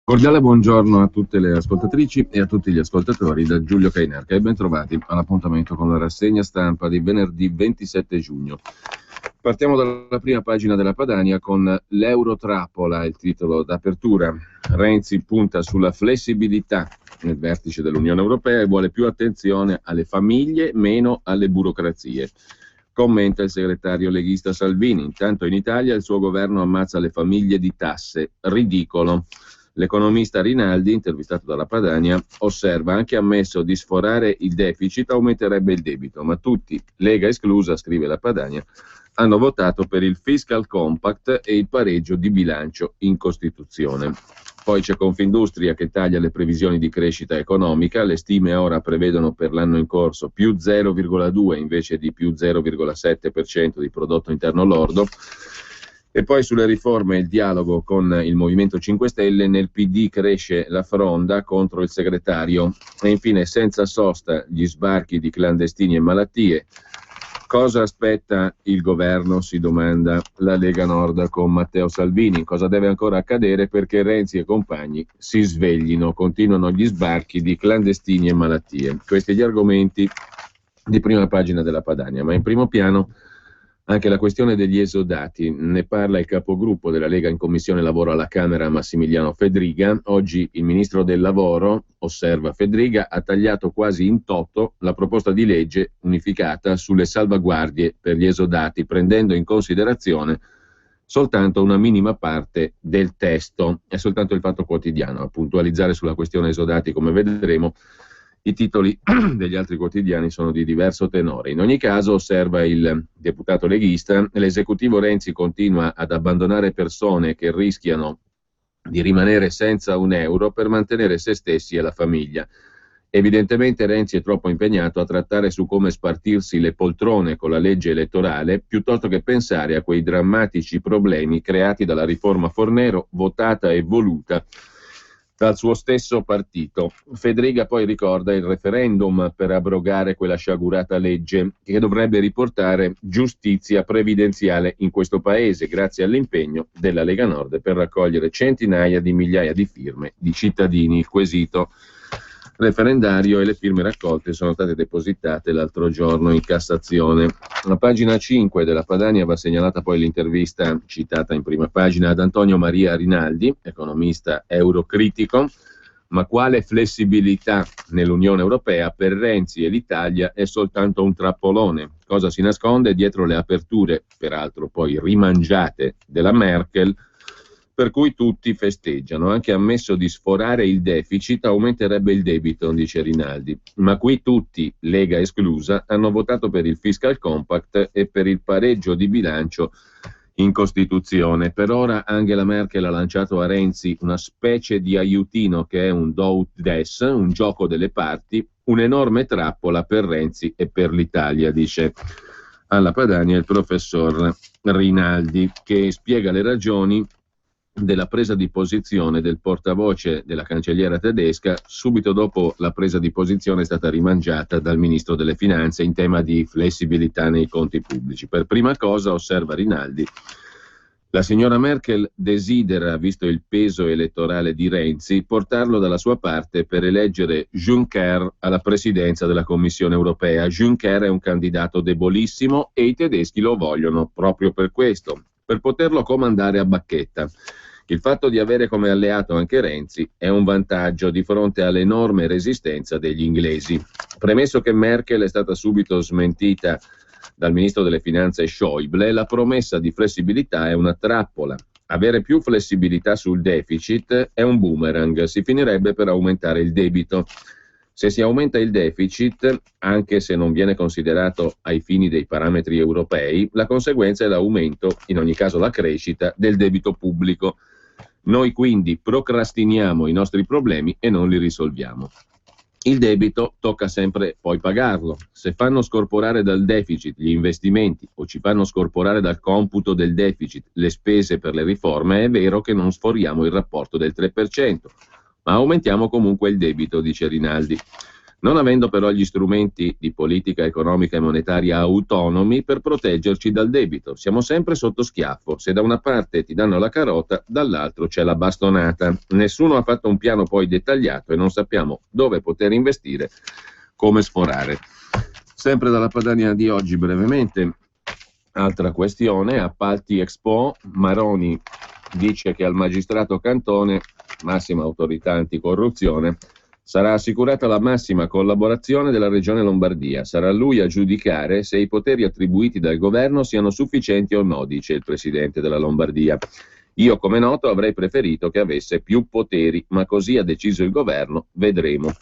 Cordiale buongiorno a tutte le ascoltatrici e a tutti gli ascoltatori da Giulio Cainarca e bentrovati all'appuntamento con la rassegna stampa di venerdì 27 giugno. Partiamo dalla prima pagina della Padania con l'Eurotrappola, il titolo d'apertura. Renzi punta sulla flessibilità nel vertice dell'Unione Europea e vuole più attenzione alle famiglie, meno alle burocrazie. Commenta il segretario leghista Salvini. Intanto in Italia il suo governo ammazza le famiglie di tasse. Ridicolo. L'economista Rinaldi, intervistato dalla Padania, osserva: anche ammesso di sforare il deficit aumenterebbe il debito, ma tutti, Lega esclusa, scrive la Padania, hanno votato per il fiscal compact e il pareggio di bilancio in Costituzione. Poi c'è Confindustria che taglia le previsioni di crescita economica, le stime ora prevedono per l'anno in corso più 0,2 invece di più 0,7% di prodotto interno lordo. E poi sulle riforme il dialogo con il Movimento 5 Stelle, nel PD cresce la fronda contro il segretario. E infine senza sosta gli sbarchi di clandestini e malattie. Cosa aspetta il governo, si domanda la Lega Nord con Matteo Salvini. Cosa deve ancora accadere perché Renzi e compagni si sveglino? Continuano gli sbarchi di clandestini e malattie. Questi gli argomenti di prima pagina della Padania, ma in primo piano anche la questione degli esodati. Ne parla il capogruppo della Lega in Commissione Lavoro alla Camera, Massimiliano Fedriga. Oggi il ministro del Lavoro, osserva Fedriga, ha tagliato quasi in toto la proposta di legge unificata sulle salvaguardie per gli esodati, prendendo in considerazione soltanto una minima parte del testo. È soltanto il Fatto Quotidiano a puntualizzare sulla questione esodati, come vedremo. I titoli degli altri quotidiani sono di diverso tenore. In ogni caso, osserva il deputato leghista, l'esecutivo Renzi continua ad abbandonare persone che rischiano di rimanere senza un euro per mantenere se stessi e la famiglia. Evidentemente Renzi è troppo impegnato a trattare su come spartirsi le poltrone con la legge elettorale, piuttosto che pensare a quei drammatici problemi creati dalla riforma Fornero, votata e voluta dal suo stesso partito. Fedriga poi ricorda il referendum per abrogare quella sciagurata legge che dovrebbe riportare giustizia previdenziale in questo paese, grazie all'impegno della Lega Nord per raccogliere centinaia di migliaia di firme di cittadini. Il quesito referendario e le firme raccolte sono state depositate l'altro giorno in Cassazione. A pagina 5 della Padania va segnalata poi l'intervista citata in prima pagina ad Antonio Maria Rinaldi, economista eurocritico. Ma quale flessibilità nell'Unione Europea? Per Renzi e l'Italia è soltanto un trappolone. Cosa si nasconde dietro le aperture, peraltro poi rimangiate, della Merkel, per cui tutti festeggiano? Anche ammesso di sforare il deficit aumenterebbe il debito, dice Rinaldi. Ma qui tutti, Lega esclusa, hanno votato per il fiscal compact e per il pareggio di bilancio in Costituzione. Per ora Angela Merkel ha lanciato a Renzi una specie di aiutino che è un do ut des, un gioco delle parti, un'enorme trappola per Renzi e per l'Italia, dice alla Padania il professor Rinaldi, che spiega le ragioni della presa di posizione del portavoce della cancelliera tedesca. Subito dopo la presa di posizione è stata rimangiata dal ministro delle finanze in tema di flessibilità nei conti pubblici. Per prima cosa, osserva Rinaldi, la signora Merkel desidera, visto il peso elettorale di Renzi, portarlo dalla sua parte per eleggere Juncker alla presidenza della Commissione europea. Juncker è un candidato debolissimo e i tedeschi lo vogliono proprio per questo, per poterlo comandare a bacchetta. Il fatto di avere come alleato anche Renzi è un vantaggio di fronte all'enorme resistenza degli inglesi. Premesso che Merkel è stata subito smentita dal ministro delle finanze Schäuble, la promessa di flessibilità è una trappola. Avere più flessibilità sul deficit è un boomerang, si finirebbe per aumentare il debito. Se si aumenta il deficit, anche se non viene considerato ai fini dei parametri europei, la conseguenza è l'aumento, in ogni caso la crescita, del debito pubblico. Noi quindi procrastiniamo i nostri problemi e non li risolviamo. Il debito tocca sempre poi pagarlo. Se fanno scorporare dal deficit gli investimenti o ci fanno scorporare dal computo del deficit le spese per le riforme, è vero che non sforiamo il rapporto del 3%, ma aumentiamo comunque il debito, dice Rinaldi. non avendo però gli strumenti di politica economica e monetaria autonomi per proteggerci dal debito. Siamo sempre sotto schiaffo. Se da una parte ti danno la carota, dall'altro c'è la bastonata. Nessuno ha fatto un piano poi dettagliato e non sappiamo dove poter investire, come sforare. Sempre dalla Padania di oggi, brevemente, altra questione, appalti Expo, Maroni dice che al magistrato Cantone, massima autorità anticorruzione, sarà assicurata la massima collaborazione della Regione Lombardia. Sarà lui a giudicare se i poteri attribuiti dal governo siano sufficienti o no, dice il presidente della Lombardia. Io, come noto, avrei preferito che avesse più poteri, ma così ha deciso il governo, vedremo.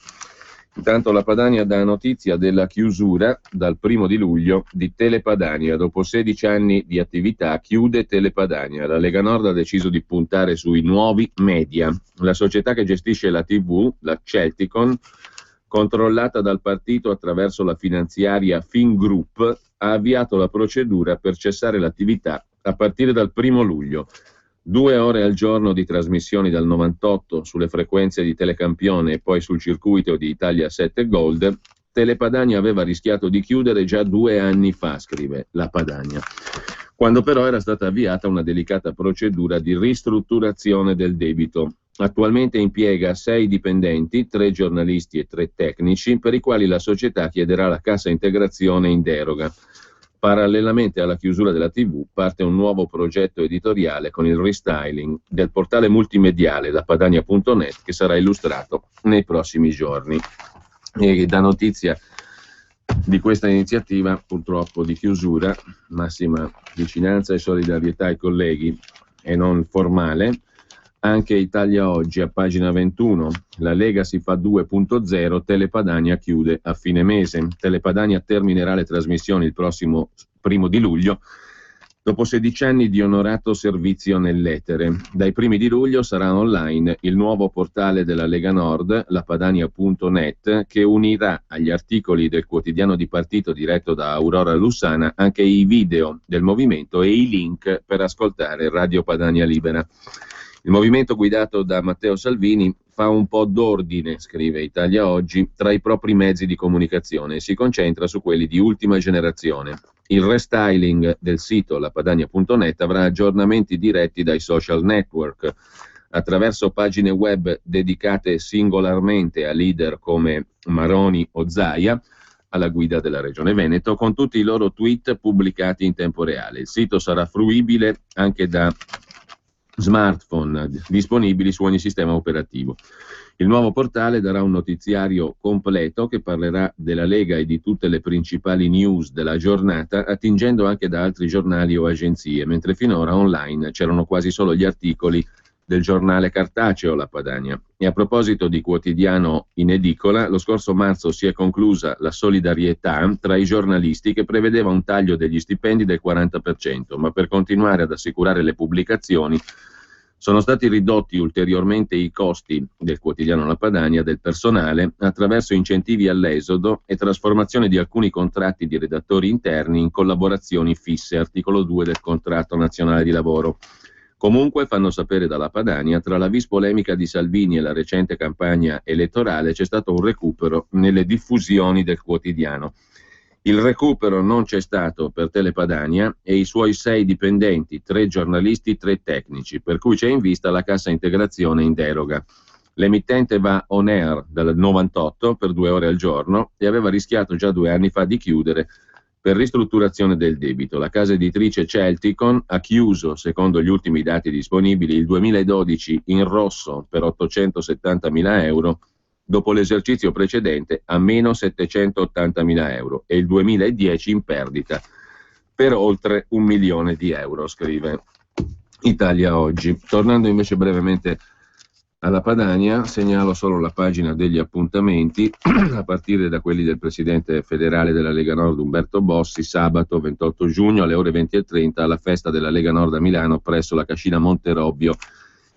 Intanto la Padania dà notizia della chiusura dal 1 di luglio di Telepadania. Dopo 16 anni di attività chiude Telepadania. La Lega Nord ha deciso di puntare sui nuovi media. La società che gestisce la TV, la Celticon, controllata dal partito attraverso la finanziaria Fingroup, ha avviato la procedura per cessare l'attività a partire dal 1 luglio. 2 ore al giorno di trasmissioni dal 98 sulle frequenze di Telecampione e poi sul circuito di Italia 7 Gold, Telepadania aveva rischiato di chiudere già 2 anni fa, scrive la Padania, quando però era stata avviata una delicata procedura di ristrutturazione del debito. Attualmente impiega 6 dipendenti, 3 giornalisti e 3 tecnici, per i quali la società chiederà la cassa integrazione in deroga. Parallelamente alla chiusura della TV parte un nuovo progetto editoriale con il restyling del portale multimediale da padania.net che sarà illustrato nei prossimi giorni. E dà notizia di questa iniziativa, purtroppo di chiusura, massima vicinanza e solidarietà ai colleghi e non formale, anche Italia Oggi a pagina 21. La Lega si fa 2.0, Telepadania chiude a fine mese. Telepadania terminerà le trasmissioni il prossimo 1 di luglio, dopo 16 anni di onorato servizio nell'etere. Dai primi di luglio sarà online il nuovo portale della Lega Nord, lapadania.net, che unirà agli articoli del quotidiano di partito diretto da Aurora Lussana anche i video del movimento e i link per ascoltare Radio Padania Libera. Il movimento guidato da Matteo Salvini fa un po' d'ordine, scrive Italia Oggi, tra i propri mezzi di comunicazione e si concentra su quelli di ultima generazione. Il restyling del sito lapadania.net avrà aggiornamenti diretti dai social network, attraverso pagine web dedicate singolarmente a leader come Maroni o Zaia, alla guida della Regione Veneto, con tutti i loro tweet pubblicati in tempo reale. Il sito sarà fruibile anche da smartphone disponibili su ogni sistema operativo. Il nuovo portale darà un notiziario completo che parlerà della Lega e di tutte le principali news della giornata, attingendo anche da altri giornali o agenzie, mentre finora online c'erano quasi solo gli articoli del giornale cartaceo La Padania. E a proposito di quotidiano in edicola, lo scorso marzo si è conclusa la solidarietà tra i giornalisti che prevedeva un taglio degli stipendi del 40%, ma per continuare ad assicurare le pubblicazioni sono stati ridotti ulteriormente i costi del quotidiano La Padania del personale attraverso incentivi all'esodo e trasformazione di alcuni contratti di redattori interni in collaborazioni fisse, articolo 2 del contratto nazionale di lavoro. Comunque, fanno sapere dalla Padania, tra la vis polemica di Salvini e la recente campagna elettorale c'è stato un recupero nelle diffusioni del quotidiano. Il recupero non c'è stato per Telepadania e i suoi 6 dipendenti, 3 giornalisti, 3 tecnici, per cui c'è in vista la cassa integrazione in deroga. L'emittente va on air dal 98 per 2 ore al giorno e aveva rischiato già 2 anni fa di chiudere per ristrutturazione del debito. La casa editrice Celticon ha chiuso, secondo gli ultimi dati disponibili, il 2012 in rosso per 870.000 euro, dopo l'esercizio precedente a meno 780.000 euro, e il 2010 in perdita per oltre 1 milione di euro, scrive Italia Oggi. Tornando invece brevemente alla Padania, segnalo solo la pagina degli appuntamenti, a partire da quelli del presidente federale della Lega Nord Umberto Bossi, sabato 28 giugno alle ore 20:30 alla festa della Lega Nord a Milano presso la Cascina Monterobbio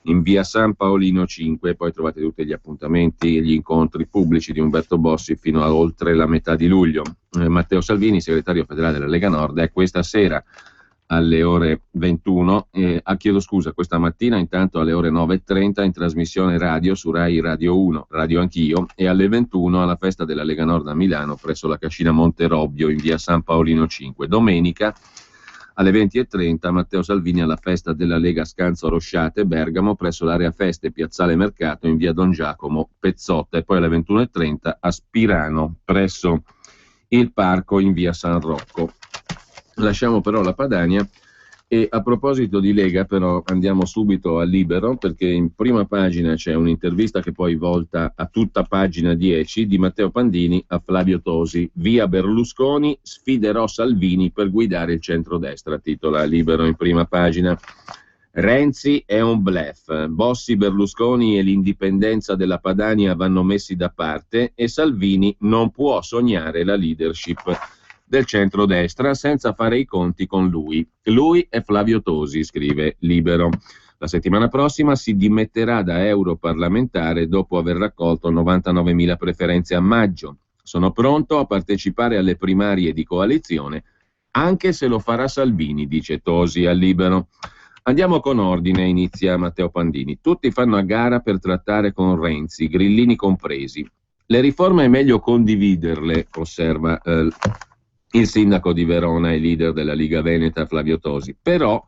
in via San Paolino 5, poi trovate tutti gli appuntamenti e gli incontri pubblici di Umberto Bossi fino a oltre la metà di luglio. Matteo Salvini, segretario federale della Lega Nord, è questa sera alle ore 21, chiedo scusa, questa mattina intanto alle ore 9:30 in trasmissione radio su Rai Radio 1, Radio Anch'io, e alle 21 alla festa della Lega Nord a Milano presso la Cascina Monterobbio in via San Paolino 5. Domenica alle 20:30 Matteo Salvini alla festa della Lega Scanzo Rosciate Bergamo presso l'area feste Piazzale Mercato in via Don Giacomo Pezzotta, e poi alle 21:30 a Spirano presso il parco in via San Rocco. Lasciamo però la Padania e a proposito di Lega però andiamo subito a Libero, perché in prima pagina c'è un'intervista che poi volta a tutta pagina 10 di Matteo Pandini a Flavio Tosi. Via Berlusconi, sfiderò Salvini per guidare il centrodestra, titola Libero in prima pagina. Renzi è un bluff, Bossi, Berlusconi e l'indipendenza della Padania vanno messi da parte e Salvini non può sognare la leadership del centrodestra senza fare i conti con lui. Lui è Flavio Tosi, scrive Libero. La settimana prossima si dimetterà da europarlamentare dopo aver raccolto 99.000 preferenze a maggio. Sono pronto a partecipare alle primarie di coalizione, anche se lo farà Salvini, dice Tosi a Libero. Andiamo con ordine, inizia Matteo Pandini. Tutti fanno a gara per trattare con Renzi, grillini compresi. Le riforme è meglio condividerle, osserva il sindaco di Verona e leader della Liga Veneta Flavio Tosi. Però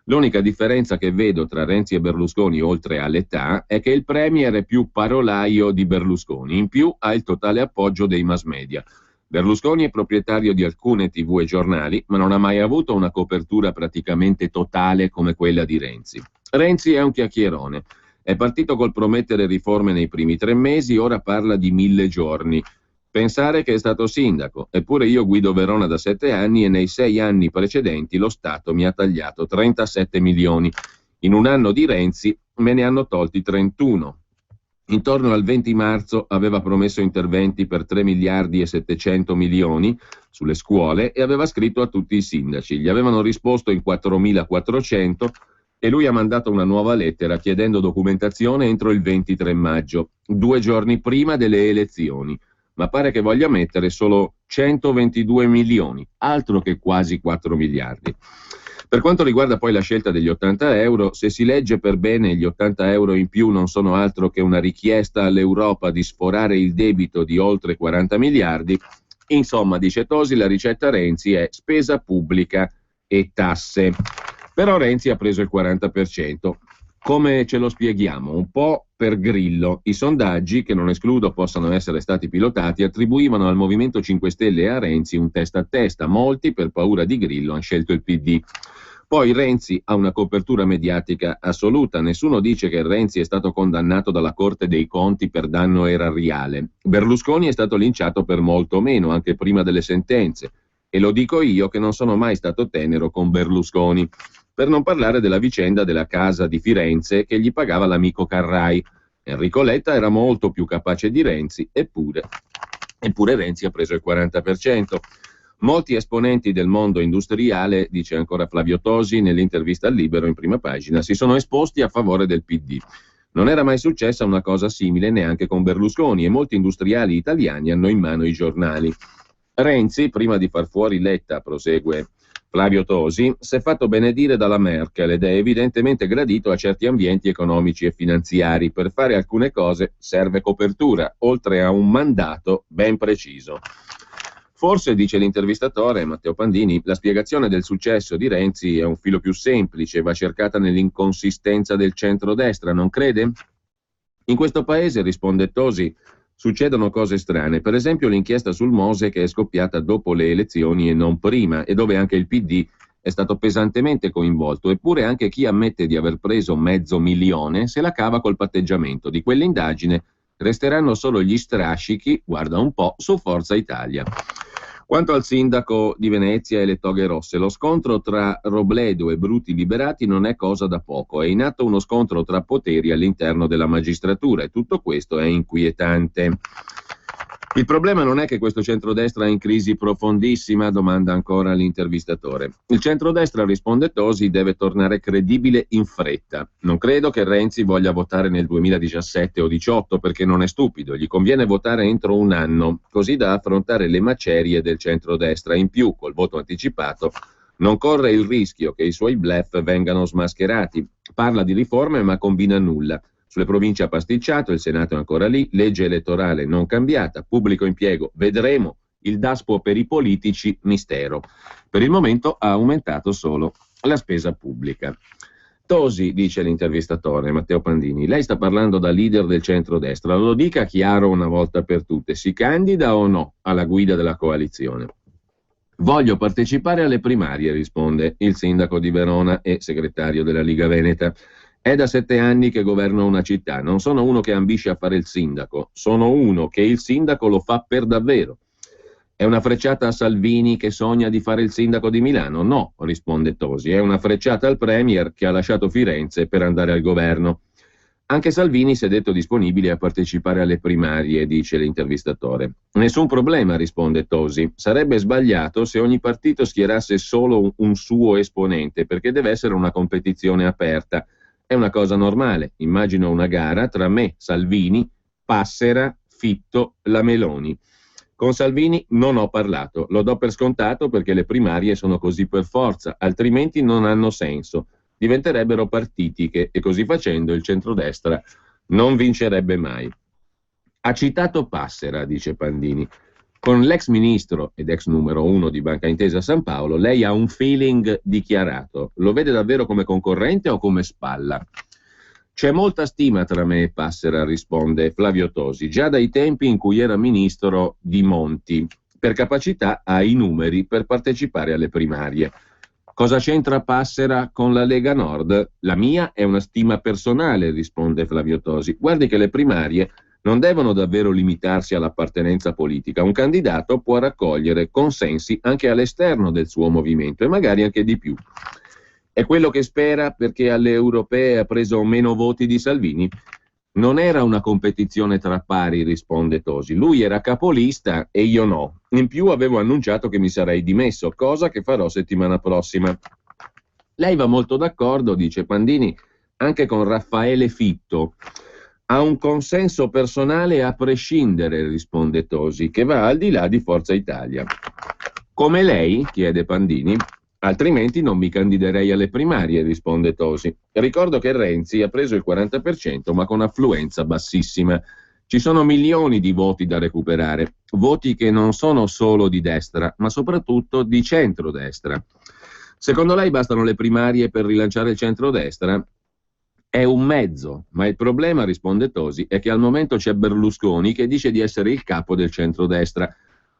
l'unica differenza che vedo tra Renzi e Berlusconi, oltre all'età, è che il premier è più parolaio di Berlusconi, in più ha il totale appoggio dei mass media. Berlusconi è proprietario di alcune TV e giornali, ma non ha mai avuto una copertura praticamente totale come quella di Renzi. Renzi è un chiacchierone. È partito col promettere riforme nei primi 3 mesi, ora parla di 1000 giorni. Pensare che è stato sindaco, eppure io guido Verona da 7 anni e nei 6 anni precedenti lo Stato mi ha tagliato 37 milioni. In un anno di Renzi me ne hanno tolti 31. Intorno al 20 marzo aveva promesso interventi per 3 miliardi e 700 milioni sulle scuole e aveva scritto a tutti i sindaci. Gli avevano risposto in 4.400 e lui ha mandato una nuova lettera chiedendo documentazione entro il 23 maggio, 2 giorni prima delle elezioni. Ma pare che voglia mettere solo 122 milioni, altro che quasi 4 miliardi. Per quanto riguarda poi la scelta degli 80 euro, se si legge per bene, gli 80 euro in più non sono altro che una richiesta all'Europa di sforare il debito di oltre 40 miliardi. Insomma, dice Tosi, la ricetta Renzi è spesa pubblica e tasse. Però Renzi ha preso il 40%. Come ce lo spieghiamo? Un po' per Grillo. I sondaggi, che non escludo possano essere stati pilotati, attribuivano al Movimento 5 Stelle e a Renzi un testa a testa. Molti, per paura di Grillo, hanno scelto il PD. Poi Renzi ha una copertura mediatica assoluta. Nessuno dice che Renzi è stato condannato dalla Corte dei Conti per danno erariale. Berlusconi è stato linciato per molto meno, anche prima delle sentenze. E lo dico io che non sono mai stato tenero con Berlusconi. Per non parlare della vicenda della casa di Firenze che gli pagava l'amico Carrai. Enrico Letta era molto più capace di Renzi, eppure Renzi ha preso il 40%. Molti esponenti del mondo industriale, dice ancora Flavio Tosi nell'intervista al Libero in prima pagina, si sono esposti a favore del PD. Non era mai successa una cosa simile neanche con Berlusconi e molti industriali italiani hanno in mano i giornali. Renzi, prima di far fuori Letta, prosegue Flavio Tosi, si è fatto benedire dalla Merkel ed è evidentemente gradito a certi ambienti economici e finanziari. Per fare alcune cose serve copertura, oltre a un mandato ben preciso. Forse, dice l'intervistatore Matteo Pandini, la spiegazione del successo di Renzi è un filo più semplice, va cercata nell'inconsistenza del centrodestra, non crede? In questo paese, risponde Tosi, succedono cose strane, per esempio l'inchiesta sul Mose che è scoppiata dopo le elezioni e non prima, e dove anche il PD è stato pesantemente coinvolto, eppure anche chi ammette di aver preso 500.000 se la cava col patteggiamento. Di quell'indagine resteranno solo gli strascichi, guarda un po', su Forza Italia. Quanto al sindaco di Venezia e le toghe rosse, lo scontro tra Robledo e Bruti Liberati non è cosa da poco, è in atto uno scontro tra poteri all'interno della magistratura e tutto questo è inquietante. Il problema non è che questo centrodestra è in crisi profondissima, domanda ancora l'intervistatore. Il centrodestra, risponde Tosi, deve tornare credibile in fretta. Non credo che Renzi voglia votare nel 2017 o 2018 perché non è stupido, gli conviene votare entro un anno, così da affrontare le macerie del centrodestra. In più, col voto anticipato, Non corre il rischio che i suoi bluff vengano smascherati. Parla di riforme ma combina nulla. Sulle province ha pasticciato, il Senato è ancora lì, legge elettorale non cambiata, pubblico impiego vedremo, il Daspo per i politici mistero. Per il momento ha aumentato solo la spesa pubblica. Tosi, dice l'intervistatore Matteo Pandini, lei sta parlando da leader del centrodestra, lo dica chiaro una volta per tutte, si candida o no alla guida della coalizione? Voglio partecipare alle primarie, risponde il sindaco di Verona e segretario della Liga Veneta. È da 7 anni che governo una città, non sono uno che ambisce a fare il sindaco, sono uno che il sindaco lo fa per davvero. È una frecciata a Salvini che sogna di fare il sindaco di Milano? No, risponde Tosi, è una frecciata al premier che ha lasciato Firenze per andare al governo. Anche Salvini si è detto disponibile a partecipare alle primarie, dice l'intervistatore. Nessun problema, risponde Tosi. Sarebbe sbagliato se ogni partito schierasse solo un suo esponente, perché deve essere una competizione aperta. È una cosa normale. Immagino una gara tra me, Salvini, Passera, Fitto, la Meloni. Con Salvini non ho parlato, lo do per scontato perché le primarie sono così per forza, altrimenti non hanno senso. Diventerebbero partitiche e così facendo il centrodestra non vincerebbe mai. Ha citato Passera, dice Pandini. Con l'ex ministro ed ex numero 1 di Banca Intesa San Paolo, lei ha un feeling dichiarato. Lo vede davvero come concorrente o come spalla? C'è molta stima tra me e Passera, risponde Flavio Tosi, già dai tempi in cui era ministro di Monti. Per capacità ha i numeri per partecipare alle primarie. Cosa c'entra Passera con la Lega Nord? La mia è una stima personale, risponde Flavio Tosi. Guardi che le primarie non devono davvero limitarsi all'appartenenza politica. Un candidato può raccogliere consensi anche all'esterno del suo movimento e magari anche di più. È quello che spera perché alle europee ha preso meno voti di Salvini? Non era una competizione tra pari, risponde Tosi. Lui era capolista e io no. In più avevo annunciato che mi sarei dimesso, cosa che farò settimana prossima. Lei va molto d'accordo, dice Pandini, anche con Raffaele Fitto. Ha un consenso personale a prescindere, risponde Tosi, che va al di là di Forza Italia. Come lei? Chiede Pandini. Altrimenti non mi candiderei alle primarie, risponde Tosi. Ricordo che Renzi ha preso il 40%, ma con affluenza bassissima. Ci sono milioni di voti da recuperare, voti che non sono solo di destra, ma soprattutto di centrodestra. Secondo lei bastano le primarie per rilanciare il centrodestra? È un mezzo, ma il problema, risponde Tosi, è che al momento c'è Berlusconi che dice di essere il capo del centrodestra.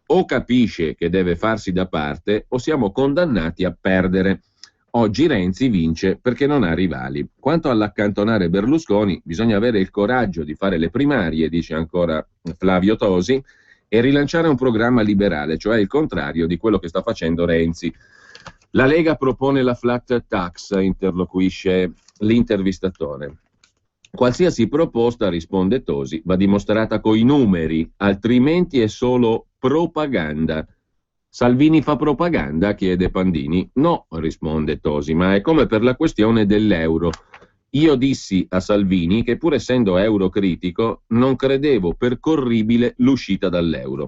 O capisce che deve farsi da parte o siamo condannati a perdere. Oggi Renzi vince perché non ha rivali. Quanto all'accantonare Berlusconi, bisogna avere il coraggio di fare le primarie, dice ancora Flavio Tosi, e rilanciare un programma liberale, cioè il contrario di quello che sta facendo Renzi. La Lega propone la flat tax, interloquisce l'intervistatore. Qualsiasi proposta, risponde Tosi, va dimostrata coi numeri, altrimenti è solo propaganda. Salvini fa propaganda? Chiede Pandini. No, risponde Tosi, ma è come per la questione dell'euro. Io dissi a Salvini che pur essendo eurocritico non credevo percorribile l'uscita dall'euro.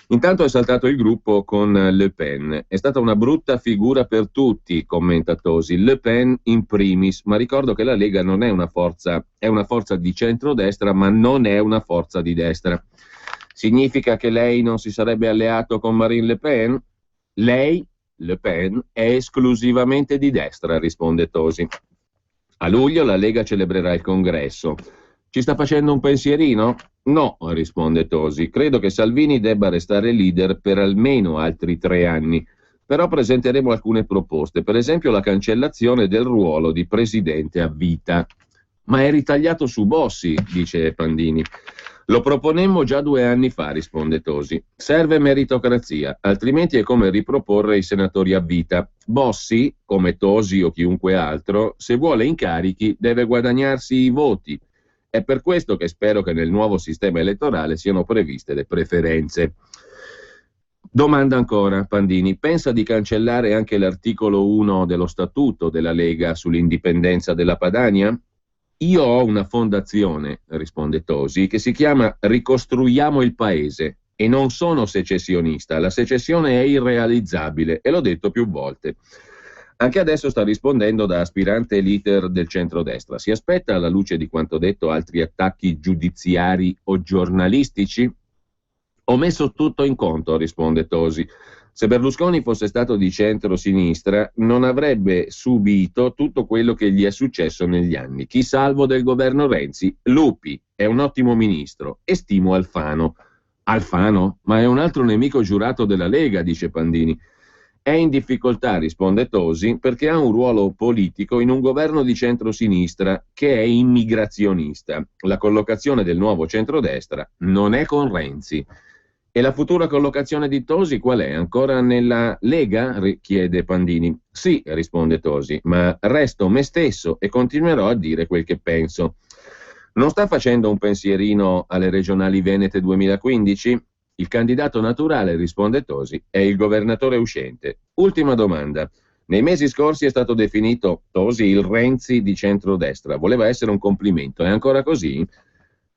Intanto è saltato il gruppo con Le Pen. È stata una brutta figura per tutti, commenta Tosi. Le Pen in primis, ma ricordo che la Lega non è una forza di centrodestra, ma non è una forza di destra. Significa che lei non si sarebbe alleato con Marine Le Pen? Lei, Le Pen, è esclusivamente di destra, risponde Tosi. A luglio la Lega celebrerà il congresso. Ci sta facendo un pensierino? No, risponde Tosi. Credo che Salvini debba restare leader per almeno altri 3 anni. Però presenteremo alcune proposte, per esempio la cancellazione del ruolo di presidente a vita. Ma è ritagliato su Bossi, dice Pandini. Lo proponemmo già 2 anni fa, risponde Tosi. Serve meritocrazia, altrimenti è come riproporre i senatori a vita. Bossi, come Tosi o chiunque altro, se vuole incarichi deve guadagnarsi i voti. È per questo che spero che nel nuovo sistema elettorale siano previste le preferenze. Domanda ancora, Pandini, pensa di cancellare anche l'articolo 1 dello statuto della Lega sull'indipendenza della Padania? Io ho una fondazione, risponde Tosi, che si chiama Ricostruiamo il Paese e non sono secessionista. La secessione è irrealizzabile e l'ho detto più volte. Anche adesso sta rispondendo da aspirante leader del centrodestra. Si aspetta, alla luce di quanto detto, altri attacchi giudiziari o giornalistici? Ho messo tutto in conto, risponde Tosi. Se Berlusconi fosse stato di centro-sinistra, non avrebbe subito tutto quello che gli è successo negli anni. Chi salvo del governo Renzi? Lupi, è un ottimo ministro e stimo Alfano. Alfano? Ma è un altro nemico giurato della Lega, dice Pandini. È in difficoltà, risponde Tosi, perché ha un ruolo politico in un governo di centrosinistra che è immigrazionista. La collocazione del nuovo centrodestra non è con Renzi. E la futura collocazione di Tosi qual è? Ancora nella Lega? Chiede Pandini. Sì, risponde Tosi, ma resto me stesso e continuerò a dire quel che penso. Non sta facendo un pensierino alle regionali venete 2015? Il candidato naturale, risponde Tosi, è il governatore uscente. Ultima domanda. Nei mesi scorsi è stato definito Tosi il Renzi di centrodestra. Voleva essere un complimento. È ancora così?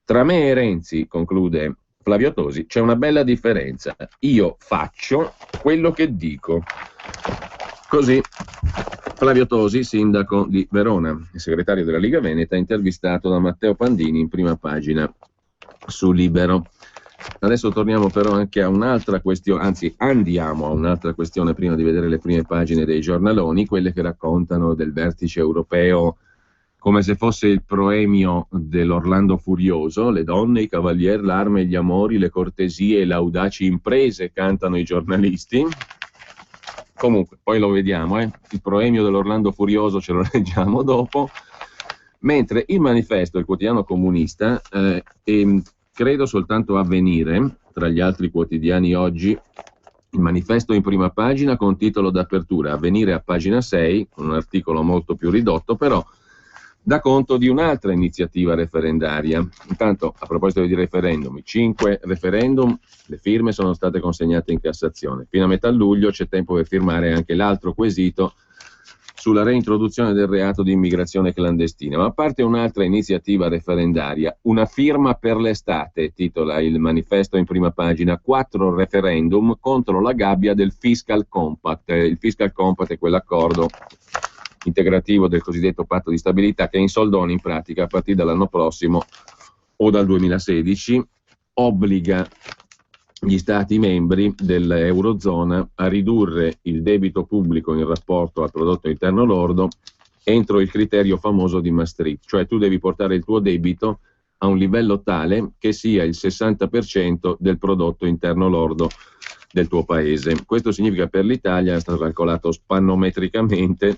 Tra me e Renzi, conclude Flavio Tosi, c'è una bella differenza. Io faccio quello che dico. Così Flavio Tosi, sindaco di Verona, il segretario della Lega Veneta, intervistato da Matteo Pandini in prima pagina su Libero. Adesso torniamo però anche a un'altra questione, anzi andiamo a un'altra questione prima di vedere le prime pagine dei giornaloni, quelle che raccontano del vertice europeo come se fosse il proemio dell'Orlando Furioso. Le donne, i cavalieri, l'arme, gli amori, le cortesie e le audaci imprese, cantano i giornalisti. Comunque, poi lo vediamo, il proemio dell'Orlando Furioso ce lo leggiamo dopo. Mentre il Manifesto, il quotidiano comunista, e credo soltanto Avvenire, tra gli altri quotidiani oggi, il Manifesto in prima pagina con titolo d'apertura, Avvenire a pagina 6, con un articolo molto più ridotto, però dà conto di un'altra iniziativa referendaria. Intanto, a proposito di referendum, i 5 referendum, le firme sono state consegnate in Cassazione. Fino a metà luglio c'è tempo per firmare anche l'altro quesito sulla reintroduzione del reato di immigrazione clandestina. Ma a parte un'altra iniziativa referendaria, una firma per l'estate, titola il Manifesto in prima pagina, 4 referendum contro la gabbia del Fiscal Compact. Il Fiscal Compact è quell'accordo integrativo del cosiddetto patto di stabilità che in soldoni in pratica a partire dall'anno prossimo o dal 2016 obbliga gli stati membri dell'Eurozona a ridurre il debito pubblico in rapporto al prodotto interno lordo entro il criterio famoso di Maastricht, cioè tu devi portare il tuo debito a un livello tale che sia il 60% del prodotto interno lordo del tuo paese. Questo significa per l'Italia, è stato calcolato spannometricamente,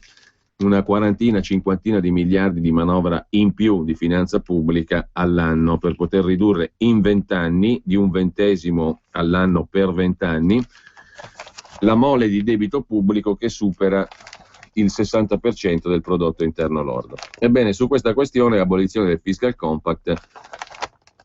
una quarantina, cinquantina di miliardi di manovra in più di finanza pubblica all'anno per poter ridurre in 20 anni, di un ventesimo all'anno per 20 anni, la mole di debito pubblico che supera il 60% del prodotto interno lordo. Ebbene, su questa questione, abolizione del Fiscal Compact,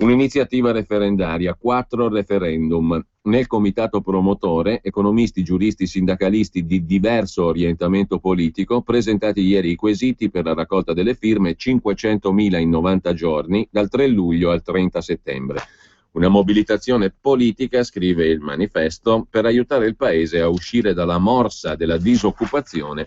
un'iniziativa referendaria, 4 referendum. Nel comitato promotore, economisti, giuristi, sindacalisti di diverso orientamento politico, presentati ieri i quesiti per la raccolta delle firme, 500.000 in 90 giorni, dal 3 luglio al 30 settembre. Una mobilitazione politica, scrive il Manifesto, per aiutare il Paese a uscire dalla morsa della disoccupazione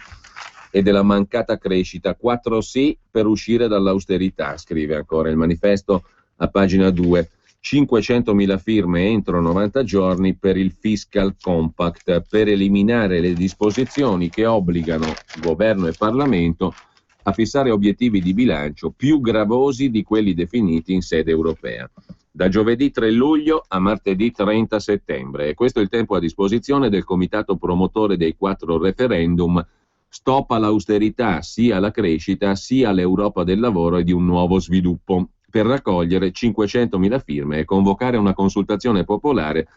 e della mancata crescita. 4 sì per uscire dall'austerità, scrive ancora il Manifesto a pagina 2. 500.000 firme entro 90 giorni per il Fiscal Compact, per eliminare le disposizioni che obbligano governo e Parlamento a fissare obiettivi di bilancio più gravosi di quelli definiti in sede europea. Da giovedì 3 luglio a martedì 30 settembre. E questo è il tempo a disposizione del comitato promotore dei 4 referendum. Stop all'austerità, sia alla crescita, sia all'Europa del lavoro e di un nuovo sviluppo, per raccogliere 500.000 firme e convocare una consultazione popolare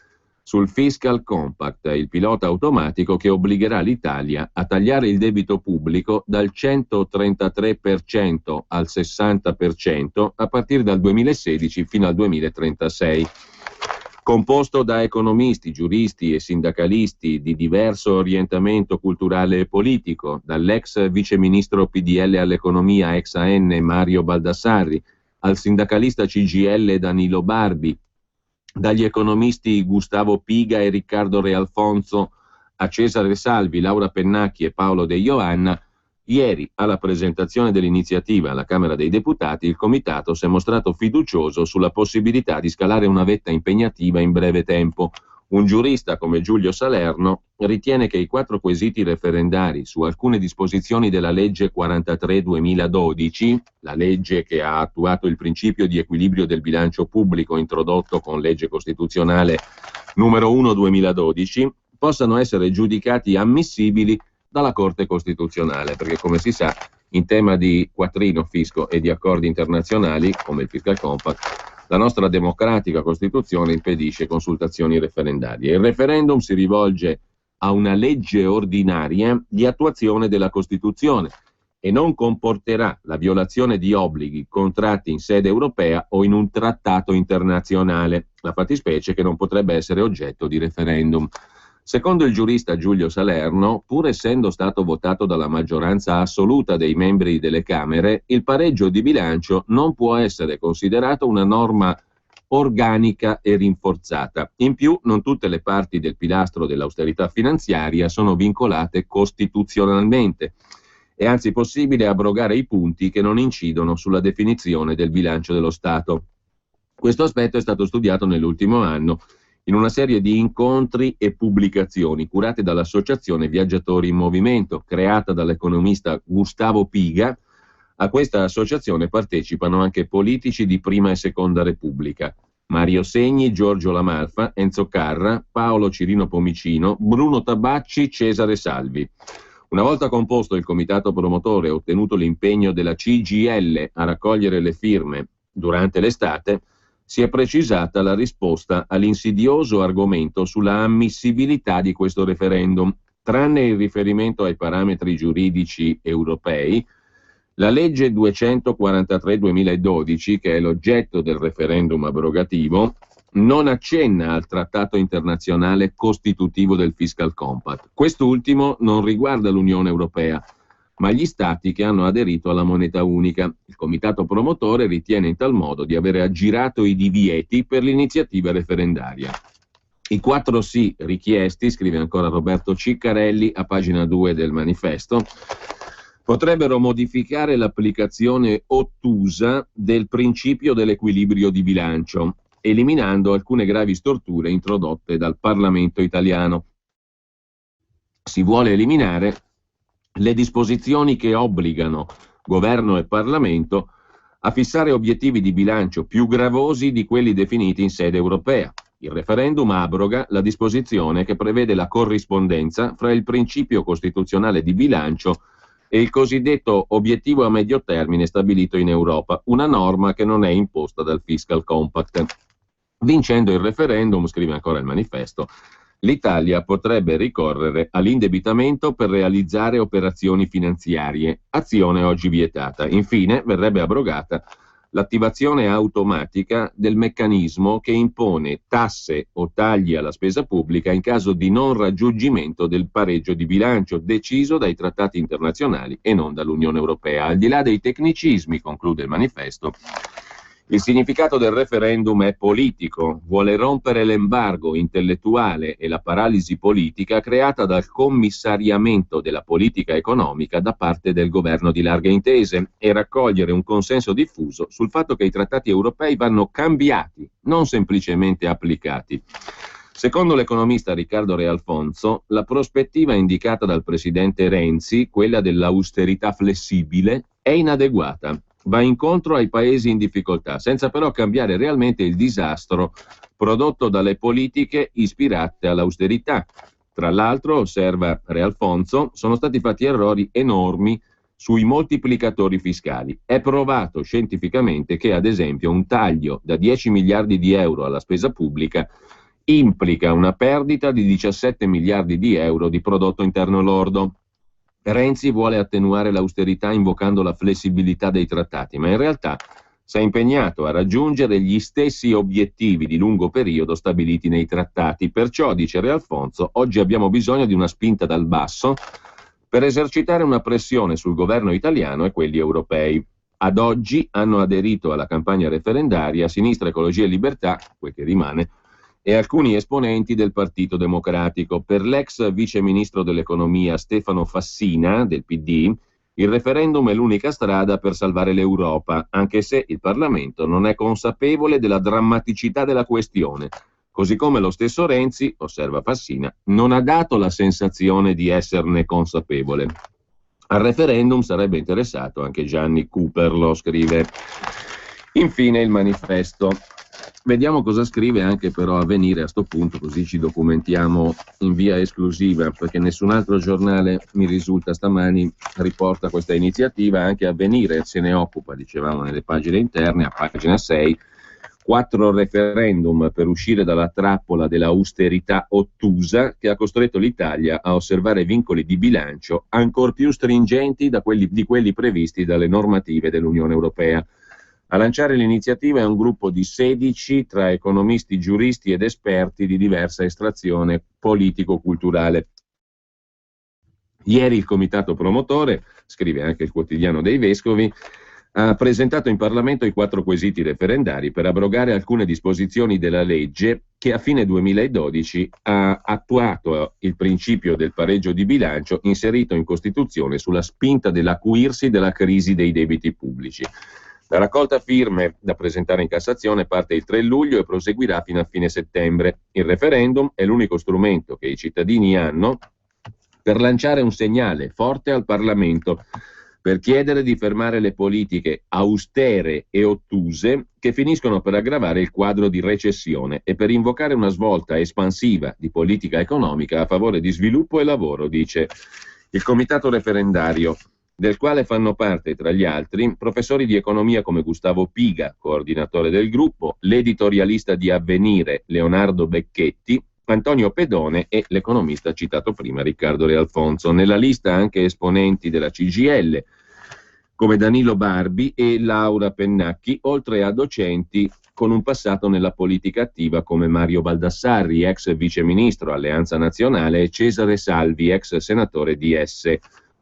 sul Fiscal Compact, il pilota automatico che obbligherà l'Italia a tagliare il debito pubblico dal 133% al 60% a partire dal 2016 fino al 2036. Composto da economisti, giuristi e sindacalisti di diverso orientamento culturale e politico, dall'ex viceministro PDL all'economia ex AN Mario Baldassarri, al sindacalista CGIL Danilo Barbi, dagli economisti Gustavo Piga e Riccardo Realfonso a Cesare Salvi, Laura Pennacchi e Paolo De Ioanna, ieri alla presentazione dell'iniziativa alla Camera dei Deputati il Comitato si è mostrato fiducioso sulla possibilità di scalare una vetta impegnativa in breve tempo. Un giurista come Giulio Salerno ritiene che i 4 quesiti referendari su alcune disposizioni della legge 43/2012, la legge che ha attuato il principio di equilibrio del bilancio pubblico introdotto con legge costituzionale numero 1/2012, possano essere giudicati ammissibili dalla Corte Costituzionale, perché come si sa in tema di quattrino, fisco e di accordi internazionali come il Fiscal Compact la nostra democratica Costituzione impedisce consultazioni referendarie. Il referendum si rivolge a una legge ordinaria di attuazione della Costituzione e non comporterà la violazione di obblighi contratti in sede europea o in un trattato internazionale, la fattispecie che non potrebbe essere oggetto di referendum. Secondo il giurista Giulio Salerno, pur essendo stato votato dalla maggioranza assoluta dei membri delle Camere, il pareggio di bilancio non può essere considerato una norma organica e rinforzata. In più, non tutte le parti del pilastro dell'austerità finanziaria sono vincolate costituzionalmente. È anzi possibile abrogare i punti che non incidono sulla definizione del bilancio dello Stato. Questo aspetto è stato studiato nell'ultimo anno in una serie di incontri e pubblicazioni curate dall'Associazione Viaggiatori in Movimento, creata dall'economista Gustavo Piga. A questa associazione partecipano anche politici di Prima e Seconda Repubblica: Mario Segni, Giorgio Lamalfa, Enzo Carra, Paolo Cirino Pomicino, Bruno Tabacci, Cesare Salvi. Una volta composto il comitato promotore e ottenuto l'impegno della CGIL a raccogliere le firme durante l'estate, si è precisata la risposta all'insidioso argomento sulla ammissibilità di questo referendum. Tranne il riferimento ai parametri giuridici europei, la legge 243/2012, che è l'oggetto del referendum abrogativo, non accenna al trattato internazionale costitutivo del Fiscal Compact. Quest'ultimo non riguarda l'Unione Europea, ma gli stati che hanno aderito alla moneta unica. Il comitato promotore ritiene in tal modo di avere aggirato i divieti per l'iniziativa referendaria. I 4 sì richiesti, scrive ancora Roberto Ciccarelli a pagina 2 del manifesto, potrebbero modificare l'applicazione ottusa del principio dell'equilibrio di bilancio, eliminando alcune gravi storture introdotte dal Parlamento italiano. Si vuole eliminare le disposizioni che obbligano governo e Parlamento a fissare obiettivi di bilancio più gravosi di quelli definiti in sede europea. Il referendum abroga la disposizione che prevede la corrispondenza fra il principio costituzionale di bilancio e il cosiddetto obiettivo a medio termine stabilito in Europa, una norma che non è imposta dal Fiscal Compact. Vincendo il referendum, scrive ancora il manifesto, l'Italia potrebbe ricorrere all'indebitamento per realizzare operazioni finanziarie, azione oggi vietata. Infine verrebbe abrogata l'attivazione automatica del meccanismo che impone tasse o tagli alla spesa pubblica in caso di non raggiungimento del pareggio di bilancio deciso dai trattati internazionali e non dall'Unione Europea. Al di là dei tecnicismi, conclude il manifesto, il significato del referendum è politico, vuole rompere l'embargo intellettuale e la paralisi politica creata dal commissariamento della politica economica da parte del governo di larghe intese e raccogliere un consenso diffuso sul fatto che i trattati europei vanno cambiati, non semplicemente applicati. Secondo l'economista Riccardo Realfonso, la prospettiva indicata dal presidente Renzi, quella dell'austerità flessibile, è inadeguata. Va incontro ai paesi in difficoltà, senza però cambiare realmente il disastro prodotto dalle politiche ispirate all'austerità. Tra l'altro, osserva Realfonso, sono stati fatti errori enormi sui moltiplicatori fiscali. È provato scientificamente che, ad esempio, un taglio da 10 miliardi di euro alla spesa pubblica implica una perdita di 17 miliardi di euro di prodotto interno lordo. Renzi vuole attenuare l'austerità invocando la flessibilità dei trattati, ma in realtà si è impegnato a raggiungere gli stessi obiettivi di lungo periodo stabiliti nei trattati. Perciò, dice Realfonso, oggi abbiamo bisogno di una spinta dal basso per esercitare una pressione sul governo italiano e quelli europei. Ad oggi hanno aderito alla campagna referendaria Sinistra, Ecologia e Libertà, quel che rimane, e alcuni esponenti del Partito Democratico. Per l'ex vice ministro dell'economia Stefano Fassina, del PD, il referendum è l'unica strada per salvare l'Europa, anche se il Parlamento non è consapevole della drammaticità della questione. Così come lo stesso Renzi, osserva Fassina, non ha dato la sensazione di esserne consapevole. Al referendum sarebbe interessato anche Gianni Cooperlo, scrive. Infine il manifesto. Vediamo cosa scrive anche però Avvenire a sto punto, così ci documentiamo in via esclusiva, perché nessun altro giornale, mi risulta stamani, riporta questa iniziativa. Anche Avvenire se ne occupa, dicevamo nelle pagine interne, a pagina 6, 4 referendum per uscire dalla trappola dell'austerità ottusa che ha costretto l'Italia a osservare vincoli di bilancio ancor più stringenti di quelli previsti dalle normative dell'Unione Europea. A lanciare l'iniziativa è un gruppo di 16 tra economisti, giuristi ed esperti di diversa estrazione politico-culturale. Ieri il comitato promotore, scrive anche il Quotidiano dei Vescovi, ha presentato in Parlamento i 4 quesiti referendari per abrogare alcune disposizioni della legge che a fine 2012 ha attuato il principio del pareggio di bilancio inserito in Costituzione sulla spinta dell'acuirsi della crisi dei debiti pubblici. La raccolta firme da presentare in Cassazione parte il 3 luglio e proseguirà fino a fine settembre. Il referendum è l'unico strumento che i cittadini hanno per lanciare un segnale forte al Parlamento, per chiedere di fermare le politiche austere e ottuse che finiscono per aggravare il quadro di recessione e per invocare una svolta espansiva di politica economica a favore di sviluppo e lavoro, dice il comitato referendario, del quale fanno parte, tra gli altri, professori di economia come Gustavo Piga, coordinatore del gruppo, l'editorialista di Avvenire Leonardo Becchetti, Antonio Pedone e l'economista citato prima Riccardo Re Alfonso. Nella lista anche esponenti della CGIL come Danilo Barbi e Laura Pennacchi, oltre a docenti con un passato nella politica attiva come Mario Baldassarri, ex viceministro Alleanza Nazionale, e Cesare Salvi, ex senatore DS.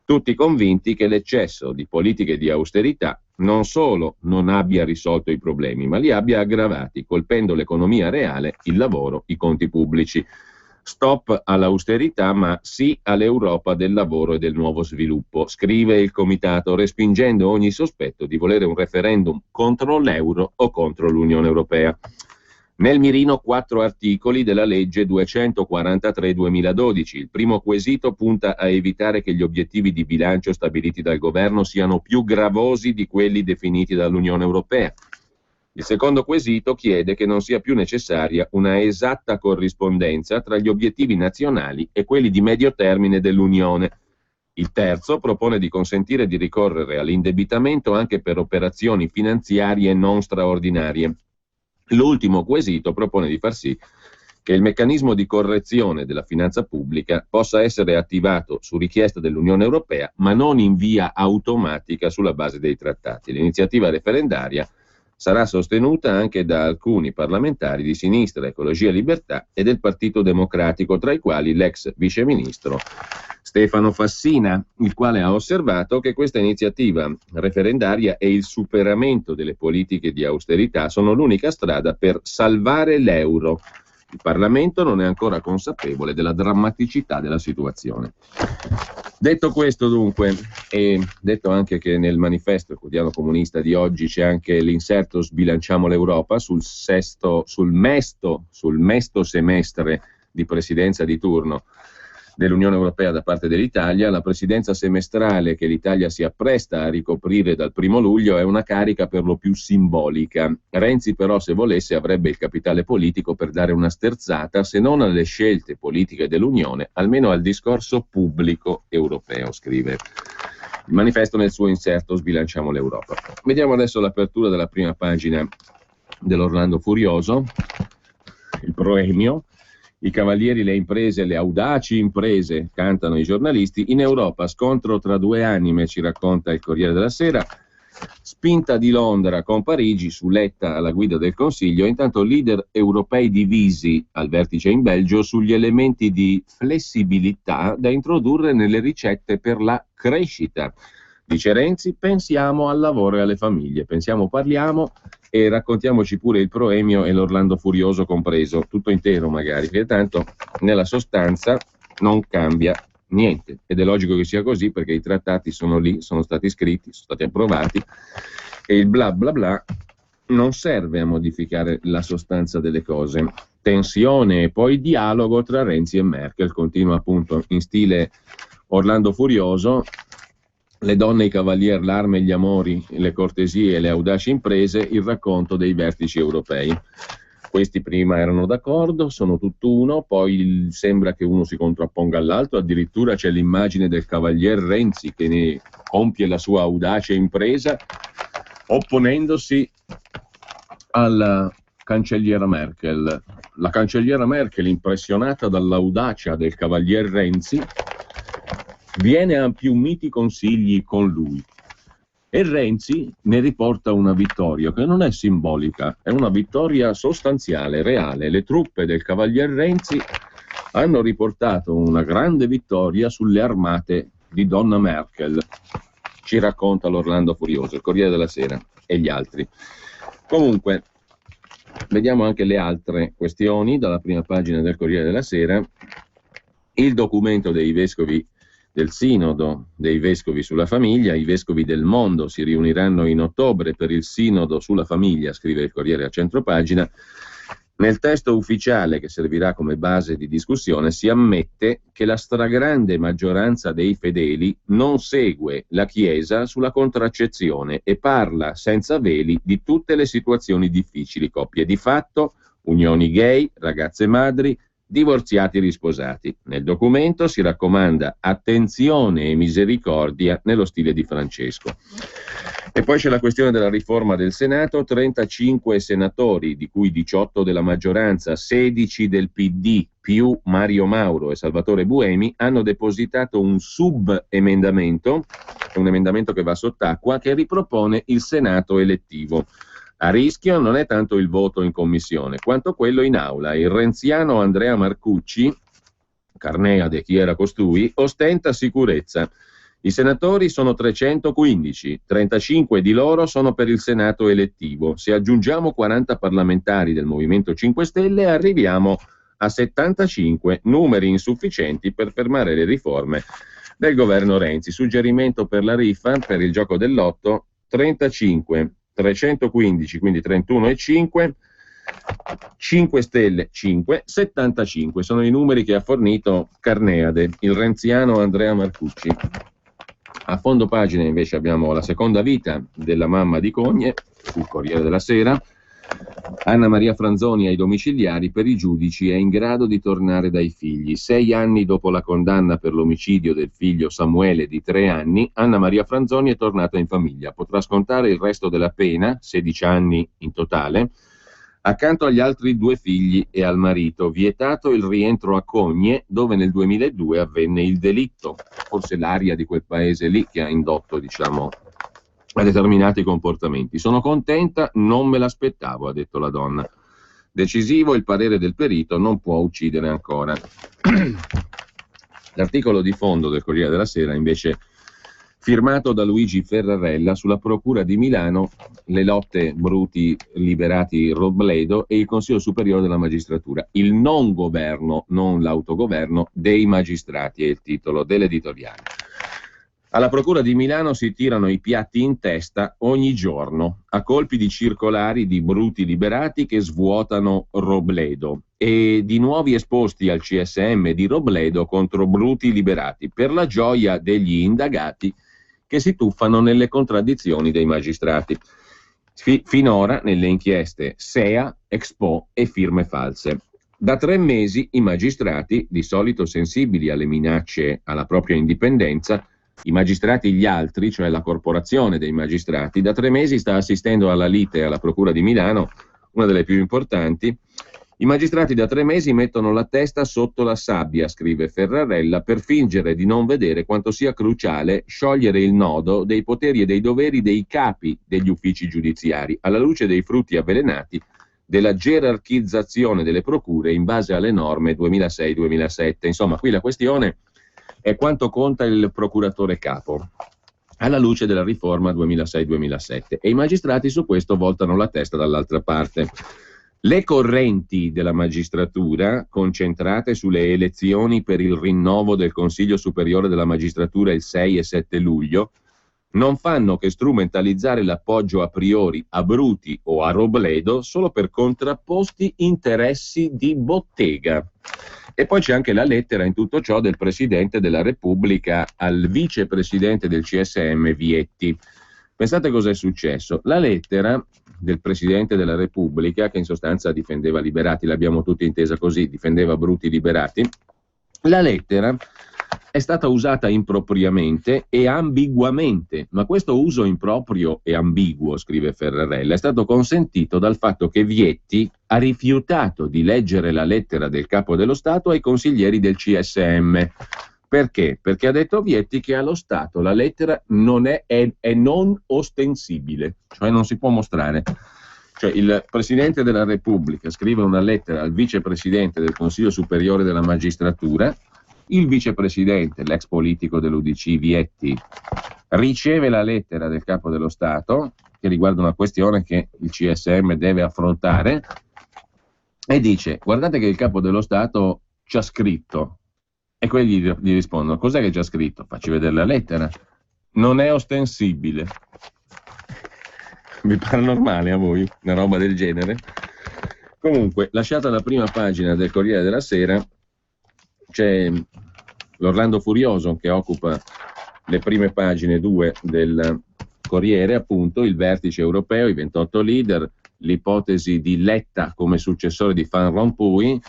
Tutti convinti che l'eccesso di politiche di austerità non solo non abbia risolto i problemi, ma li abbia aggravati, colpendo l'economia reale, il lavoro, i conti pubblici. Stop all'austerità, ma sì all'Europa del lavoro e del nuovo sviluppo, scrive il comitato, respingendo ogni sospetto di volere un referendum contro l'euro o contro l'Unione Europea. Nel mirino 4 articoli della legge 243/2012. Il primo quesito punta a evitare che gli obiettivi di bilancio stabiliti dal governo siano più gravosi di quelli definiti dall'Unione Europea. Il secondo quesito chiede che non sia più necessaria una esatta corrispondenza tra gli obiettivi nazionali e quelli di medio termine dell'Unione. Il terzo propone di consentire di ricorrere all'indebitamento anche per operazioni finanziarie non straordinarie. L'ultimo quesito propone di far sì che il meccanismo di correzione della finanza pubblica possa essere attivato su richiesta dell'Unione Europea, ma non in via automatica sulla base dei trattati. L'iniziativa referendaria sarà sostenuta anche da alcuni parlamentari di Sinistra, Ecologia e Libertà e del Partito Democratico, tra i quali l'ex viceministro Stefano Fassina, il quale ha osservato che questa iniziativa referendaria e il superamento delle politiche di austerità sono l'unica strada per salvare l'euro. Il Parlamento non è ancora consapevole della drammaticità della situazione. Detto questo, dunque, e detto anche che nel manifesto il quotidiano comunista di oggi c'è anche l'inserto Sbilanciamo l'Europa sul mesto semestre di presidenza di turno dell'Unione Europea da parte dell'Italia, la presidenza semestrale che l'Italia si appresta a ricoprire dal 1 luglio è una carica per lo più simbolica. Renzi però, se volesse, avrebbe il capitale politico per dare una sterzata, se non alle scelte politiche dell'Unione, almeno al discorso pubblico europeo, scrive il manifesto nel suo inserto Sbilanciamo l'Europa. Vediamo adesso l'apertura della prima pagina dell'Orlando Furioso, il proemio. I cavalieri, le imprese, le audaci imprese, cantano i giornalisti. In Europa, scontro tra due anime, ci racconta il Corriere della Sera. Spinta di Londra con Parigi, su Letta alla guida del Consiglio. Intanto leader europei divisi al vertice in Belgio sugli elementi di flessibilità da introdurre nelle ricette per la crescita. Dice Renzi, pensiamo al lavoro e alle famiglie, pensiamo, parliamo e raccontiamoci pure il Proemio e l'Orlando Furioso compreso, tutto intero magari, che tanto nella sostanza non cambia niente, ed è logico che sia così perché i trattati sono lì, sono stati scritti, sono stati approvati e il bla bla bla non serve a modificare la sostanza delle cose. Tensione e poi dialogo tra Renzi e Merkel, continua appunto in stile Orlando Furioso, le donne, i cavalier, l'arme, gli amori, le cortesie e le audaci imprese, il racconto dei vertici europei. Questi prima erano d'accordo, sono tutt'uno, poi sembra che uno si contrapponga all'altro, addirittura c'è l'immagine del cavalier Renzi che ne compie la sua audace impresa opponendosi alla cancelliera Merkel. La cancelliera Merkel, impressionata dall'audacia del cavalier Renzi, viene a più miti consigli con lui. E Renzi ne riporta una vittoria che non è simbolica, è una vittoria sostanziale, reale. Le truppe del cavalier Renzi hanno riportato una grande vittoria sulle armate di donna Merkel. Ci racconta l'Orlando Furioso, il Corriere della Sera e gli altri. Comunque, vediamo anche le altre questioni dalla prima pagina del Corriere della Sera. Il documento dei vescovi del Sinodo dei Vescovi sulla famiglia, i Vescovi del mondo si riuniranno in ottobre per il Sinodo sulla famiglia, scrive il Corriere a centropagina. Nel testo ufficiale che servirà come base di discussione si ammette che la stragrande maggioranza dei fedeli non segue la Chiesa sulla contraccezione e parla senza veli di tutte le situazioni difficili, coppie di fatto, unioni gay, ragazze madri, divorziati risposati. Nel documento si raccomanda attenzione e misericordia nello stile di Francesco. E poi c'è la questione della riforma del Senato, 35 senatori, di cui 18 della maggioranza, 16 del PD, più Mario Mauro e Salvatore Buemi, hanno depositato un subemendamento, un emendamento che va sott'acqua, che ripropone il Senato elettivo. A rischio non è tanto il voto in commissione, quanto quello in aula. Il renziano Andrea Marcucci, Carneade, chi era costui, ostenta sicurezza. I senatori sono 315, 35 di loro sono per il Senato elettivo. Se aggiungiamo 40 parlamentari del Movimento 5 Stelle arriviamo a 75, numeri insufficienti per fermare le riforme del governo Renzi. Suggerimento per la rifa, per il gioco del lotto, 35, 315, quindi 31 e 5, 5 Stelle 5, 75 sono i numeri che ha fornito Carneade, il renziano Andrea Marcucci. A fondo pagina invece abbiamo la seconda vita della mamma di Cogne sul Corriere della Sera. Anna Maria Franzoni ai domiciliari, per i giudici è in grado di tornare dai figli. 6 anni dopo la condanna per l'omicidio del figlio Samuele di 3 anni, Anna Maria Franzoni è tornata in famiglia. Potrà scontare il resto della pena, 16 anni in totale, accanto agli altri 2 figli e al marito. Vietato il rientro a Cogne, dove nel 2002 avvenne il delitto. Forse l'aria di quel paese lì che ha indotto, diciamo, a determinati comportamenti. Sono contenta, non me l'aspettavo, ha detto la donna. Decisivo il parere del perito, non può uccidere ancora. L'articolo di fondo del Corriere della Sera, invece, firmato da Luigi Ferrarella, sulla Procura di Milano, le lotte Bruti liberati Robledo e il Consiglio Superiore della Magistratura. Il non governo, non l'autogoverno, dei magistrati è il titolo dell'editoriale. Alla Procura di Milano si tirano i piatti in testa ogni giorno, a colpi di circolari di Bruti liberati che svuotano Robledo e di nuovi esposti al CSM di Robledo contro Bruti liberati, per la gioia degli indagati che si tuffano nelle contraddizioni dei magistrati. Finora nelle inchieste SEA, Expo e firme false. Da 3 mesi i magistrati, di solito sensibili alle minacce alla propria indipendenza, i magistrati gli altri, cioè la corporazione dei magistrati, da 3 mesi sta assistendo alla lite alla Procura di Milano, una delle più importanti. I magistrati da 3 mesi mettono la testa sotto la sabbia, scrive Ferrarella, per fingere di non vedere quanto sia cruciale sciogliere il nodo dei poteri e dei doveri dei capi degli uffici giudiziari, alla luce dei frutti avvelenati della gerarchizzazione delle procure in base alle norme 2006-2007. Insomma, qui la questione è quanto conta il procuratore capo. alla luce della riforma 2006-2007, e i magistrati su questo voltano la testa dall'altra parte. Le correnti della magistratura, concentrate sulle elezioni per il rinnovo del Consiglio Superiore della Magistratura il 6 e 7 luglio, non fanno che strumentalizzare l'appoggio a priori a Bruti o a Robledo solo per contrapposti interessi di bottega. E poi c'è anche la lettera in tutto ciò del Presidente della Repubblica al vicepresidente del CSM Vietti. Pensate cosa è successo. La lettera del Presidente della Repubblica, che in sostanza difendeva Liberati, l'abbiamo tutti intesa così, difendeva Bruti Liberati, la lettera è stata usata impropriamente e ambiguamente, ma questo uso improprio e ambiguo, scrive Ferrarella, è stato consentito dal fatto che Vietti ha rifiutato di leggere la lettera del Capo dello Stato ai consiglieri del CSM. Perché? Perché ha detto Vietti che allo Stato la lettera non è non ostensibile, cioè non si può mostrare. Cioè il Presidente della Repubblica scrive una lettera al vicepresidente del Consiglio Superiore della Magistratura, il vicepresidente, l'ex politico dell'UDC Vietti, riceve la lettera del Capo dello Stato che riguarda una questione che il CSM deve affrontare e dice: guardate che il Capo dello Stato ci ha scritto. E quelli gli rispondono: cos'è che ci ha scritto? Facci vedere la lettera. Non è ostensibile. Vi pare normale a voi una roba del genere? Comunque, lasciata la prima pagina del Corriere della Sera, c'è l'Orlando Furioso che occupa le prime pagine 2 del Corriere, appunto, il vertice europeo, i 28 leader, l'ipotesi di Letta come successore di Van Rompuy,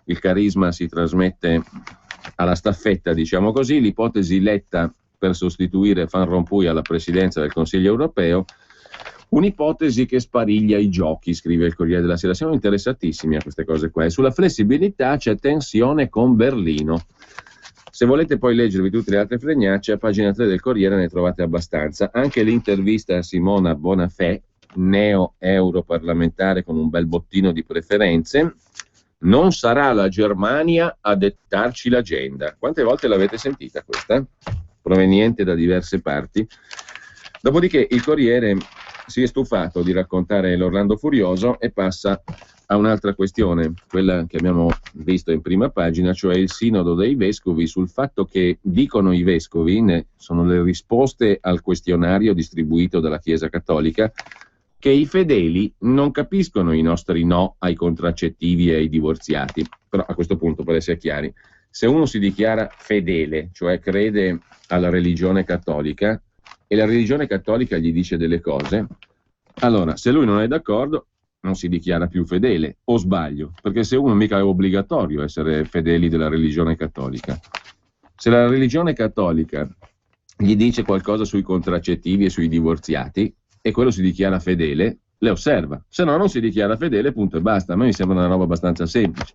il carisma si trasmette alla staffetta, diciamo così, l'ipotesi Letta per sostituire Van Rompuy alla presidenza del Consiglio europeo, un'ipotesi che spariglia i giochi, scrive il Corriere della Sera. Siamo interessatissimi a queste cose qua. E sulla flessibilità c'è tensione con Berlino. Se volete poi leggervi tutte le altre fregnacce, a pagina 3 del Corriere ne trovate abbastanza. Anche l'intervista a Simona Bonafè, neo-europarlamentare con un bel bottino di preferenze. Non sarà la Germania a dettarci l'agenda. Quante volte l'avete sentita questa? Proveniente da diverse parti. Dopodiché il Corriere si è stufato di raccontare l'Orlando Furioso e passa a un'altra questione, quella che abbiamo visto in prima pagina, cioè il sinodo dei vescovi, sul fatto che, dicono i vescovi, sono le risposte al questionario distribuito dalla Chiesa Cattolica, che i fedeli non capiscono i nostri no ai contraccettivi e ai divorziati. Però a questo punto, per essere chiari, se uno si dichiara fedele, cioè crede alla religione cattolica, e la religione cattolica gli dice delle cose, allora se lui non è d'accordo non si dichiara più fedele, o sbaglio? Perché se uno mica è obbligatorio essere fedeli della religione cattolica. Se la religione cattolica gli dice qualcosa sui contraccettivi e sui divorziati e quello si dichiara fedele, le osserva, se no non si dichiara fedele, punto e basta. A me mi sembra una roba abbastanza semplice.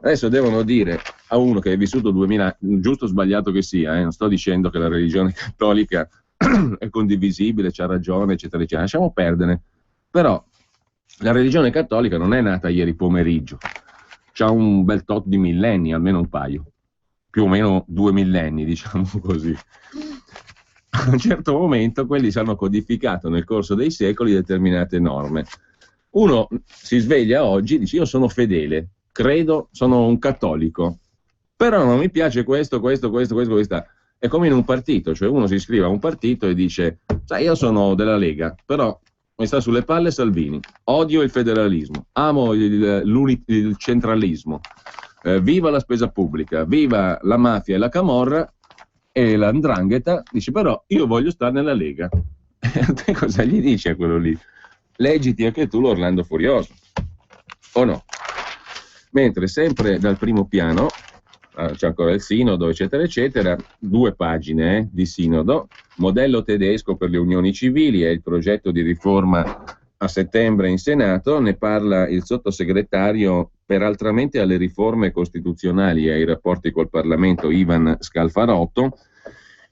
Adesso devono dire a uno che è vissuto 2000, giusto o sbagliato che sia, non sto dicendo che la religione cattolica è condivisibile, c'ha ragione, eccetera, eccetera, lasciamo perdere. Però la religione cattolica non è nata ieri pomeriggio, c'ha un bel tot di millenni, almeno un paio, più o meno 2 millenni, diciamo così. A un certo momento quelli si hanno codificato nel corso dei secoli determinate norme. Uno si sveglia oggi e dice: io sono fedele, credo, sono un cattolico, però non mi piace questo. È come in un partito, cioè uno si iscrive a un partito e dice: sai, io sono della Lega, però mi sta sulle palle Salvini, odio il federalismo, amo il centralismo, viva la spesa pubblica, viva la mafia e la camorra e la 'ndrangheta, dice però io voglio stare nella Lega. A te cosa gli dici a quello lì? Leggiti anche tu l'Orlando Furioso, o no? Mentre sempre dal primo piano c'è ancora il sinodo, eccetera, eccetera, 2 pagine di sinodo, modello tedesco per le unioni civili, è il progetto di riforma a settembre in Senato, ne parla il sottosegretario peraltramente alle riforme costituzionali e ai rapporti col Parlamento Ivan Scalfarotto,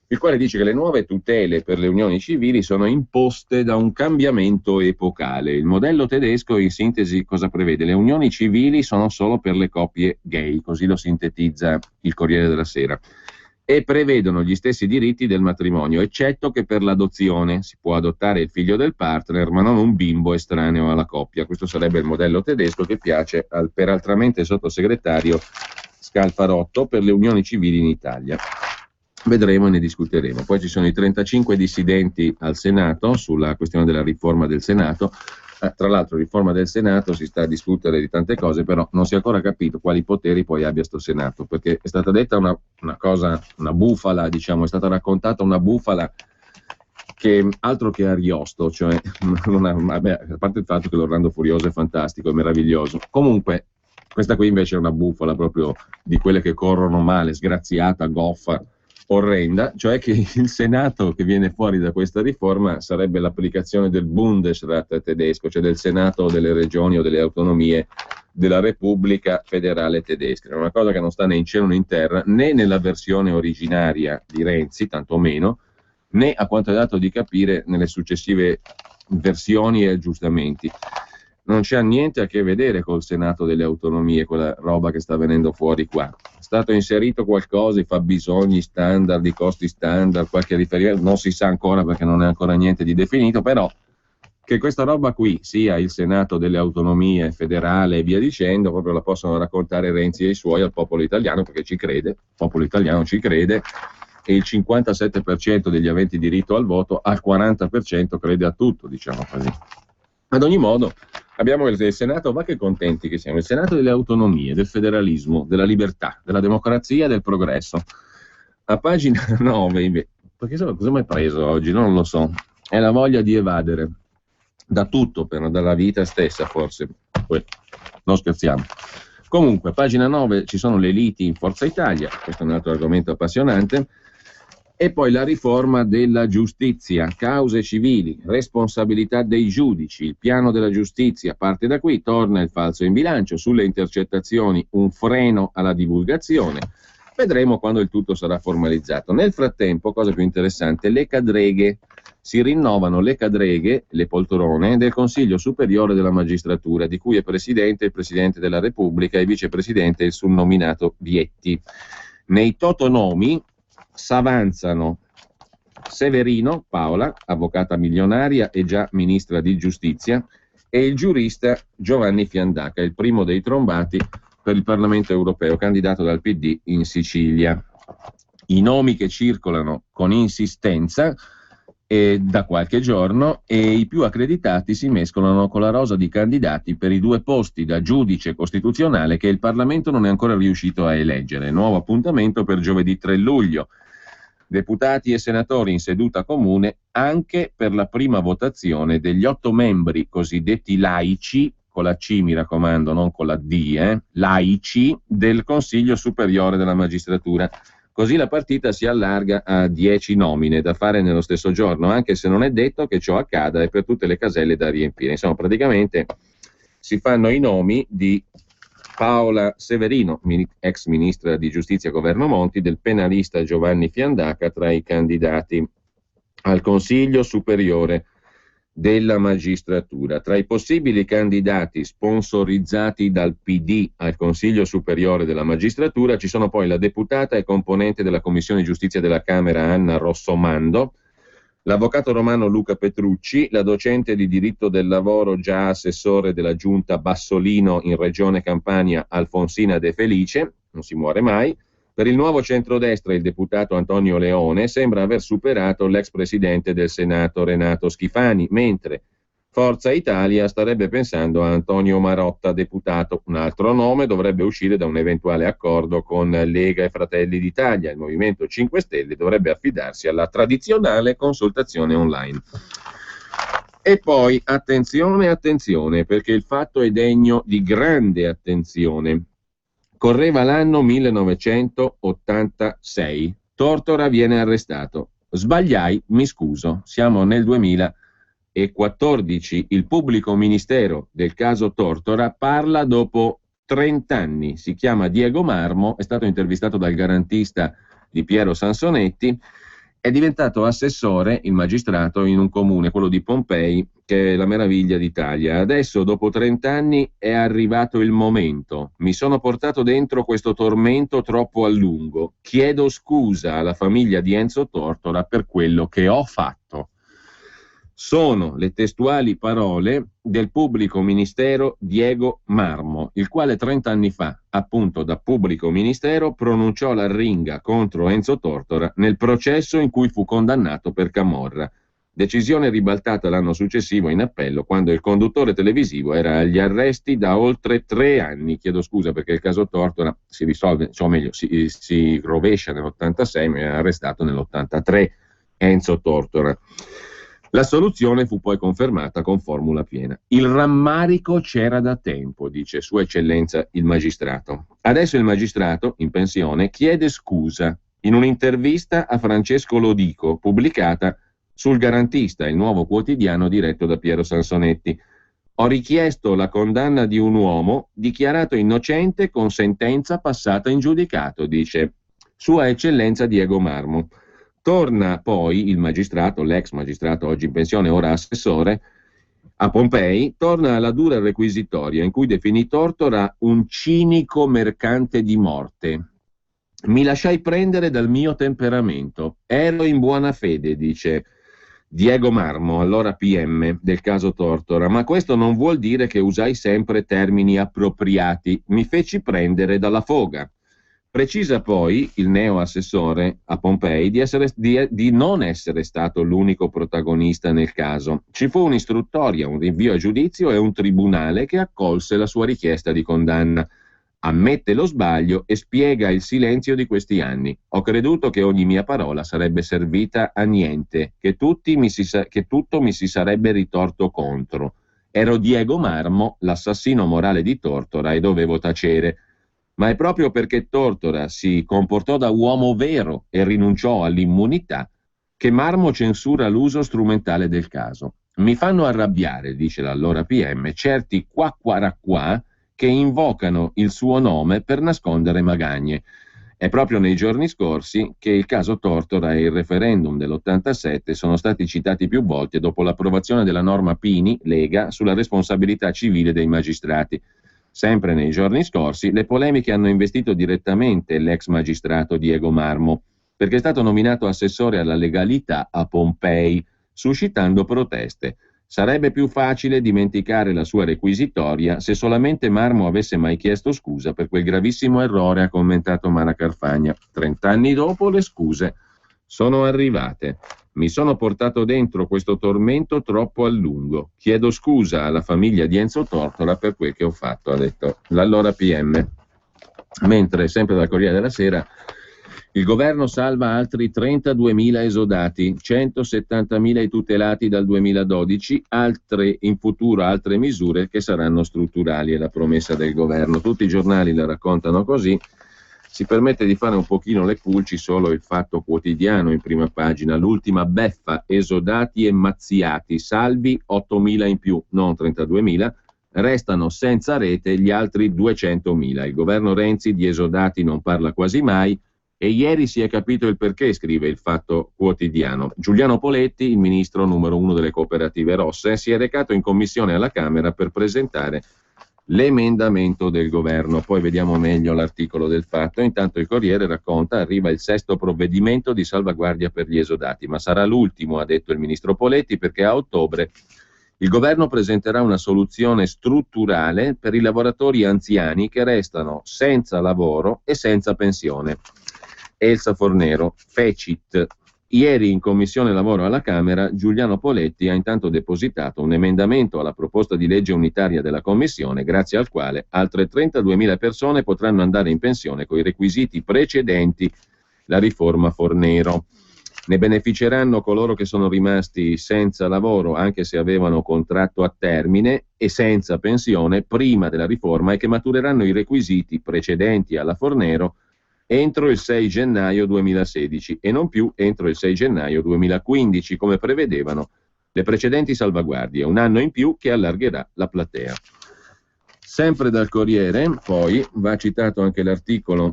il quale dice che le nuove tutele per le unioni civili sono imposte da un cambiamento epocale. Il modello tedesco, in sintesi, cosa prevede? Le unioni civili sono solo per le coppie gay, così lo sintetizza il Corriere della Sera. e prevedono gli stessi diritti del matrimonio, eccetto che per l'adozione si può adottare il figlio del partner, ma non un bimbo estraneo alla coppia. Questo sarebbe il modello tedesco che piace al peraltramente sottosegretario Scalfarotto per le unioni civili in Italia. Vedremo e ne discuteremo. Poi ci sono i 35 dissidenti al Senato sulla questione della riforma del Senato. Tra l'altro, riforma del Senato, si sta a discutere di tante cose, però non si è ancora capito quali poteri poi abbia sto Senato, perché è stata detta una cosa, una bufala, diciamo, è stata raccontata una bufala che altro che Ariosto, cioè, vabbè, a parte il fatto che l'Orlando Furioso è fantastico, è meraviglioso. Comunque, questa qui invece è una bufala proprio di quelle che corrono male, sgraziata, goffa, orrenda, cioè che il Senato che viene fuori da questa riforma sarebbe l'applicazione del Bundesrat tedesco, cioè del Senato delle regioni o delle autonomie della Repubblica federale tedesca. È una cosa che non sta né in cielo né in terra, né nella versione originaria di Renzi, tantomeno, né a quanto è dato di capire nelle successive versioni e aggiustamenti. Non c'ha niente a che vedere col Senato delle autonomie, quella roba che sta venendo fuori qua. È stato inserito qualcosa, i fabbisogni standard, i costi standard, qualche riferimento, non si sa ancora perché non è ancora niente di definito, però che questa roba qui sia il Senato delle autonomie federale e via dicendo, proprio la possono raccontare Renzi e i suoi al popolo italiano, perché ci crede, il popolo italiano ci crede, e il 57% degli aventi diritto al voto, al 40% crede a tutto, diciamo così. Ad ogni modo, abbiamo il Senato, ma che contenti che siamo, il Senato delle autonomie, del federalismo, della libertà, della democrazia, del progresso. A pagina 9, perché cosa mi hai preso oggi? Non lo so, è la voglia di evadere da tutto, dalla vita stessa forse, non scherziamo. Comunque, pagina 9 ci sono le liti in Forza Italia, questo è un altro argomento appassionante. E poi la riforma della giustizia, cause civili, responsabilità dei giudici, il piano della giustizia parte da qui, torna il falso in bilancio, sulle intercettazioni un freno alla divulgazione. Vedremo quando il tutto sarà formalizzato. Nel frattempo, cosa più interessante, le cadreghe. Si rinnovano le cadreghe, le poltrone, del Consiglio Superiore della Magistratura, di cui è presidente il Presidente della Repubblica e vicepresidente il sunnominato Vietti. Nei totonomi s'avanzano Severino Paola, avvocata milionaria e già ministra di giustizia, e il giurista Giovanni Fiandaca, il primo dei trombati per il Parlamento europeo, candidato dal PD in Sicilia. I nomi che circolano con insistenza da qualche giorno, e i più accreditati si mescolano con la rosa di candidati per i 2 posti da giudice costituzionale che il Parlamento non è ancora riuscito a eleggere. Nuovo appuntamento per giovedì 3 luglio. Deputati e senatori in seduta comune anche per la prima votazione degli 8 membri cosiddetti laici, con la C mi raccomando, non con la D, laici, del Consiglio Superiore della Magistratura. Così la partita si allarga a 10 nomine da fare nello stesso giorno, anche se non è detto che ciò accada e per tutte le caselle da riempire. Insomma, praticamente si fanno i nomi di Paola Severino, ex ministra di giustizia governo Monti, del penalista Giovanni Fiandaca tra i candidati al Consiglio Superiore della Magistratura. Tra i possibili candidati sponsorizzati dal PD al Consiglio Superiore della Magistratura ci sono poi la deputata e componente della Commissione Giustizia della Camera Anna Rossomando, l'avvocato romano Luca Petrucci, la docente di diritto del lavoro già assessore della giunta Bassolino in Regione Campania Alfonsina De Felice, non si muore mai. Per il nuovo centrodestra il deputato Antonio Leone sembra aver superato l'ex presidente del Senato Renato Schifani, mentre Forza Italia starebbe pensando a Antonio Marotta, deputato. Un altro nome dovrebbe uscire da un eventuale accordo con Lega e Fratelli d'Italia. Il Movimento 5 Stelle dovrebbe affidarsi alla tradizionale consultazione online. E poi attenzione, perché il fatto è degno di grande attenzione. Correva l'anno 1986. Tortora viene arrestato. Sbagliai, mi scuso. Siamo nel 2014. Il pubblico ministero del caso Tortora parla dopo 30 anni. Si chiama Diego Marmo, è stato intervistato dal garantista di Piero Sansonetti È diventato assessore, il magistrato, in un comune, quello di Pompei, che è la meraviglia d'Italia. Adesso, dopo 30 anni, è arrivato il momento. Mi sono portato dentro questo tormento troppo a lungo. Chiedo scusa alla famiglia di Enzo Tortora per quello che ho fatto. Sono le testuali parole del pubblico ministero Diego Marmo, il quale 30 anni fa, appunto da pubblico ministero, pronunciò l'arringa contro Enzo Tortora nel processo in cui fu condannato per camorra. Decisione ribaltata l'anno successivo in appello, quando il conduttore televisivo era agli arresti da oltre 3 anni. Chiedo scusa perché il caso Tortora si risolve, cioè meglio, si rovescia nell'86, ma è arrestato nell'83 Enzo Tortora. La soluzione fu poi confermata con formula piena. Il rammarico c'era da tempo, dice Sua Eccellenza il magistrato. Adesso il magistrato, in pensione, chiede scusa in un'intervista a Francesco Lodico, pubblicata sul Garantista, il nuovo quotidiano diretto da Piero Sansonetti. Ho richiesto la condanna di un uomo dichiarato innocente con sentenza passata in giudicato, dice Sua Eccellenza Diego Marmo. Torna poi il magistrato, l'ex magistrato oggi in pensione, ora assessore, a Pompei, torna alla dura requisitoria in cui definì Tortora un cinico mercante di morte. Mi lasciai prendere dal mio temperamento. Ero in buona fede, dice Diego Marmo, allora PM del caso Tortora, ma questo non vuol dire che usai sempre termini appropriati. Mi feci prendere dalla foga. Precisa poi il neo-assessore a Pompei di non essere stato l'unico protagonista nel caso. Ci fu un'istruttoria, un rinvio a giudizio e un tribunale che accolse la sua richiesta di condanna. Ammette lo sbaglio e spiega il silenzio di questi anni. Ho creduto che ogni mia parola sarebbe servita a niente, che tutto mi si sarebbe ritorto contro. Ero Diego Marmo, l'assassino morale di Tortora, e dovevo tacere. Ma è proprio perché Tortora si comportò da uomo vero e rinunciò all'immunità che Marmo censura l'uso strumentale del caso. Mi fanno arrabbiare, dice l'allora PM, certi qua che invocano il suo nome per nascondere magagne. È proprio nei giorni scorsi che il caso Tortora e il referendum dell'87 sono stati citati più volte dopo l'approvazione della norma Pini, Lega, sulla responsabilità civile dei magistrati. Sempre nei giorni scorsi, le polemiche hanno investito direttamente l'ex magistrato Diego Marmo, perché è stato nominato assessore alla legalità a Pompei, suscitando proteste. Sarebbe più facile dimenticare la sua requisitoria se solamente Marmo avesse mai chiesto scusa per quel gravissimo errore, ha commentato Mara Carfagna. 30 anni dopo le scuse sono arrivate. Mi sono portato dentro questo tormento troppo a lungo. Chiedo scusa alla famiglia di Enzo Tortora per quel che ho fatto, ha detto l'allora PM. Mentre, sempre dal Corriere della Sera, il governo salva altri 32.000 esodati, 170.000 i tutelati dal 2012, in futuro altre misure che saranno strutturali, è la promessa del governo. Tutti i giornali la raccontano così. Si permette di fare un pochino le pulci solo il Fatto Quotidiano in prima pagina. L'ultima beffa, esodati e mazziati, salvi 8.000 in più, non 32.000, restano senza rete gli altri 200.000. Il governo Renzi di esodati non parla quasi mai e ieri si è capito il perché, scrive il Fatto Quotidiano. Giuliano Poletti, il ministro numero 1 delle cooperative rosse, si è recato in commissione alla Camera per presentare l'emendamento del governo. Poi vediamo meglio l'articolo del Fatto. Intanto il Corriere racconta: arriva il 6° provvedimento di salvaguardia per gli esodati, ma sarà l'ultimo, ha detto il ministro Poletti, perché a ottobre il governo presenterà una soluzione strutturale per i lavoratori anziani che restano senza lavoro e senza pensione. Elsa Fornero, Fecit. Ieri in Commissione Lavoro alla Camera Giuliano Poletti ha intanto depositato un emendamento alla proposta di legge unitaria della Commissione, grazie al quale altre 32.000 persone potranno andare in pensione con i requisiti precedenti la riforma Fornero. Ne beneficeranno coloro che sono rimasti senza lavoro anche se avevano contratto a termine e senza pensione prima della riforma e che matureranno i requisiti precedenti alla Fornero entro il 6 gennaio 2016 e non più entro il 6 gennaio 2015, come prevedevano le precedenti salvaguardie, un anno in più che allargherà la platea. Sempre dal Corriere, poi, va citato anche l'articolo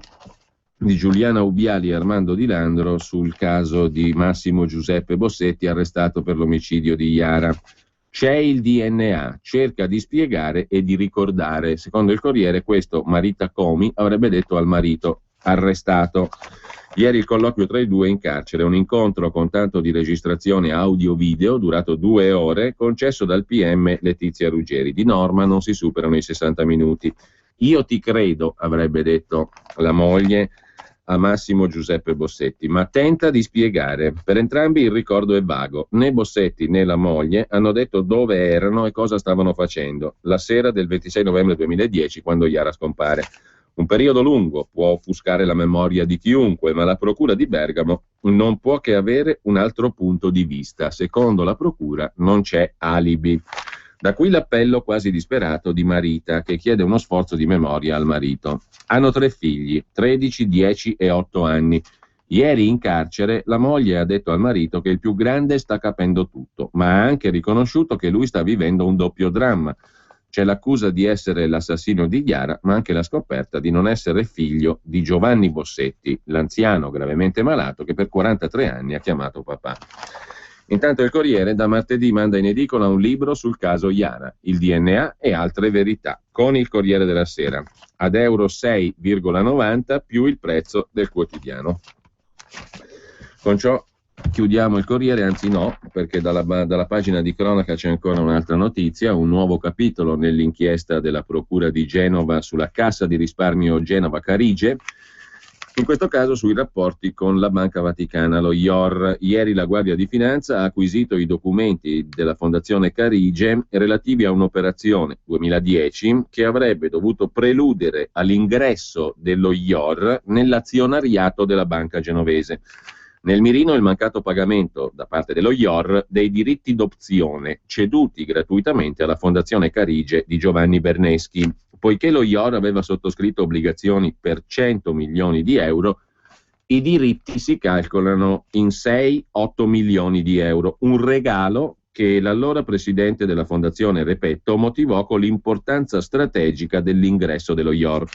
di Giuliana Ubiali e Armando Di Landro sul caso di Massimo Giuseppe Bossetti, arrestato per l'omicidio di Iara. C'è il DNA, cerca di spiegare e di ricordare. Secondo il Corriere, questo Marita Comi avrebbe detto al marito arrestato. Ieri il colloquio tra i due in carcere, un incontro con tanto di registrazione audio-video durato 2 ore, concesso dal PM Letizia Ruggeri. Di norma non si superano i 60 minuti. Io ti credo, avrebbe detto la moglie a Massimo Giuseppe Bossetti, ma tenta di spiegare. Per entrambi il ricordo è vago. Né Bossetti né la moglie hanno detto dove erano e cosa stavano facendo la sera del 26 novembre 2010, quando Iara scompare. Un periodo lungo può offuscare la memoria di chiunque, ma la Procura di Bergamo non può che avere un altro punto di vista. Secondo la Procura non c'è alibi. Da qui l'appello quasi disperato di Marita, che chiede uno sforzo di memoria al marito. Hanno 3 figli, 13, 10 e 8 anni. Ieri in carcere la moglie ha detto al marito che il più grande sta capendo tutto, ma ha anche riconosciuto che lui sta vivendo un doppio dramma. C'è l'accusa di essere l'assassino di Chiara, ma anche la scoperta di non essere figlio di Giovanni Bossetti, l'anziano gravemente malato che per 43 anni ha chiamato papà. Intanto il Corriere da martedì manda in edicola un libro sul caso Iara, il DNA e altre verità, con il Corriere della Sera, ad euro 6,90 più il prezzo del quotidiano. Con ciò chiudiamo il Corriere, anzi no, perché dalla pagina di cronaca c'è ancora un'altra notizia, un nuovo capitolo nell'inchiesta della Procura di Genova sulla Cassa di risparmio Genova Carige, in questo caso sui rapporti con la Banca Vaticana, lo IOR. Ieri la Guardia di Finanza ha acquisito i documenti della Fondazione Carige relativi a un'operazione 2010 che avrebbe dovuto preludere all'ingresso dello IOR nell'azionariato della banca genovese. Nel mirino il mancato pagamento da parte dello IOR dei diritti d'opzione ceduti gratuitamente alla Fondazione Carige di Giovanni Berneschi. Poiché lo IOR aveva sottoscritto obbligazioni per 100 milioni di euro, i diritti si calcolano in 6-8 milioni di euro, un regalo che l'allora presidente della Fondazione Repetto motivò con l'importanza strategica dell'ingresso dello IOR.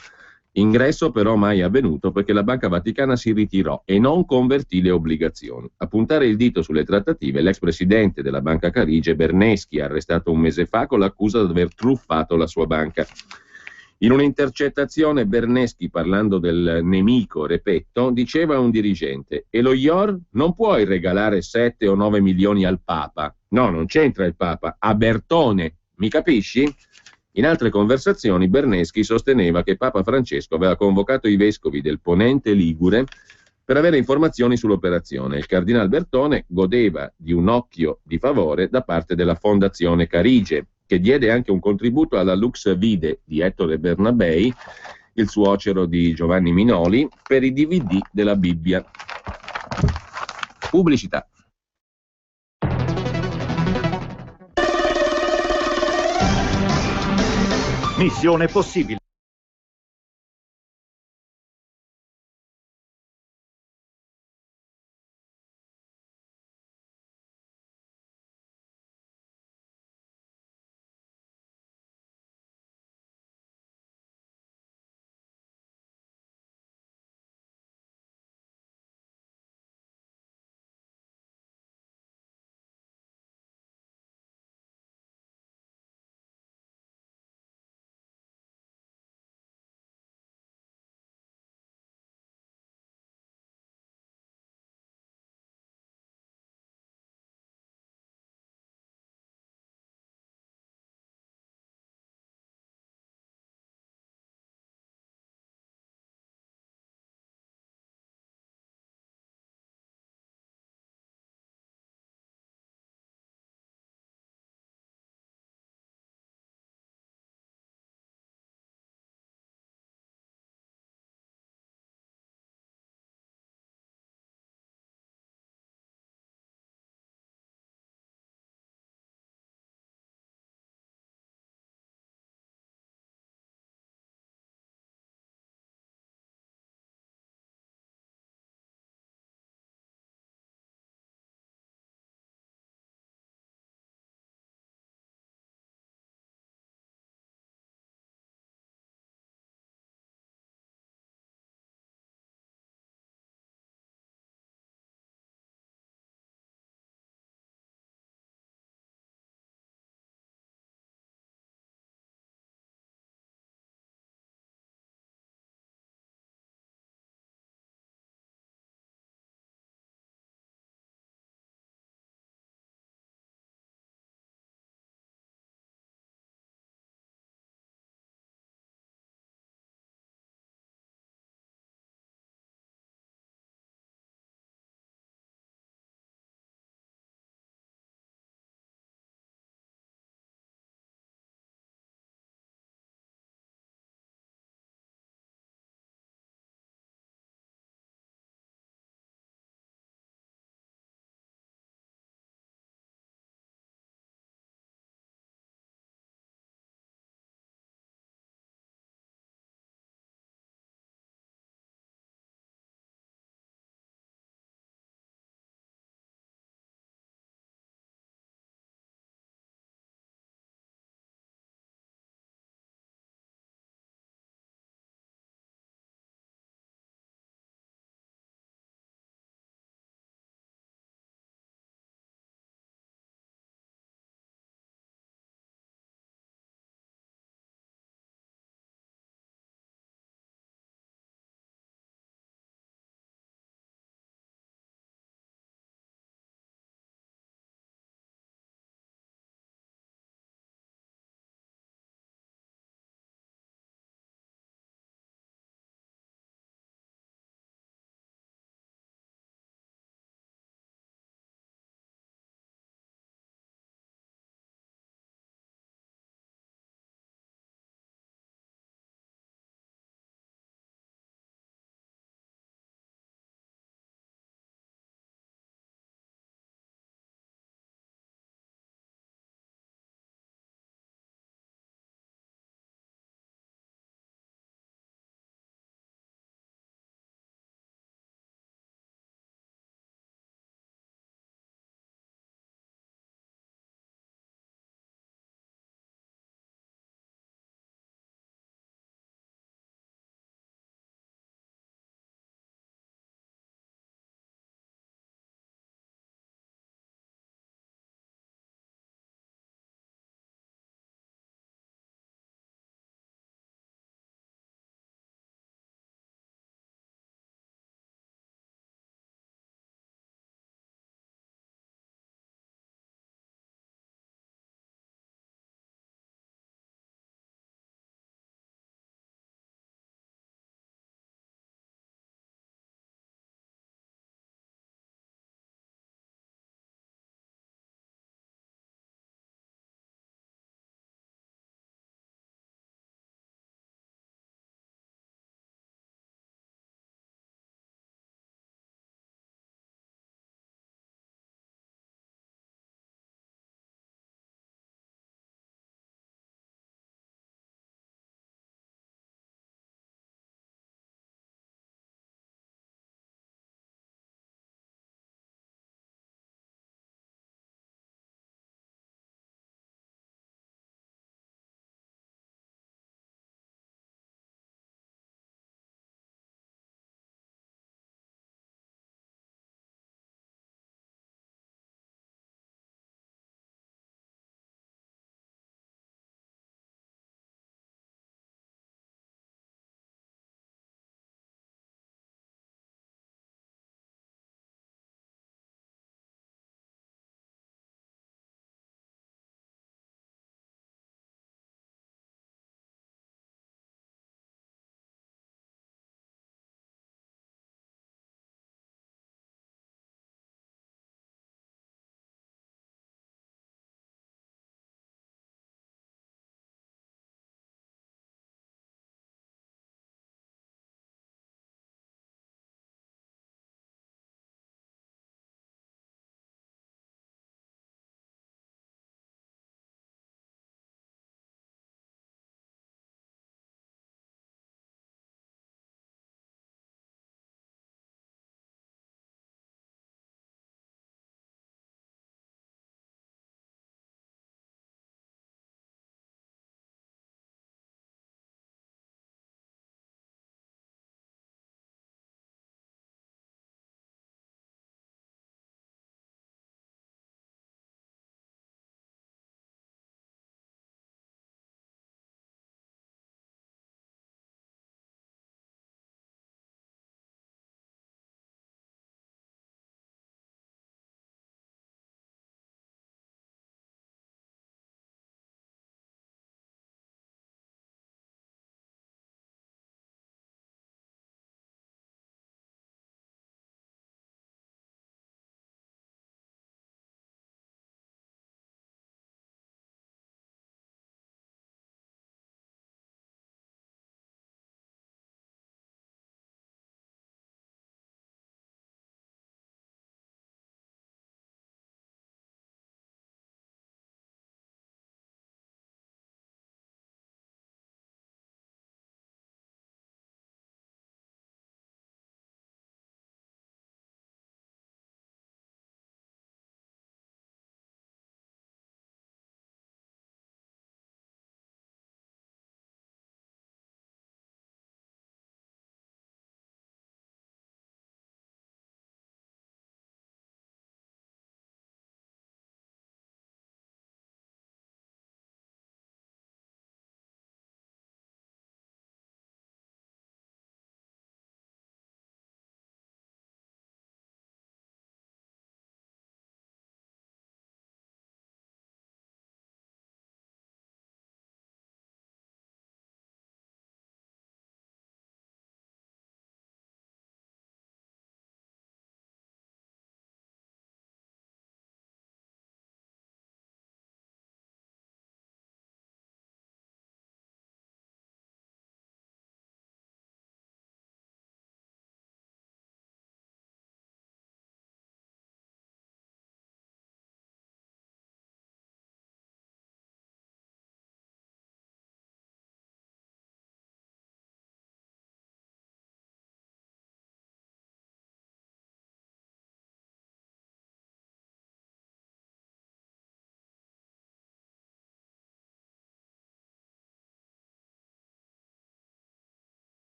Ingresso però mai avvenuto perché la Banca Vaticana si ritirò e non convertì le obbligazioni. A puntare il dito sulle trattative l'ex presidente della Banca Carige Berneschi, arrestato un mese fa con l'accusa di aver truffato la sua banca. In un'intercettazione Berneschi, parlando del nemico Repetto, diceva a un dirigente: e lo IOR non puoi regalare 7 o 9 milioni al Papa. No, non c'entra il Papa, a Bertone, mi capisci? In altre conversazioni Berneschi sosteneva che Papa Francesco aveva convocato i vescovi del Ponente Ligure per avere informazioni sull'operazione. Il cardinal Bertone godeva di un occhio di favore da parte della Fondazione Carige, che diede anche un contributo alla Lux Vide di Ettore Bernabei, il suocero di Giovanni Minoli, per i DVD della Bibbia. Pubblicità. Missione possibile.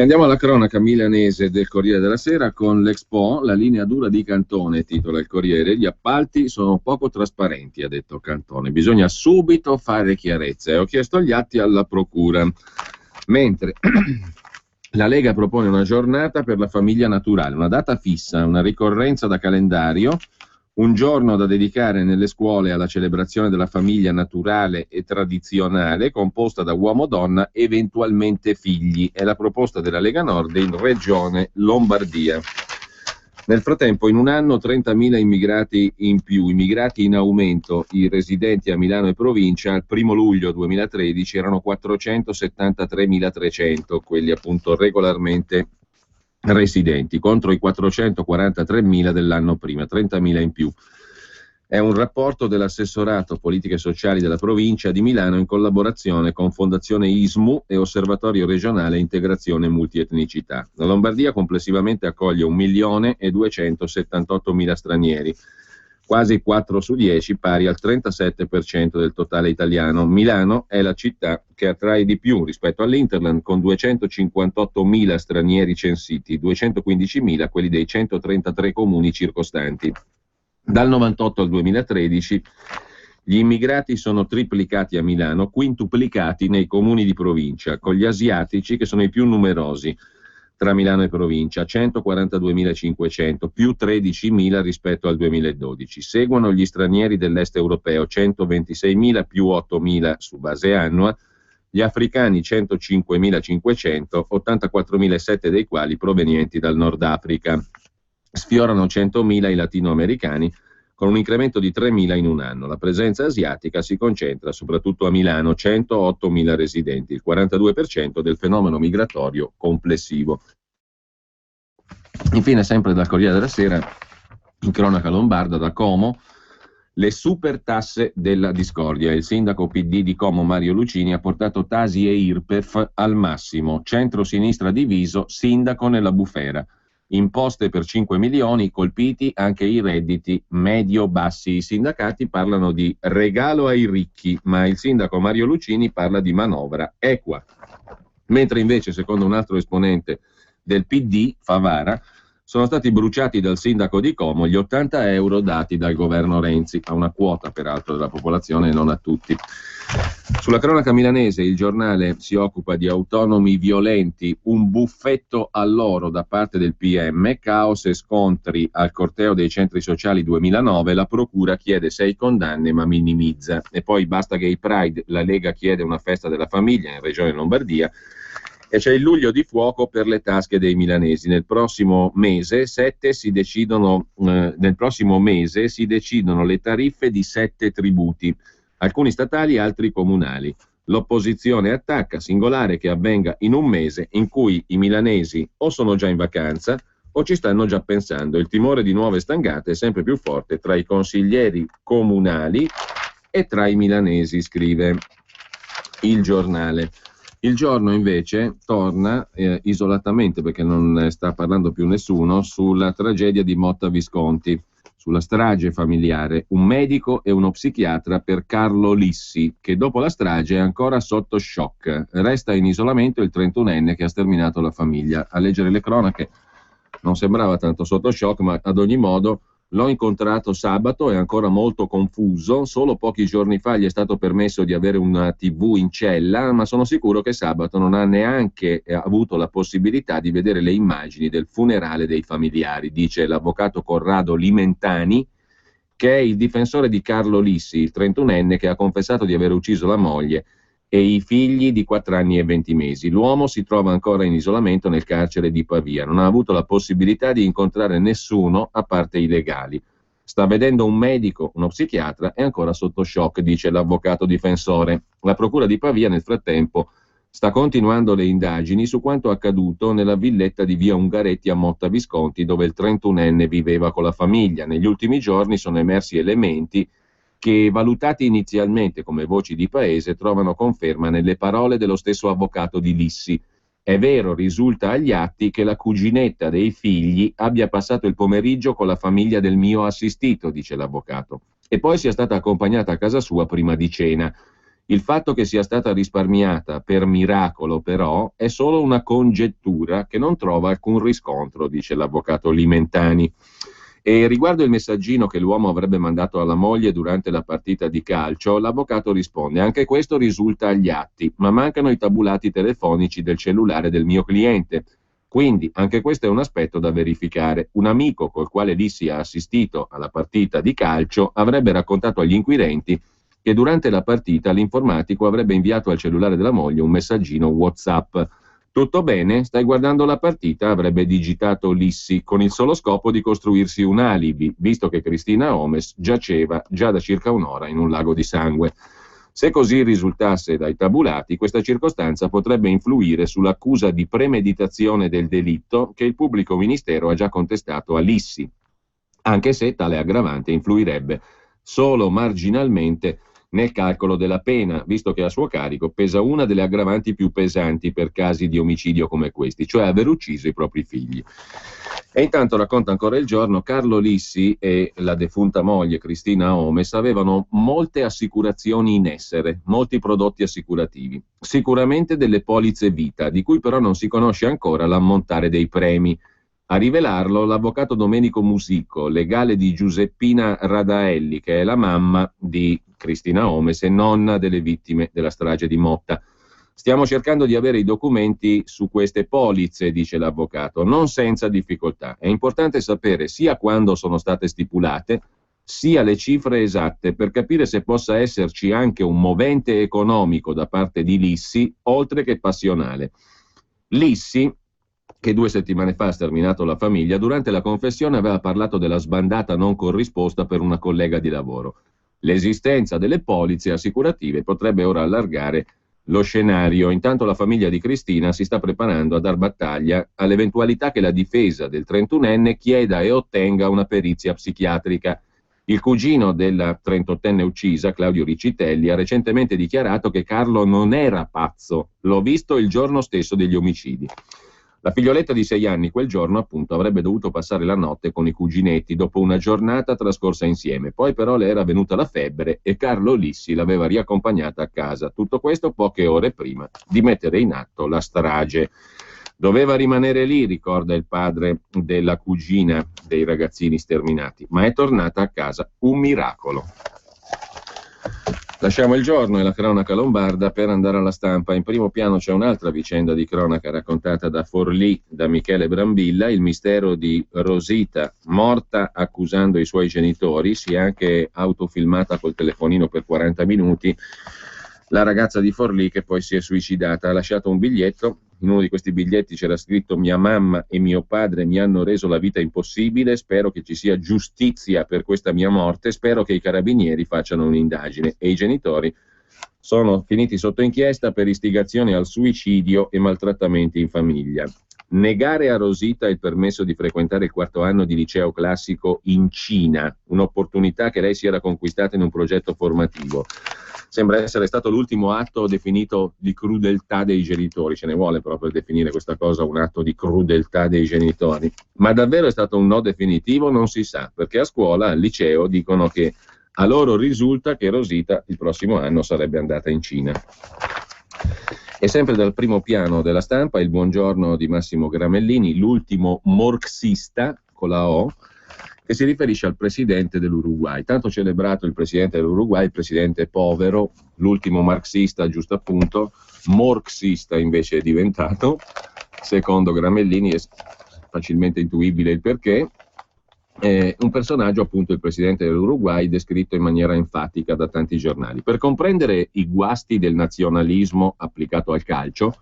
andiamo alla cronaca milanese del Corriere della Sera con l'Expo, la linea dura di Cantone, titola il Corriere. Gli appalti sono poco trasparenti, ha detto Cantone, bisogna subito fare chiarezza e ho chiesto gli atti alla Procura. Mentre la Lega propone una giornata per la famiglia naturale, una data fissa, una ricorrenza da calendario, un giorno da dedicare nelle scuole alla celebrazione della famiglia naturale e tradizionale, composta da uomo-donna, eventualmente figli. È la proposta della Lega Nord in Regione Lombardia. Nel frattempo, in un anno 30.000 immigrati in più, immigrati in aumento, i residenti a Milano e provincia, al 1 luglio 2013 erano 473.300, quelli appunto regolarmente residenti, contro i 443.000 dell'anno prima, 30.000 in più. È un rapporto dell'assessorato politiche sociali della provincia di Milano in collaborazione con Fondazione ISMU e Osservatorio regionale integrazione e multietnicità. La Lombardia complessivamente accoglie 1.278.000 stranieri, quasi 4 su 10, pari al 37% del totale italiano. Milano è la città che attrae di più rispetto all'Interland, con 258.000 stranieri censiti, 215.000 quelli dei 133 comuni circostanti. Dal 98 al 2013 gli immigrati sono triplicati a Milano, quintuplicati nei comuni di provincia, con gli asiatici che sono i più numerosi tra Milano e provincia, 142.500, più 13.000 rispetto al 2012. Seguono gli stranieri dell'est europeo, 126.000 più 8.000 su base annua, gli africani 105.500, 84.007 dei quali provenienti dal Nord Africa. Sfiorano 100.000 i latinoamericani, con un incremento di 3.000 in un anno. La presenza asiatica si concentra soprattutto a Milano, 108.000 residenti, il 42% del fenomeno migratorio complessivo. Infine, sempre dal Corriere della Sera, in cronaca lombarda, da Como, le super tasse della discordia. Il sindaco PD di Como, Mario Lucini, ha portato Tasi e IRPEF al massimo. Centro-sinistra diviso, sindaco nella bufera. Imposte per 5 milioni, colpiti anche i redditi medio-bassi. I sindacati parlano di regalo ai ricchi, ma il sindaco Mario Lucini parla di manovra equa. Mentre invece, secondo un altro esponente del PD, Favara, sono stati bruciati dal sindaco di Como gli 80 euro dati dal governo Renzi, a una quota peraltro della popolazione e non a tutti. Sulla cronaca milanese il giornale si occupa di autonomi violenti, un buffetto all'oro da parte del PM, caos e scontri al corteo dei centri sociali 2009, la procura chiede 6 condanne ma minimizza. E poi basta Gay Pride, la Lega chiede una festa della famiglia in Regione Lombardia. E c'è il luglio di fuoco per le tasche dei milanesi. Nel prossimo mese si decidono le tariffe di 7 tributi, alcuni statali e altri comunali. L'opposizione attacca, singolare che avvenga in un mese in cui i milanesi o sono già in vacanza o ci stanno già pensando. Il timore di nuove stangate è sempre più forte tra i consiglieri comunali e tra i milanesi, scrive il giornale. Il Giorno invece torna isolatamente, perché non sta parlando più nessuno, sulla tragedia di Motta Visconti, sulla strage familiare. Un medico e uno psichiatra per Carlo Lissi, che dopo la strage è ancora sotto shock. Resta in isolamento il 31enne che ha sterminato la famiglia. A leggere le cronache non sembrava tanto sotto shock, ma ad ogni modo l'ho incontrato sabato, è ancora molto confuso, solo pochi giorni fa gli è stato permesso di avere una TV in cella, ma sono sicuro che sabato non ha neanche avuto la possibilità di vedere le immagini del funerale dei familiari, dice l'avvocato Corrado Limentani, che è il difensore di Carlo Lissi, il 31enne che ha confessato di aver ucciso la moglie e i figli di 4 anni e 20 mesi. L'uomo si trova ancora in isolamento nel carcere di Pavia, non ha avuto la possibilità di incontrare nessuno a parte i legali. Sta vedendo un medico, uno psichiatra, è ancora sotto shock, dice l'avvocato difensore. La procura di Pavia nel frattempo sta continuando le indagini su quanto accaduto nella villetta di via Ungaretti a Motta Visconti, dove il 31enne viveva con la famiglia. Negli ultimi giorni sono emersi elementi che, valutati inizialmente come voci di paese, trovano conferma nelle parole dello stesso avvocato di Lissi. È vero, risulta agli atti, che la cuginetta dei figli abbia passato il pomeriggio con la famiglia del mio assistito, dice l'avvocato, e poi sia stata accompagnata a casa sua prima di cena. Il fatto che sia stata risparmiata per miracolo, però, è solo una congettura che non trova alcun riscontro, dice l'avvocato Limentani. E riguardo il messaggino che l'uomo avrebbe mandato alla moglie durante la partita di calcio, l'avvocato risponde: anche questo risulta agli atti, ma mancano i tabulati telefonici del cellulare del mio cliente. Quindi anche questo è un aspetto da verificare. Un amico col quale Lissi ha assistito alla partita di calcio avrebbe raccontato agli inquirenti che durante la partita l'informatico avrebbe inviato al cellulare della moglie un messaggino WhatsApp. Tutto bene? Stai guardando la partita? Avrebbe digitato Lissi, con il solo scopo di costruirsi un alibi, visto che Cristina Omes giaceva già da circa un'ora in un lago di sangue. Se così risultasse dai tabulati, questa circostanza potrebbe influire sull'accusa di premeditazione del delitto che il pubblico ministero ha già contestato a Lissi, anche se tale aggravante influirebbe solo marginalmente nel calcolo della pena, visto che a suo carico pesa una delle aggravanti più pesanti per casi di omicidio come questi, cioè aver ucciso i propri figli. E intanto, racconta ancora il giorno, Carlo Lissi e la defunta moglie Cristina Omes avevano molte assicurazioni in essere, molti prodotti assicurativi, sicuramente delle polizze vita, di cui però non si conosce ancora l'ammontare dei premi. A rivelarlo l'avvocato Domenico Musico, legale di Giuseppina Radaelli, che è la mamma di Cristina Omes e nonna delle vittime della strage di Motta. Stiamo cercando di avere i documenti su queste polizze, dice l'avvocato, non senza difficoltà. È importante sapere sia quando sono state stipulate, sia le cifre esatte per capire se possa esserci anche un movente economico da parte di Lissi, oltre che passionale. Lissi, che 2 settimane fa ha sterminato la famiglia, durante la confessione aveva parlato della sbandata non corrisposta per una collega di lavoro. L'esistenza delle polizze assicurative potrebbe ora allargare lo scenario. Intanto la famiglia di Cristina si sta preparando a dar battaglia all'eventualità che la difesa del 31enne chieda e ottenga una perizia psichiatrica. Il cugino della 38enne uccisa, Claudio Riccitelli, ha recentemente dichiarato che Carlo non era pazzo, l'ho visto il giorno stesso degli omicidi. La figlioletta di 6 anni quel giorno, appunto, avrebbe dovuto passare la notte con i cuginetti dopo una giornata trascorsa insieme. Poi però le era venuta la febbre e Carlo Lissi l'aveva riaccompagnata a casa. Tutto questo poche ore prima di mettere in atto la strage. Doveva rimanere lì, ricorda il padre della cugina dei ragazzini sterminati, ma è tornata a casa. Un miracolo. Lasciamo il giorno e la cronaca lombarda per andare alla Stampa. In primo piano c'è un'altra vicenda di cronaca raccontata da Forlì, da Michele Brambilla, il mistero di Rosita, morta accusando i suoi genitori. Si è anche autofilmata col telefonino per 40 minuti. La ragazza di Forlì che poi si è suicidata, ha lasciato un biglietto. In uno di questi biglietti c'era scritto: mia mamma e mio padre mi hanno reso la vita impossibile, spero che ci sia giustizia per questa mia morte, spero che i carabinieri facciano un'indagine. E i genitori sono finiti sotto inchiesta per istigazione al suicidio e maltrattamenti in famiglia. Negare a Rosita il permesso di frequentare il 4º anno di liceo classico in Cina, un'opportunità che lei si era conquistata in un progetto formativo. Sembra essere stato l'ultimo atto definito di crudeltà dei genitori, ce ne vuole però per definire questa cosa un atto di crudeltà dei genitori. Ma davvero è stato un no definitivo? Non si sa, perché a scuola, al liceo, dicono che a loro risulta che Rosita il prossimo anno sarebbe andata in Cina. E sempre dal primo piano della Stampa il buongiorno di Massimo Gramellini, l'ultimo marxista, con la O, che si riferisce al presidente dell'Uruguay. Tanto celebrato il presidente dell'Uruguay, il presidente povero, l'ultimo marxista, giusto appunto, marxista invece è diventato, secondo Gramellini è facilmente intuibile il perché. Un personaggio, appunto il presidente dell'Uruguay, descritto in maniera enfatica da tanti giornali. Per comprendere i guasti del nazionalismo applicato al calcio,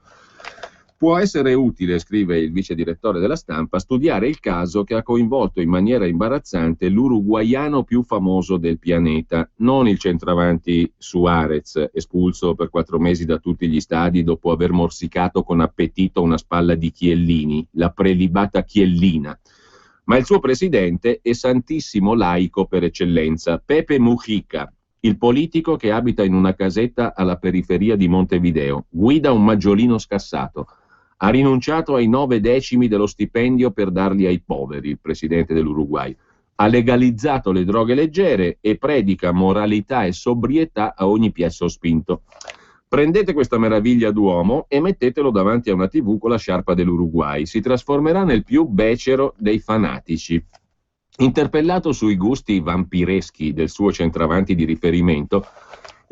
può essere utile, scrive il vice direttore della Stampa, studiare il caso che ha coinvolto in maniera imbarazzante l'uruguaiano più famoso del pianeta, non il centravanti Suarez, espulso per 4 mesi da tutti gli stadi dopo aver morsicato con appetito una spalla di Chiellini, la prelibata Chiellina, ma il suo presidente e santissimo laico per eccellenza, Pepe Mujica, il politico che abita in una casetta alla periferia di Montevideo, guida un maggiolino scassato. Ha rinunciato ai 9 decimi dello stipendio per darli ai poveri, il presidente dell'Uruguay. ha legalizzato le droghe leggere e predica moralità e sobrietà a ogni piè sospinto. Prendete questa meraviglia d'uomo e mettetelo davanti a una TV con la sciarpa dell'Uruguay. Si trasformerà nel più becero dei fanatici. Interpellato sui gusti vampireschi del suo centravanti di riferimento,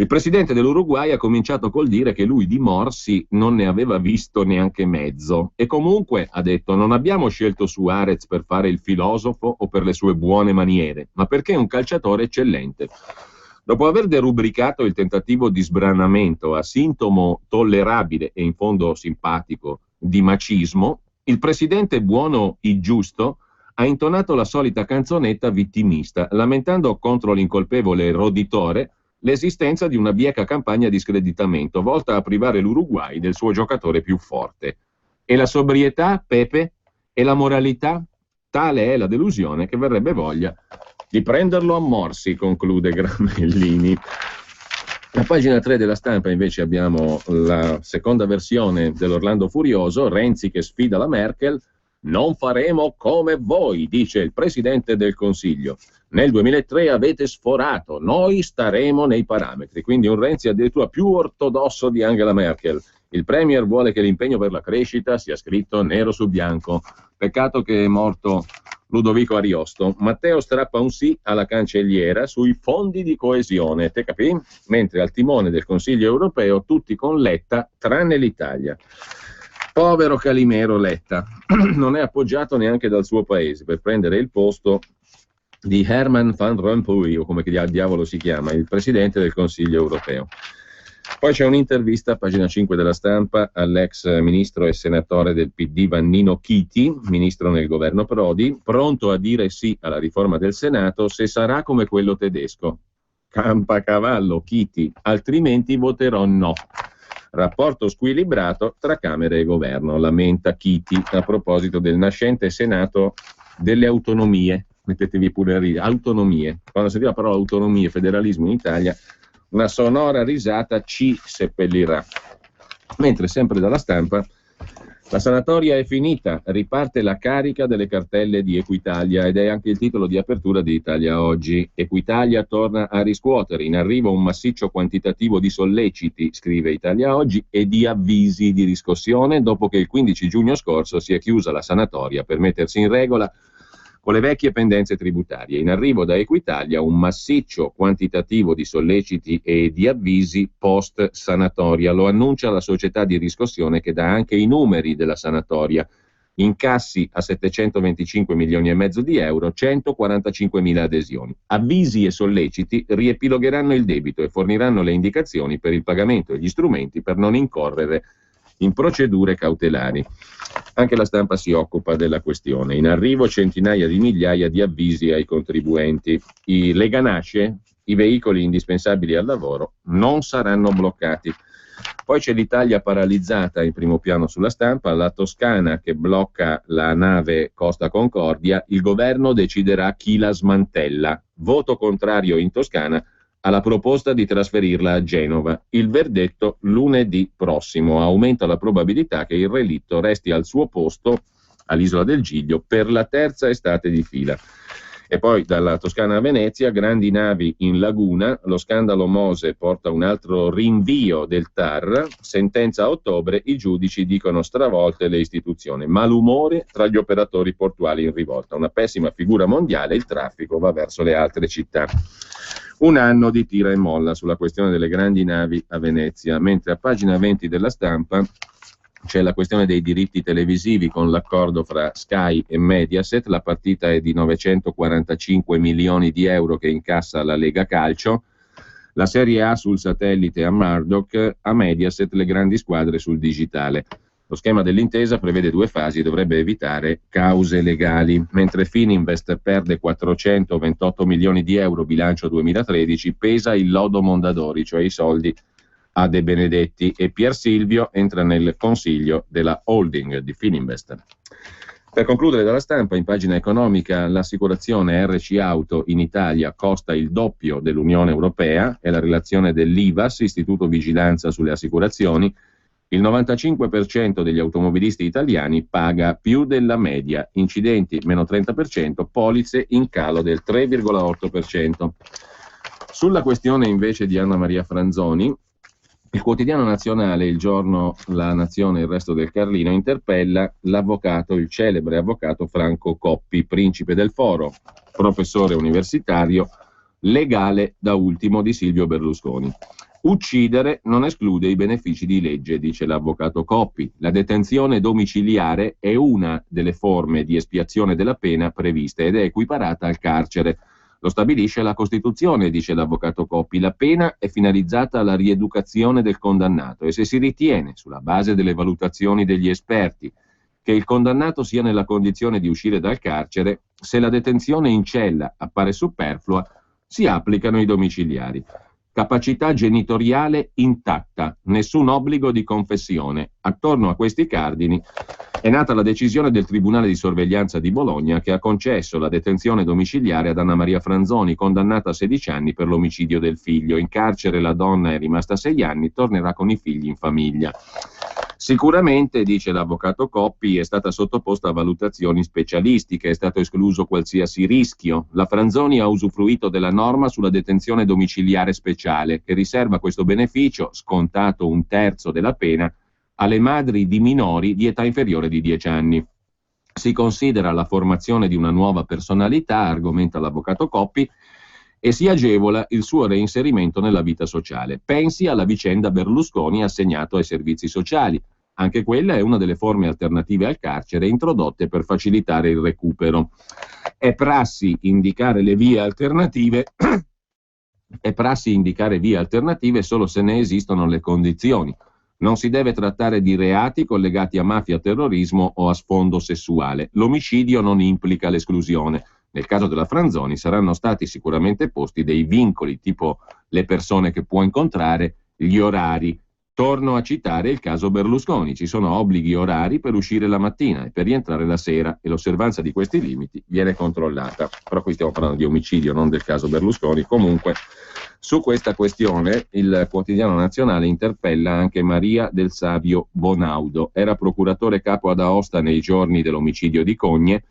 il presidente dell'Uruguay ha cominciato col dire che lui di morsi non ne aveva visto neanche mezzo. E comunque, ha detto, non abbiamo scelto Suarez per fare il filosofo o per le sue buone maniere, ma perché è un calciatore eccellente. Dopo aver derubricato il tentativo di sbranamento a sintomo tollerabile e in fondo simpatico di macismo, il presidente buono e giusto ha intonato la solita canzonetta vittimista, lamentando contro l'incolpevole roditore l'esistenza di una bieca campagna di screditamento volta a privare l'Uruguay del suo giocatore più forte. E la sobrietà, Pepe? E la moralità? Tale è la delusione che verrebbe voglia di prenderlo a morsi, conclude Gramellini. A pagina 3 della Stampa invece abbiamo la seconda versione dell'Orlando Furioso, Renzi che sfida la Merkel. Non faremo come voi, dice il Presidente del Consiglio. Nel 2003 avete sforato, noi staremo nei parametri. Quindi un Renzi addirittura più ortodosso di Angela Merkel. Il Premier vuole che l'impegno per la crescita sia scritto nero su bianco. Peccato che è morto Ludovico Ariosto. Matteo strappa un sì alla cancelliera sui fondi di coesione, te capì? Mentre al timone del Consiglio europeo tutti con Letta, tranne l'Italia. Povero Calimero Letta, non è appoggiato neanche dal suo paese per prendere il posto di Herman Van Rompuy, o come diavolo si chiama, il presidente del Consiglio europeo. Poi c'è un'intervista a pagina 5 della Stampa all'ex ministro e senatore del PD Vannino Chiti, ministro nel governo Prodi, pronto a dire sì alla riforma del Senato se sarà come quello tedesco. Campa cavallo Chiti, altrimenti voterò no. Rapporto squilibrato tra Camera e Governo, lamenta Chiti a proposito del nascente Senato delle autonomie. Mettetevi pure a ridere, autonomie. Quando sentite la parola autonomie, federalismo in Italia, una sonora risata ci seppellirà. Mentre sempre dalla Stampa, la sanatoria è finita, riparte la carica delle cartelle di Equitalia ed è anche il titolo di apertura di Italia Oggi. Equitalia torna a riscuotere, in arrivo un massiccio quantitativo di solleciti, scrive Italia Oggi, e di avvisi di riscossione dopo che il 15 giugno scorso si è chiusa la sanatoria per mettersi in regola con le vecchie pendenze tributarie. In arrivo da Equitalia un massiccio quantitativo di solleciti e di avvisi post sanatoria. Lo annuncia la società di riscossione che dà anche i numeri della sanatoria. Incassi a 725 milioni e mezzo di euro, 145 mila adesioni. Avvisi e solleciti riepilogheranno il debito e forniranno le indicazioni per il pagamento e gli strumenti per non incorrere in procedure cautelari. Anche la Stampa si occupa della questione. In arrivo centinaia di migliaia di avvisi ai contribuenti. I Lega Nasce, i veicoli indispensabili al lavoro, non saranno bloccati. Poi c'è l'Italia paralizzata in primo piano sulla Stampa, la Toscana che blocca la nave Costa Concordia, il governo deciderà chi la smantella. Voto contrario in Toscana alla proposta di trasferirla a Genova. Il verdetto lunedì prossimo. Aumenta la probabilità che il relitto resti al suo posto all'Isola del Giglio per la terza estate di fila. E poi dalla Toscana a Venezia, grandi navi in laguna, lo scandalo Mose porta un altro rinvio del TAR, sentenza a ottobre, i giudici dicono stravolte le istituzioni, malumore tra gli operatori portuali in rivolta, una pessima figura mondiale, il traffico va verso le altre città. Un anno di tira e molla sulla questione delle grandi navi a Venezia, mentre a pagina 20 della Stampa c'è la questione dei diritti televisivi con l'accordo fra Sky e Mediaset. La partita è di 945 milioni di euro che incassa la Lega Calcio, la Serie A sul satellite a Murdoch, a Mediaset le grandi squadre sul digitale. Lo schema dell'intesa prevede 2 fasi e dovrebbe evitare cause legali. Mentre Fininvest perde 428 milioni di euro bilancio 2013, pesa il lodo Mondadori, cioè i soldi a De Benedetti, e Pier Silvio entra nel consiglio della holding di Fininvest. Per concludere dalla Stampa, in pagina economica, l'assicurazione RC Auto in Italia costa il doppio dell'Unione Europea, è la relazione dell'IVAS, Istituto Vigilanza sulle Assicurazioni. Il 95% degli automobilisti italiani paga più della media, incidenti meno 30%, polizze in calo del 3,8%. Sulla questione invece di Anna Maria Franzoni, il quotidiano nazionale, Il Giorno, La Nazione e il Resto del Carlino interpella l'avvocato, il celebre avvocato Franco Coppi, principe del foro, professore universitario, legale da ultimo di Silvio Berlusconi. Uccidere non esclude i benefici di legge, dice l'avvocato Coppi. La detenzione domiciliare è una delle forme di espiazione della pena previste ed è equiparata al carcere. Lo stabilisce la Costituzione, dice l'avvocato Coppi. La pena è finalizzata alla rieducazione del condannato e se si ritiene, sulla base delle valutazioni degli esperti, che il condannato sia nella condizione di uscire dal carcere, se la detenzione in cella appare superflua, si applicano i domiciliari. Capacità genitoriale intatta, nessun obbligo di confessione. Attorno a questi cardini è nata la decisione del Tribunale di Sorveglianza di Bologna che ha concesso la detenzione domiciliare ad Anna Maria Franzoni, condannata a 16 anni per l'omicidio del figlio. In carcere la donna è rimasta 6 anni, tornerà con i figli in famiglia. Sicuramente, dice l'avvocato Coppi, è stata sottoposta a valutazioni specialistiche, è stato escluso qualsiasi rischio. La Franzoni ha usufruito della norma sulla detenzione domiciliare speciale, che riserva questo beneficio, scontato 1/3 della pena, alle madri di minori di età inferiore di 10 anni. Si considera la formazione di una nuova personalità, argomenta l'avvocato Coppi, e si agevola il suo reinserimento nella vita sociale. Pensi alla vicenda Berlusconi assegnato ai servizi sociali. Anche quella è una delle forme alternative al carcere introdotte per facilitare il recupero. È prassi indicare vie alternative solo se ne esistono le condizioni. Non si deve trattare di reati collegati a mafia, terrorismo o a sfondo sessuale. L'omicidio non implica l'esclusione. Nel caso della Franzoni saranno stati sicuramente posti dei vincoli, tipo le persone che può incontrare, gli orari. Torno a citare il caso Berlusconi. Ci sono obblighi orari per uscire la mattina e per rientrare la sera e l'osservanza di questi limiti viene controllata. Però qui stiamo parlando di omicidio, non del caso Berlusconi. Comunque, su questa questione il quotidiano nazionale interpella anche Maria del Savio Bonaudo. Era procuratore capo ad Aosta nei giorni dell'omicidio di Cogne.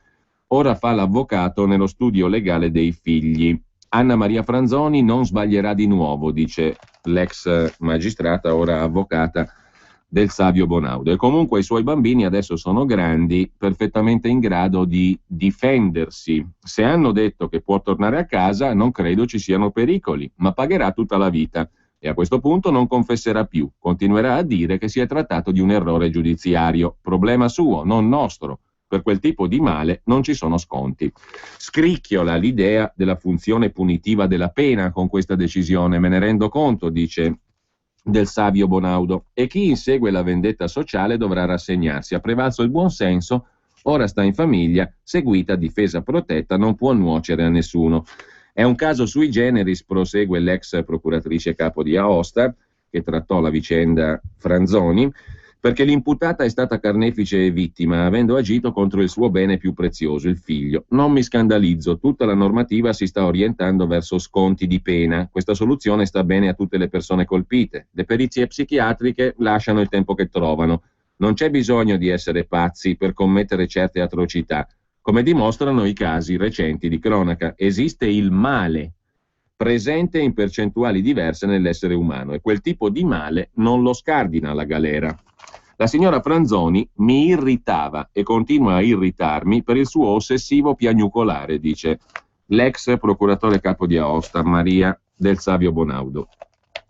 Ora fa l'avvocato nello studio legale dei figli. Anna Maria Franzoni non sbaglierà di nuovo, dice l'ex magistrata, ora avvocata del Savio Bonaudo. E comunque i suoi bambini adesso sono grandi, perfettamente in grado di difendersi. Se hanno detto che può tornare a casa, non credo ci siano pericoli, ma pagherà tutta la vita. E a questo punto non confesserà più. Continuerà a dire che si è trattato di un errore giudiziario. Problema suo, non nostro. Per quel tipo di male non ci sono sconti. Scricchiola l'idea della funzione punitiva della pena con questa decisione, me ne rendo conto, dice del Savio Bonaudo, e chi insegue la vendetta sociale dovrà rassegnarsi. Ha prevalso il buon senso, ora sta in famiglia, seguita difesa protetta, non può nuocere a nessuno. È un caso sui generis, prosegue l'ex procuratrice capo di Aosta, che trattò la vicenda Franzoni, perché l'imputata è stata carnefice e vittima, avendo agito contro il suo bene più prezioso, il figlio. Non mi scandalizzo, tutta la normativa si sta orientando verso sconti di pena. Questa soluzione sta bene a tutte le persone colpite. Le perizie psichiatriche lasciano il tempo che trovano. Non c'è bisogno di essere pazzi per commettere certe atrocità. Come dimostrano i casi recenti di cronaca, esiste il male presente in percentuali diverse nell'essere umano e quel tipo di male non lo scardina alla galera. La signora Franzoni mi irritava e continua a irritarmi per il suo ossessivo piagnucolare, dice l'ex procuratore capo di Aosta, Maria del Savio Bonaudo.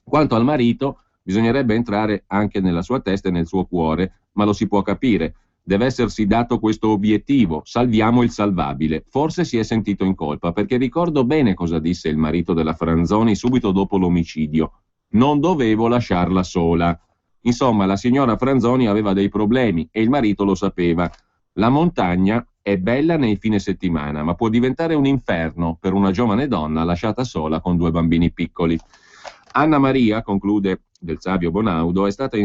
Quanto al marito, bisognerebbe entrare anche nella sua testa e nel suo cuore, ma lo si può capire. Deve essersi dato questo obiettivo, salviamo il salvabile. Forse si è sentito in colpa, perché ricordo bene cosa disse il marito della Franzoni subito dopo l'omicidio. Non dovevo lasciarla sola. Insomma, la signora Franzoni aveva dei problemi e il marito lo sapeva. La montagna è bella nei fine settimana, ma può diventare un inferno per una giovane donna lasciata sola con 2 bambini piccoli. Anna Maria, conclude del Savio Bonaudo, è stata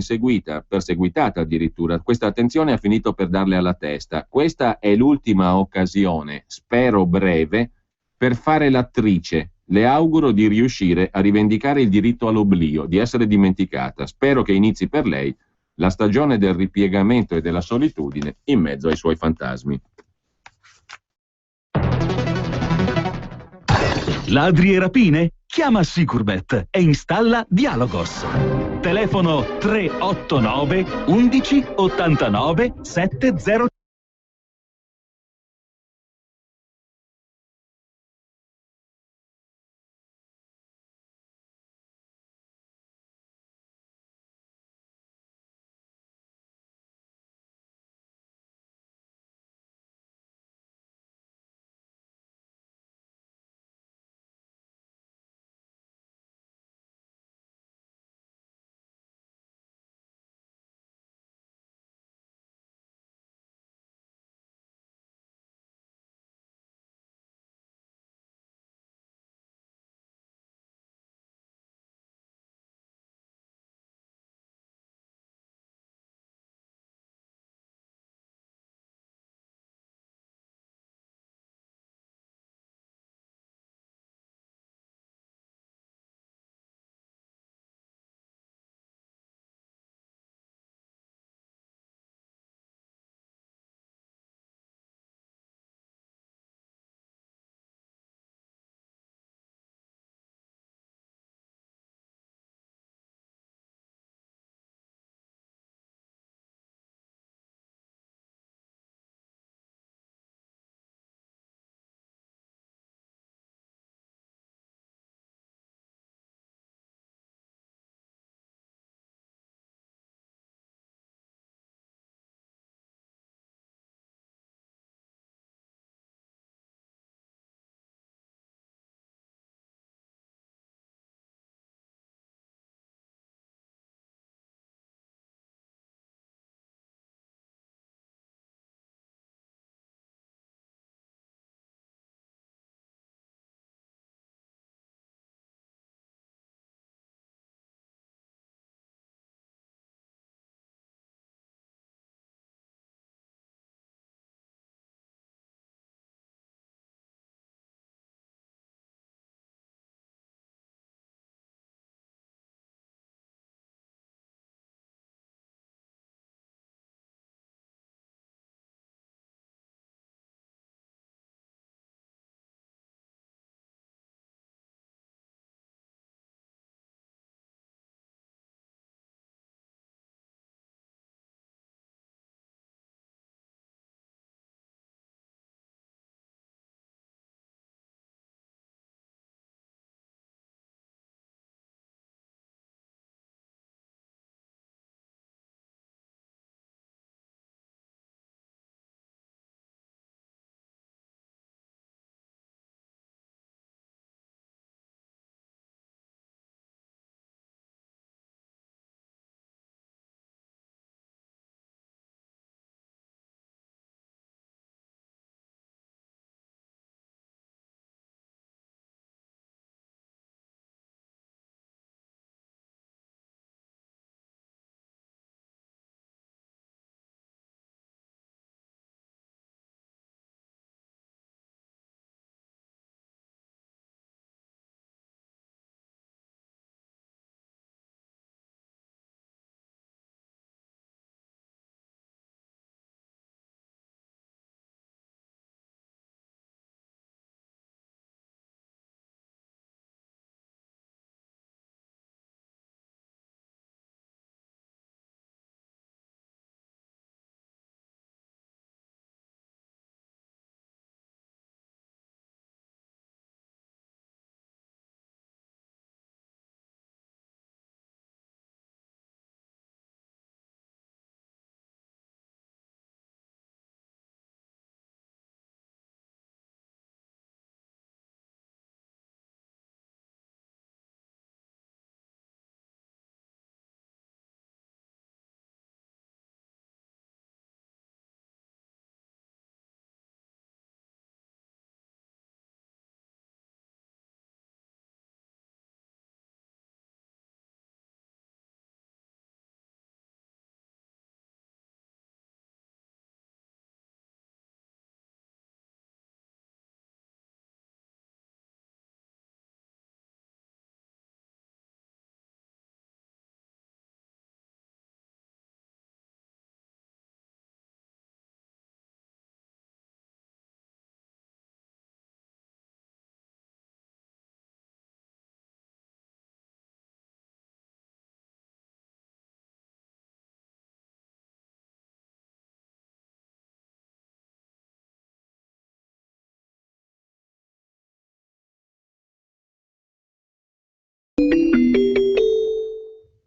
perseguitata addirittura. Questa attenzione ha finito per darle alla testa. Questa è l'ultima occasione, spero breve, per fare l'attrice. Le auguro di riuscire a rivendicare il diritto all'oblio, di essere dimenticata. Spero che inizi per lei la stagione del ripiegamento e della solitudine in mezzo ai suoi fantasmi. Ladri e rapine? Chiama Sicurbet e installa Dialogos. Telefono 389 11 89 70.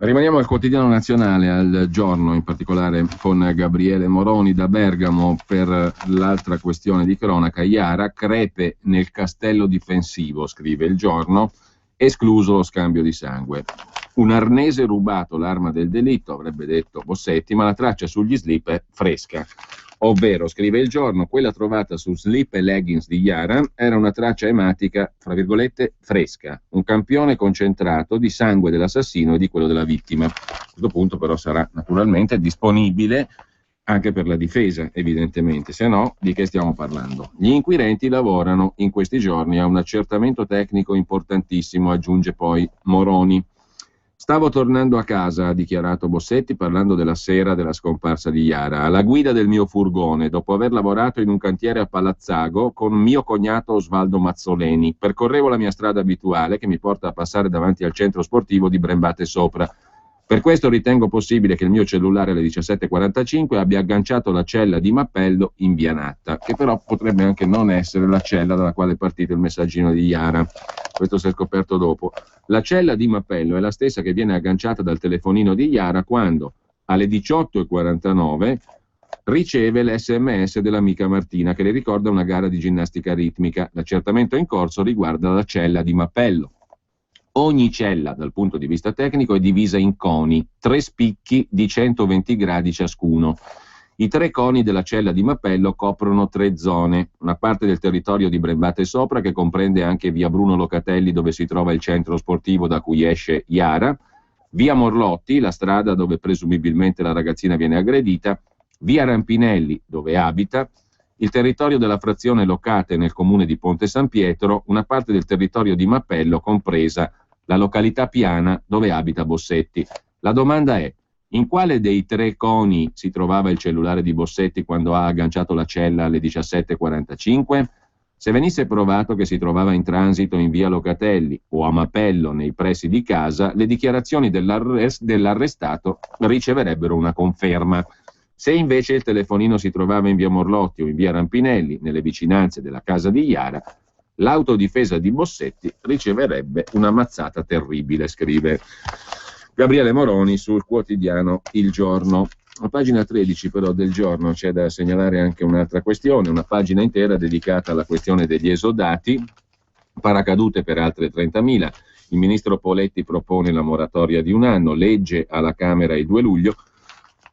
Rimaniamo al Quotidiano Nazionale, al Giorno, in particolare con Gabriele Moroni da Bergamo per l'altra questione di cronaca. Iara, crepe nel castello difensivo, scrive il Giorno, escluso lo scambio di sangue. Un arnese rubato, l'arma del delitto, avrebbe detto Bossetti, ma la traccia sugli slip è fresca. Ovvero, scrive il Giorno, quella trovata su slip e leggings di Iara era una traccia ematica, fra virgolette, fresca, un campione concentrato di sangue dell'assassino e di quello della vittima. A questo punto però sarà naturalmente disponibile anche per la difesa, evidentemente, se no di che stiamo parlando? Gli inquirenti lavorano in questi giorni a un accertamento tecnico importantissimo, aggiunge poi Moroni. Stavo tornando a casa, ha dichiarato Bossetti parlando della sera della scomparsa di Iara, alla guida del mio furgone, dopo aver lavorato in un cantiere a Palazzago con mio cognato Osvaldo Mazzoleni. Percorrevo la mia strada abituale che mi porta a passare davanti al centro sportivo di Brembate Sopra. Per questo ritengo possibile che il mio cellulare alle 17:45 abbia agganciato la cella di Mappello in via Natta, che però potrebbe anche non essere la cella dalla quale è partito il messaggino di Iara. Questo si è scoperto dopo. La cella di Mappello è la stessa che viene agganciata dal telefonino di Iara quando, alle 18:49, riceve l'SMS dell'amica Martina che le ricorda una gara di ginnastica ritmica. L'accertamento in corso riguarda la cella di Mappello. Ogni cella, dal punto di vista tecnico, è divisa in coni, 3 spicchi di 120 gradi ciascuno. I 3 coni della cella di Mappello coprono 3 zone, una parte del territorio di Brembate Sopra che comprende anche via Bruno Locatelli dove si trova il centro sportivo da cui esce Iara, via Morlotti, la strada dove presumibilmente la ragazzina viene aggredita, via Rampinelli dove abita, il territorio della frazione Locate nel comune di Ponte San Pietro, una parte del territorio di Mappello compresa la località Piana dove abita Bossetti. La domanda è: in quale dei 3 coni si trovava il cellulare di Bossetti quando ha agganciato la cella alle 17:45? Se venisse provato che si trovava in transito in via Locatelli o a Mappello nei pressi di casa, le dichiarazioni dell'arrestato riceverebbero una conferma. Se invece il telefonino si trovava in via Morlotti o in via Rampinelli, nelle vicinanze della casa di Iara, l'autodifesa di Bossetti riceverebbe una mazzata terribile, scrive Gabriele Moroni sul quotidiano Il Giorno. A pagina 13 però del Giorno c'è da segnalare anche un'altra questione, una pagina intera dedicata alla questione degli esodati, paracadute per altre 30.000. Il ministro Poletti propone la moratoria di un anno, legge alla Camera il 2 luglio,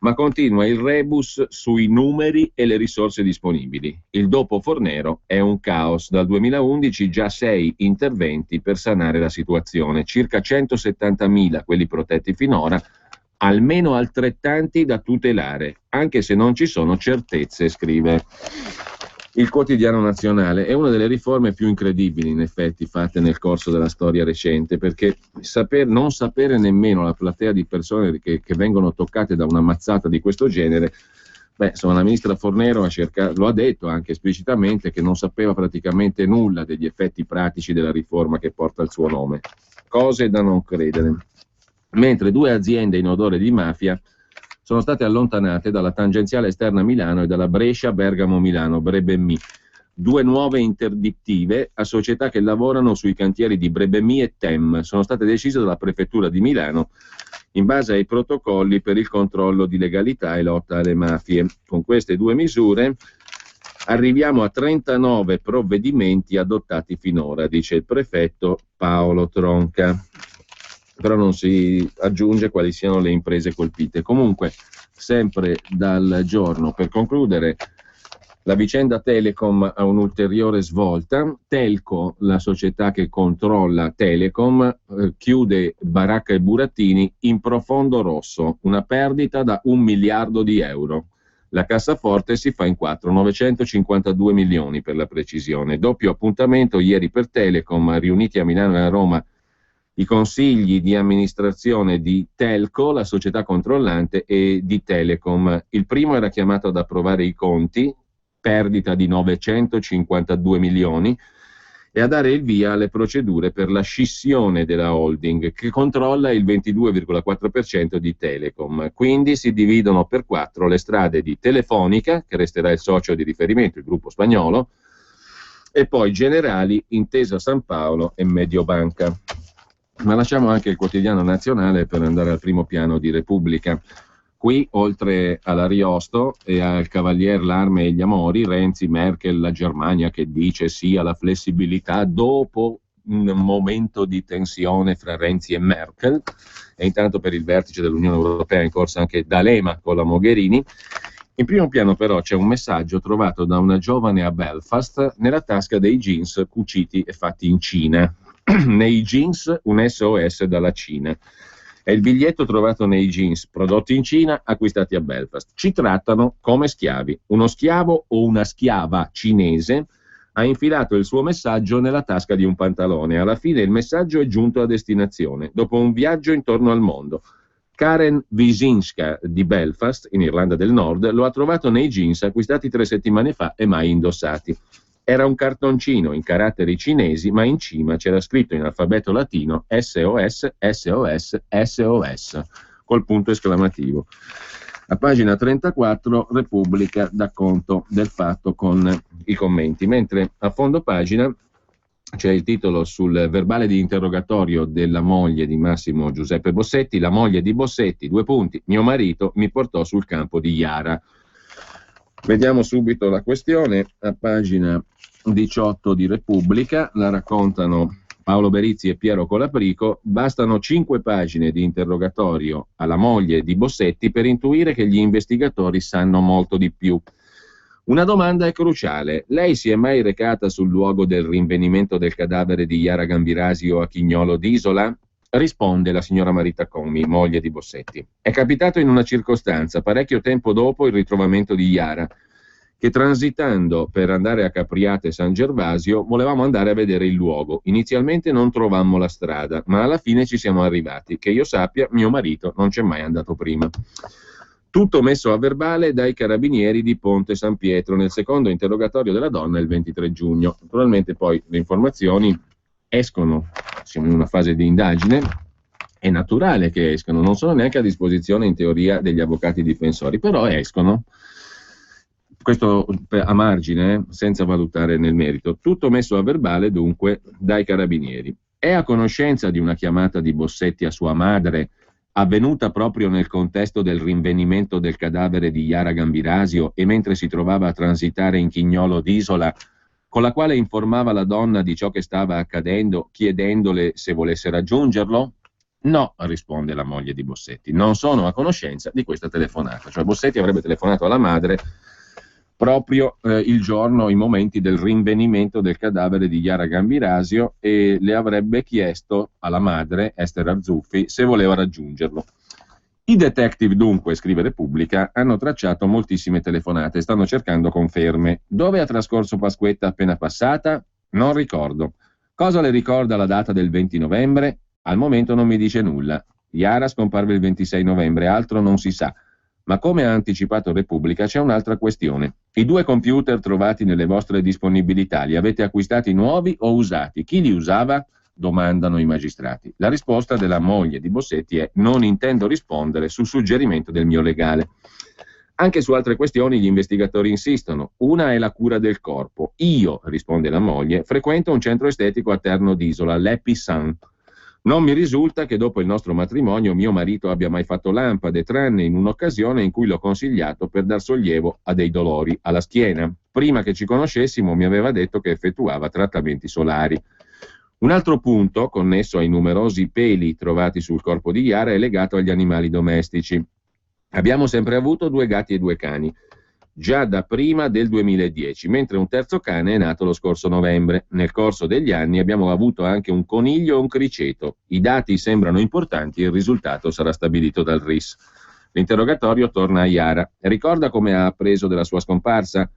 ma continua il rebus sui numeri e le risorse disponibili. Il dopo Fornero è un caos. Dal 2011 già 6 interventi per sanare la situazione, circa 170.000 quelli protetti finora, almeno altrettanti da tutelare, anche se non ci sono certezze, scrive il Quotidiano Nazionale. È una delle riforme più incredibili, in effetti, fatte nel corso della storia recente, perché non sapere nemmeno la platea di persone che vengono toccate da una mazzata di questo genere, insomma, la ministra Fornero lo ha detto anche esplicitamente che non sapeva praticamente nulla degli effetti pratici della riforma che porta il suo nome. Cose da non credere. Mentre 2 aziende in odore di mafia sono state allontanate dalla tangenziale esterna Milano e dalla Brescia-Bergamo-Milano, Brebemi. 2 nuove interdittive a società che lavorano sui cantieri di Brebemi e Tem sono state decise dalla Prefettura di Milano in base ai protocolli per il controllo di legalità e lotta alle mafie. Con queste 2 misure arriviamo a 39 provvedimenti adottati finora, dice il prefetto Paolo Tronca. Però non si aggiunge quali siano le imprese colpite. Comunque, sempre dal Giorno, per concludere, la vicenda Telecom ha un'ulteriore svolta. Telco, la società che controlla Telecom, chiude Baracca e Burattini in profondo rosso, una perdita da 1 miliardo di euro. La cassaforte si fa in 4, 952 milioni per la precisione. Doppio appuntamento ieri per Telecom, riuniti a Milano e a Roma i consigli di amministrazione di Telco, la società controllante, e di Telecom. Il primo era chiamato ad approvare i conti, perdita di 952 milioni, e a dare il via alle procedure per la scissione della holding, che controlla il 22,4% di Telecom. Quindi si dividono per 4 le strade di Telefonica, che resterà il socio di riferimento, il gruppo spagnolo, e poi Generali, Intesa San Paolo e Mediobanca. Ma lasciamo anche il quotidiano nazionale per andare al primo piano di Repubblica. Qui, oltre all'Ariosto e al Cavalier l'Arme e gli Amori, Renzi, Merkel, la Germania che dice sì alla flessibilità dopo un momento di tensione fra Renzi e Merkel, e intanto per il vertice dell'Unione Europea in corsa anche D'Alema con la Mogherini. In primo piano però c'è un messaggio trovato da una giovane a Belfast nella tasca dei jeans cuciti e fatti in Cina. Nei jeans un SOS dalla Cina. È il biglietto trovato nei jeans prodotti in Cina, acquistati a Belfast. Ci trattano come schiavi. Uno schiavo o una schiava cinese ha infilato il suo messaggio nella tasca di un pantalone. Alla fine il messaggio è giunto a destinazione, dopo un viaggio intorno al mondo. Karen Wyszynska di Belfast, in Irlanda del Nord, lo ha trovato nei jeans acquistati 3 settimane fa e mai indossati. Era un cartoncino in caratteri cinesi, ma in cima c'era scritto in alfabeto latino SOS, SOS, SOS, col punto esclamativo. A pagina 34 Repubblica dà conto del fatto con i commenti, mentre a fondo pagina c'è il titolo sul verbale di interrogatorio della moglie di Massimo Giuseppe Bossetti. La moglie di Bossetti, 2 punti, mio marito mi portò sul campo di Iara. Vediamo subito la questione. A pagina 18 di Repubblica la raccontano Paolo Berizzi e Piero Colaprico. Bastano 5 pagine di interrogatorio alla moglie di Bossetti per intuire che gli investigatori sanno molto di più. Una domanda è cruciale. Lei si è mai recata sul luogo del rinvenimento del cadavere di Iara Gambirasio a Chignolo d'Isola? Risponde la signora Marita Commi, moglie di Bossetti. È capitato in una circostanza, parecchio tempo dopo il ritrovamento di Iara, che transitando per andare a Capriate San Gervasio volevamo andare a vedere il luogo. Inizialmente non trovammo la strada, ma alla fine ci siamo arrivati. Che io sappia, mio marito non c'è mai andato prima. Tutto messo a verbale dai carabinieri di Ponte San Pietro nel secondo interrogatorio della donna il 23 giugno. Naturalmente poi le informazioni escono, siamo in una fase di indagine, è naturale che escano, non sono neanche a disposizione in teoria degli avvocati difensori, però escono. Questo a margine, senza valutare nel merito. Tutto messo a verbale dunque dai carabinieri. È a conoscenza di una chiamata di Bossetti a sua madre, avvenuta proprio nel contesto del rinvenimento del cadavere di Iara Gambirasio e mentre si trovava a transitare in Chignolo d'Isola, con la quale informava la donna di ciò che stava accadendo, chiedendole se volesse raggiungerlo? No, risponde la moglie di Bossetti, non sono a conoscenza di questa telefonata. Cioè Bossetti avrebbe telefonato alla madre proprio il giorno, i momenti del rinvenimento del cadavere di Iara Gambirasio, e le avrebbe chiesto alla madre, Esther Arzuffi, se voleva raggiungerlo. I detective dunque, scrive Repubblica, hanno tracciato moltissime telefonate, stanno cercando conferme. Dove ha trascorso Pasquetta appena passata? Non ricordo. Cosa le ricorda la data del 20 novembre? Al momento non mi dice nulla. Iara scomparve il 26 novembre, altro non si sa. Ma come ha anticipato Repubblica c'è un'altra questione. I 2 computer trovati nelle vostre disponibilità li avete acquistati nuovi o usati? Chi li usava? Domandano i magistrati. La risposta della moglie di Bossetti è: non intendo rispondere sul suggerimento del mio legale. Anche su altre questioni gli investigatori insistono. Una è la cura del corpo. Io, risponde la moglie, frequento un centro estetico a Terno d'Isola, l'Episan. Non mi risulta che dopo il nostro matrimonio mio marito abbia mai fatto lampade, tranne in un'occasione in cui l'ho consigliato per dar sollievo a dei dolori alla schiena. Prima che ci conoscessimo mi aveva detto che effettuava trattamenti solari. Un altro punto, connesso ai numerosi peli trovati sul corpo di Iara, è legato agli animali domestici. Abbiamo sempre avuto 2 gatti e 2 cani, già da prima del 2010, mentre un terzo cane è nato lo scorso novembre. Nel corso degli anni abbiamo avuto anche un coniglio e un criceto. I dati sembrano importanti e il risultato sarà stabilito dal RIS. L'interrogatorio torna a Iara. Ricorda come ha appreso della sua scomparsa?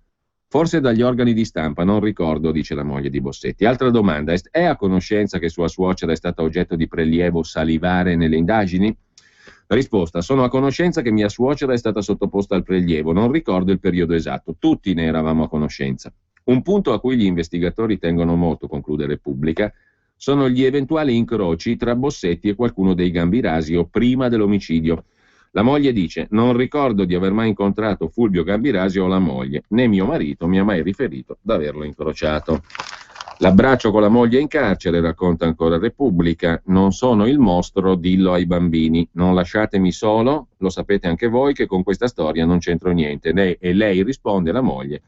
Forse dagli organi di stampa, non ricordo, dice la moglie di Bossetti. Altra domanda, è a conoscenza che sua suocera è stata oggetto di prelievo salivare nelle indagini? Risposta: sono a conoscenza che mia suocera è stata sottoposta al prelievo, non ricordo il periodo esatto, tutti ne eravamo a conoscenza. Un punto a cui gli investigatori tengono molto, conclude Repubblica, sono gli eventuali incroci tra Bossetti e qualcuno dei Gambirasio prima dell'omicidio. La moglie dice: non ricordo di aver mai incontrato Fulvio Gambirasio o la moglie, né mio marito mi ha mai riferito d'averlo incrociato. L'abbraccio con la moglie in carcere, racconta ancora Repubblica, non sono il mostro, dillo ai bambini, non lasciatemi solo, lo sapete anche voi che con questa storia non c'entro niente. Lei risponde alla moglie,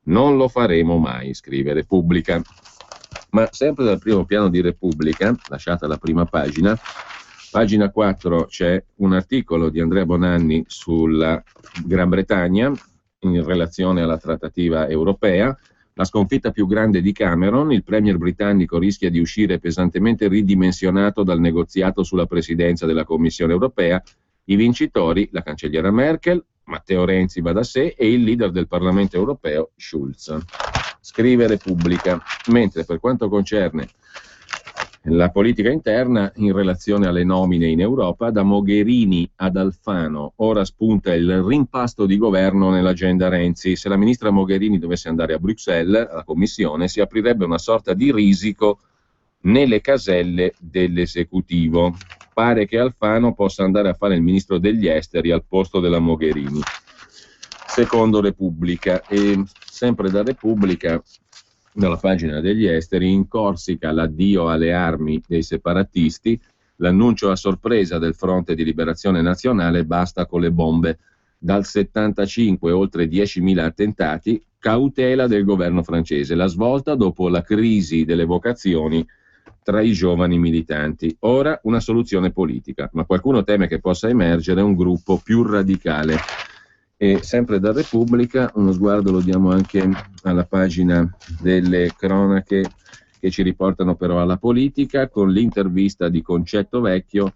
non lo faremo mai, scrive Repubblica. Ma sempre dal primo piano di Repubblica, lasciata la prima pagina, pagina 4 c'è un articolo di Andrea Bonanni sulla Gran Bretagna in relazione alla trattativa europea. La sconfitta più grande di Cameron, il premier britannico rischia di uscire pesantemente ridimensionato dal negoziato sulla presidenza della Commissione europea. I vincitori, la cancelliera Merkel, Matteo Renzi va da sé e il leader del Parlamento europeo Schulz. Scrive Repubblica. Mentre per quanto concerne la politica interna in relazione alle nomine in Europa, da Mogherini ad Alfano, ora spunta il rimpasto di governo nell'agenda Renzi. Se la ministra Mogherini dovesse andare a Bruxelles, alla Commissione, si aprirebbe una sorta di risico nelle caselle dell'esecutivo. Pare che Alfano possa andare a fare il ministro degli esteri al posto della Mogherini, secondo Repubblica. E sempre da Repubblica, dalla pagina degli esteri, in Corsica l'addio alle armi dei separatisti, l'annuncio a sorpresa del Fronte di Liberazione Nazionale, basta con le bombe. Dal 75 oltre 10.000 attentati, cautela del governo francese, la svolta dopo la crisi delle vocazioni tra i giovani militanti. Ora una soluzione politica, ma qualcuno teme che possa emergere un gruppo più radicale. E sempre da Repubblica, uno sguardo lo diamo anche alla pagina delle cronache che ci riportano però alla politica, con l'intervista di Concetto Vecchio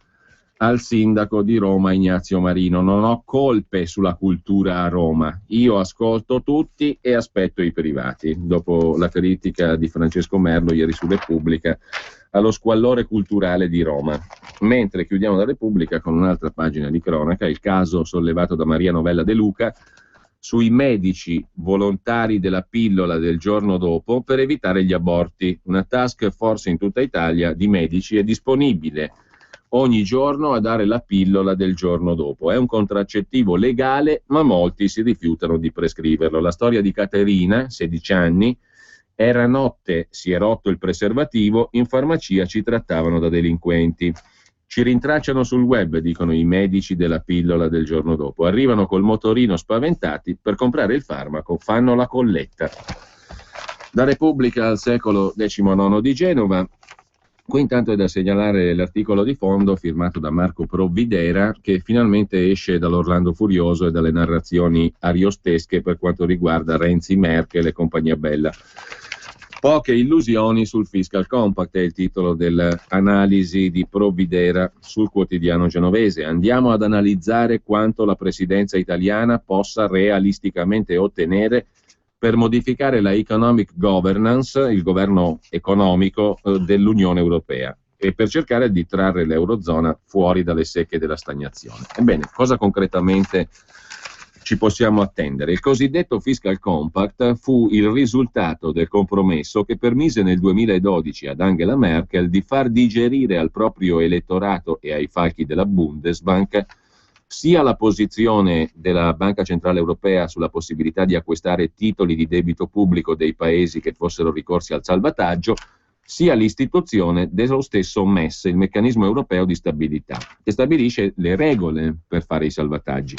al sindaco di Roma Ignazio Marino. Non ho colpe sulla cultura a Roma, io ascolto tutti e aspetto i privati. Dopo la critica di Francesco Merlo ieri su Repubblica allo squallore culturale di Roma. Mentre chiudiamo la Repubblica con un'altra pagina di cronaca, il caso sollevato da Maria Novella De Luca sui medici volontari della pillola del giorno dopo per evitare gli aborti. Una task force in tutta Italia di medici è disponibile ogni giorno a dare la pillola del giorno dopo. È un contraccettivo legale, ma molti si rifiutano di prescriverlo. La storia di Caterina, 16 anni, era notte, si è rotto il preservativo, in farmacia ci trattavano da delinquenti. Ci rintracciano sul web, dicono i medici della pillola del giorno dopo. Arrivano col motorino spaventati per comprare il farmaco, fanno la colletta. Da Repubblica al secolo XIX di Genova. Qui intanto è da segnalare l'articolo di fondo firmato da Marco Provvidera, che finalmente esce dall'Orlando Furioso e dalle narrazioni ariostesche per quanto riguarda Renzi, Merkel e compagnia bella. Poche illusioni sul Fiscal Compact è il titolo dell'analisi di Provvidera sul quotidiano genovese. Andiamo ad analizzare quanto la presidenza italiana possa realisticamente ottenere per modificare la economic governance, il governo economico dell'Unione Europea, e per cercare di trarre l'Eurozona fuori dalle secche della stagnazione. Ebbene, cosa concretamente ci possiamo attendere? Il cosiddetto Fiscal Compact fu il risultato del compromesso che permise nel 2012 ad Angela Merkel di far digerire al proprio elettorato e ai falchi della Bundesbank sia la posizione della Banca Centrale Europea sulla possibilità di acquistare titoli di debito pubblico dei paesi che fossero ricorsi al salvataggio, sia l'istituzione dello stesso MES, il Meccanismo Europeo di Stabilità, che stabilisce le regole per fare i salvataggi.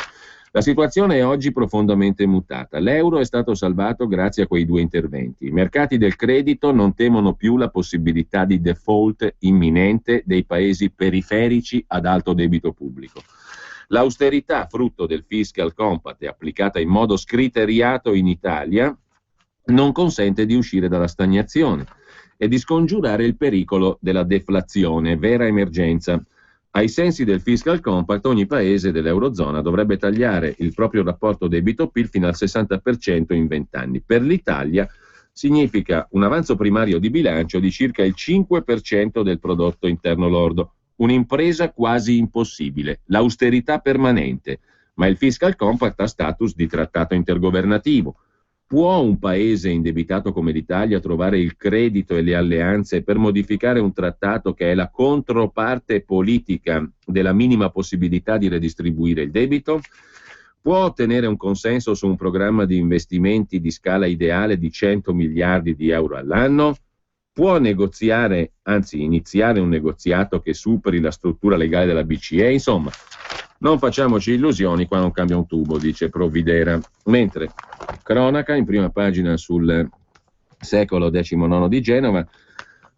La situazione è oggi profondamente mutata. L'euro è stato salvato grazie a quei due interventi. I mercati del credito non temono più la possibilità di default imminente dei paesi periferici ad alto debito pubblico. L'austerità, frutto del Fiscal Compact e applicata in modo scriteriato in Italia, non consente di uscire dalla stagnazione e di scongiurare il pericolo della deflazione, vera emergenza. Ai sensi del Fiscal Compact, ogni paese dell'Eurozona dovrebbe tagliare il proprio rapporto debito-PIL fino al 60% in 20 anni. Per l'Italia significa un avanzo primario di bilancio di circa il 5% del prodotto interno lordo. Un'impresa quasi impossibile, l'austerità permanente, ma il Fiscal Compact ha status di trattato intergovernativo. Può un paese indebitato come l'Italia trovare il credito e le alleanze per modificare un trattato che è la controparte politica della minima possibilità di redistribuire il debito? Può ottenere un consenso su un programma di investimenti di scala ideale di 100 miliardi di euro all'anno? può negoziare, anzi iniziare un negoziato che superi la struttura legale della BCE? Insomma, non facciamoci illusioni, qua non cambia un tubo, dice Provvidera. Mentre cronaca, in prima pagina sul Secolo XIX di Genova,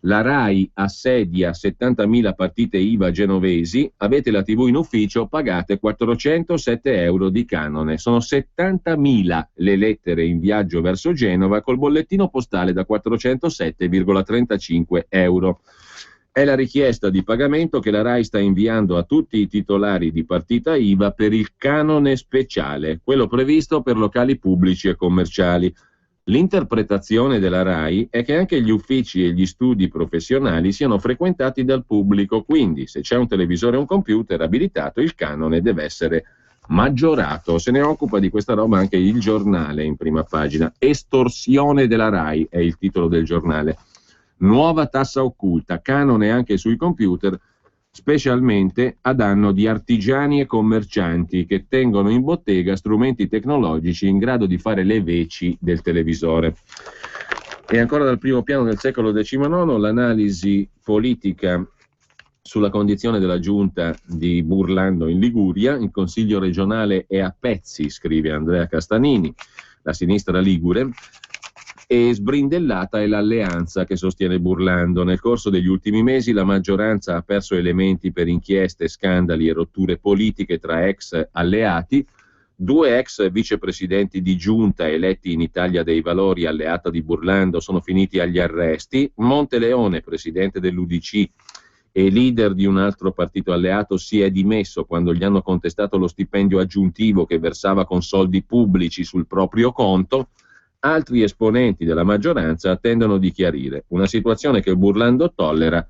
la RAI assedia 70.000 partite IVA genovesi, avete la TV in ufficio, pagate 407 euro di canone. Sono 70.000 le lettere in viaggio verso Genova col bollettino postale da 407,35 euro. È la richiesta di pagamento che la RAI sta inviando a tutti i titolari di partita IVA per il canone speciale, quello previsto per locali pubblici e commerciali. L'interpretazione della RAI è che anche gli uffici e gli studi professionali siano frequentati dal pubblico, quindi se c'è un televisore o un computer abilitato il canone deve essere maggiorato. Se ne occupa di questa roba anche il Giornale in prima pagina. Estorsione della RAI è il titolo del giornale. Nuova tassa occulta, canone anche sui computer, specialmente a danno di artigiani e commercianti che tengono in bottega strumenti tecnologici in grado di fare le veci del televisore. E ancora dal primo piano del secolo XIX l'analisi politica sulla condizione della giunta di Burlando in Liguria. Il Consiglio regionale è a pezzi, scrive Andrea Castanini, la sinistra ligure, e sbrindellata è l'alleanza che sostiene Burlando. Nel corso degli ultimi mesi la maggioranza ha perso elementi per inchieste, scandali e rotture politiche tra ex alleati. 2 ex vicepresidenti di giunta eletti in Italia dei Valori, alleata di Burlando, sono finiti agli arresti. Monteleone, presidente dell'UDC e leader di un altro partito alleato, si è dimesso quando gli hanno contestato lo stipendio aggiuntivo che versava con soldi pubblici sul proprio conto. Altri esponenti della maggioranza attendono di chiarire una situazione che Burlando tollera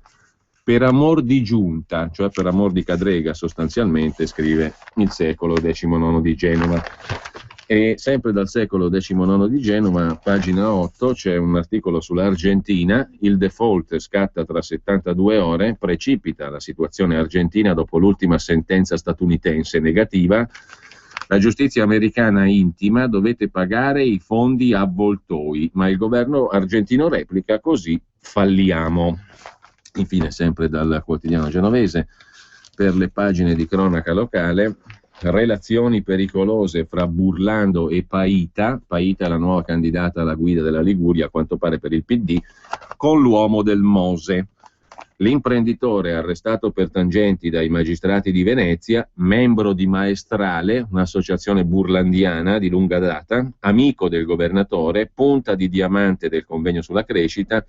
per amor di giunta, cioè per amor di cadrega sostanzialmente, scrive il Secolo XIX di Genova. E sempre dal Secolo XIX di Genova, pagina 8, c'è un articolo sull'Argentina. Il default scatta tra 72 ore, precipita la situazione argentina dopo l'ultima sentenza statunitense negativa. La giustizia americana intima: dovete pagare i fondi avvoltoi, ma il governo argentino replica: così falliamo. Infine, sempre dal quotidiano genovese, per le pagine di cronaca locale, relazioni pericolose fra Burlando e Paita è la nuova candidata alla guida della Liguria, a quanto pare per il PD, con l'uomo del Mose. L'imprenditore arrestato per tangenti dai magistrati di Venezia, membro di Maestrale, un'associazione burlandiana di lunga data, amico del governatore, punta di diamante del convegno sulla crescita,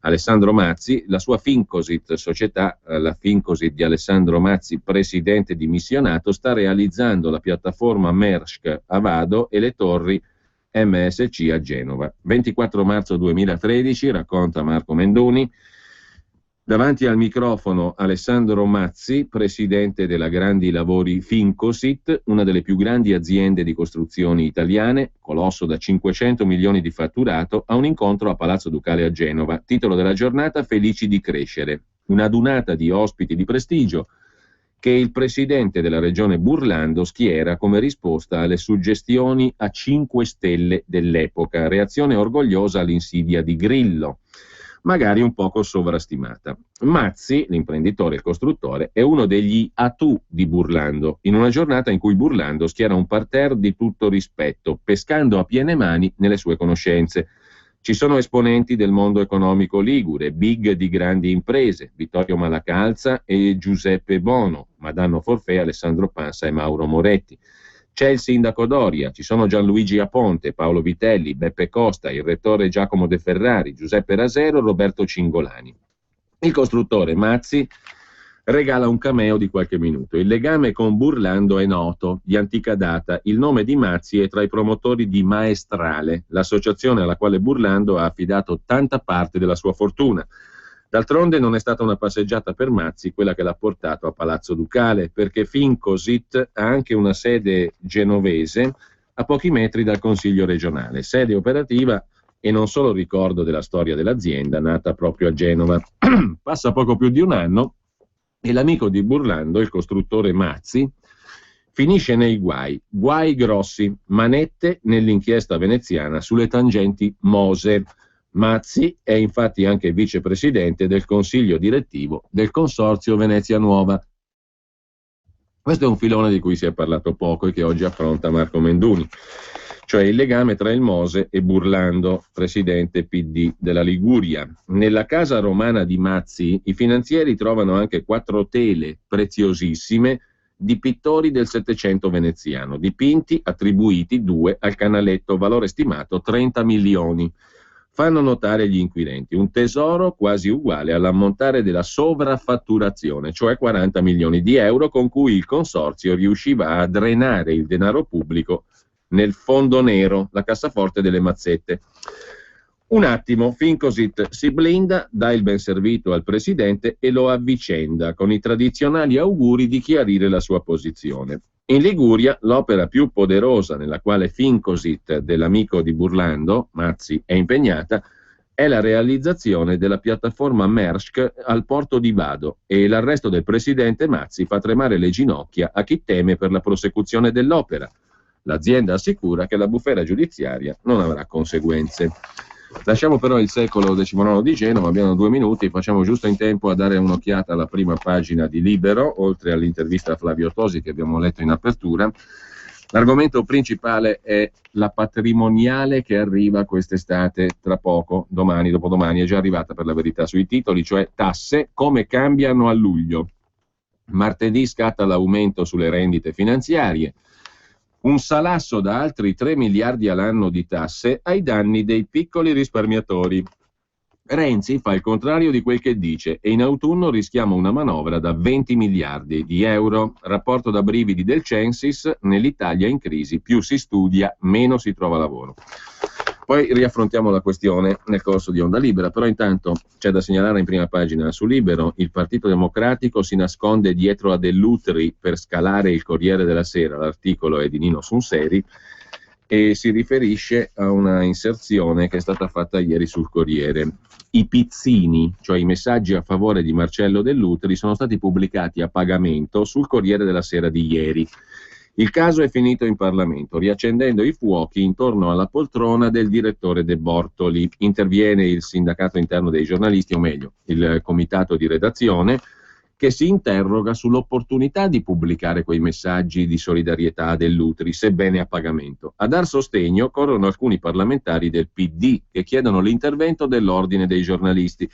Alessandro Mazzi. La sua Fincosit società, la Fincosit di Alessandro Mazzi, presidente dimissionato, sta realizzando la piattaforma Maersk a Vado e le torri MSC a Genova. 24 marzo 2013, racconta Marco Mendoni. Davanti al microfono Alessandro Mazzi, presidente della Grandi Lavori Fincosit, una delle più grandi aziende di costruzioni italiane, colosso da 500 milioni di fatturato, a un incontro a Palazzo Ducale a Genova. Titolo della giornata: Felici di crescere. Una dunata di ospiti di prestigio che il presidente della regione Burlando schiera come risposta alle suggestioni a 5 Stelle dell'epoca. Reazione orgogliosa all'insidia di Grillo, magari un poco sovrastimata. Mazzi, l'imprenditore e il costruttore, è uno degli atù di Burlando, in una giornata in cui Burlando schiera un parterre di tutto rispetto, pescando a piene mani nelle sue conoscenze. Ci sono esponenti del mondo economico ligure, big di grandi imprese, Vittorio Malacalza e Giuseppe Bono, ma danno forfè Alessandro Pansa e Mauro Moretti. C'è il sindaco Doria, ci sono Gianluigi Aponte, Paolo Vitelli, Beppe Costa, il rettore Giacomo De Ferrari, Giuseppe Rasero, Roberto Cingolani. Il costruttore Mazzi regala un cameo di qualche minuto. Il legame con Burlando è noto, di antica data. Il nome di Mazzi è tra i promotori di Maestrale, l'associazione alla quale Burlando ha affidato tanta parte della sua fortuna. D'altronde non è stata una passeggiata per Mazzi quella che l'ha portato a Palazzo Ducale, perché Fincosit ha anche una sede genovese a pochi metri dal Consiglio regionale, sede operativa e non solo ricordo della storia dell'azienda nata proprio a Genova. Passa poco più di un anno e l'amico di Burlando, il costruttore Mazzi, finisce nei guai grossi, manette nell'inchiesta veneziana sulle tangenti Mose. Mazzi è infatti anche vicepresidente del consiglio direttivo del Consorzio Venezia Nuova. Questo è un filone di cui si è parlato poco e che oggi affronta Marco Menduni, cioè il legame tra il Mose e Burlando, presidente PD della Liguria. Nella casa romana di Mazzi i finanzieri trovano anche 4 tele preziosissime di pittori del Settecento veneziano, dipinti, attribuiti 2 al Canaletto, valore stimato 30 milioni. Fanno notare gli inquirenti un tesoro quasi uguale all'ammontare della sovraffatturazione, cioè 40 milioni di euro, con cui il consorzio riusciva a drenare il denaro pubblico nel fondo nero, la cassaforte delle mazzette. Un attimo, Fincosit si blinda, dà il ben servito al presidente e lo avvicenda con i tradizionali auguri di chiarire la sua posizione. In Liguria, l'opera più poderosa nella quale Fincosit dell'amico di Burlando, Mazzi, è impegnata è la realizzazione della piattaforma Maersk al porto di Vado, e l'arresto del presidente Mazzi fa tremare le ginocchia a chi teme per la prosecuzione dell'opera. L'azienda assicura che la bufera giudiziaria non avrà conseguenze. Lasciamo però il secolo XIX di Genova, abbiamo 2 minuti, facciamo giusto in tempo a dare un'occhiata alla prima pagina di Libero, oltre all'intervista a Flavio Tosi che abbiamo letto in apertura. L'argomento principale è la patrimoniale che arriva quest'estate, tra poco, domani, dopodomani, è già arrivata per la verità sui titoli, cioè tasse, come cambiano a luglio. Martedì scatta l'aumento sulle rendite finanziarie. Un salasso da altri 3 miliardi all'anno di tasse ai danni dei piccoli risparmiatori. Renzi fa il contrario di quel che dice e in autunno rischiamo una manovra da 20 miliardi di euro. Rapporto da brividi del Censis: nell'Italia in crisi più si studia, meno si trova lavoro. Poi riaffrontiamo la questione nel corso di Onda Libera, però intanto c'è da segnalare in prima pagina su Libero: il Partito Democratico si nasconde dietro a Dell'Utri per scalare il Corriere della Sera. L'articolo è di Nino Sunseri e si riferisce a una inserzione che è stata fatta ieri sul Corriere. I pizzini, cioè i messaggi a favore di Marcello Dell'Utri, sono stati pubblicati a pagamento sul Corriere della Sera di ieri. Il caso è finito in Parlamento, riaccendendo i fuochi intorno alla poltrona del direttore De Bortoli. Interviene il sindacato interno dei giornalisti, o meglio, il comitato di redazione, che si interroga sull'opportunità di pubblicare quei messaggi di solidarietà a Dell'Utri, sebbene a pagamento. A dar sostegno corrono alcuni parlamentari del PD che chiedono l'intervento dell'Ordine dei giornalisti.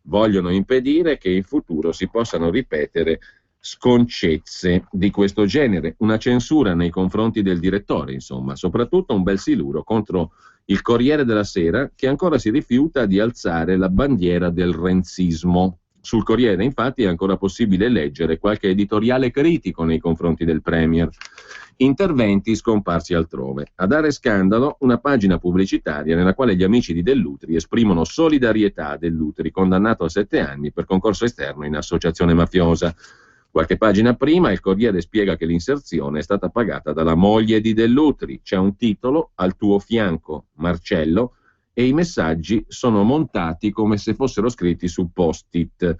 Vogliono impedire che in futuro si possano ripetere sconcezze di questo genere, una censura nei confronti del direttore, insomma, soprattutto un bel siluro contro il Corriere della Sera, che ancora si rifiuta di alzare la bandiera del renzismo. Sul Corriere, infatti, è ancora possibile leggere qualche editoriale critico nei confronti del Premier. Interventi scomparsi altrove. A dare scandalo, una pagina pubblicitaria nella quale gli amici di Dell'Utri esprimono solidarietà a Dell'Utri, condannato a 7 anni per concorso esterno in associazione mafiosa. Qualche pagina prima il Corriere spiega che l'inserzione è stata pagata dalla moglie di Dell'Utri. C'è un titolo: "Al tuo fianco, Marcello", e i messaggi sono montati come se fossero scritti su post-it.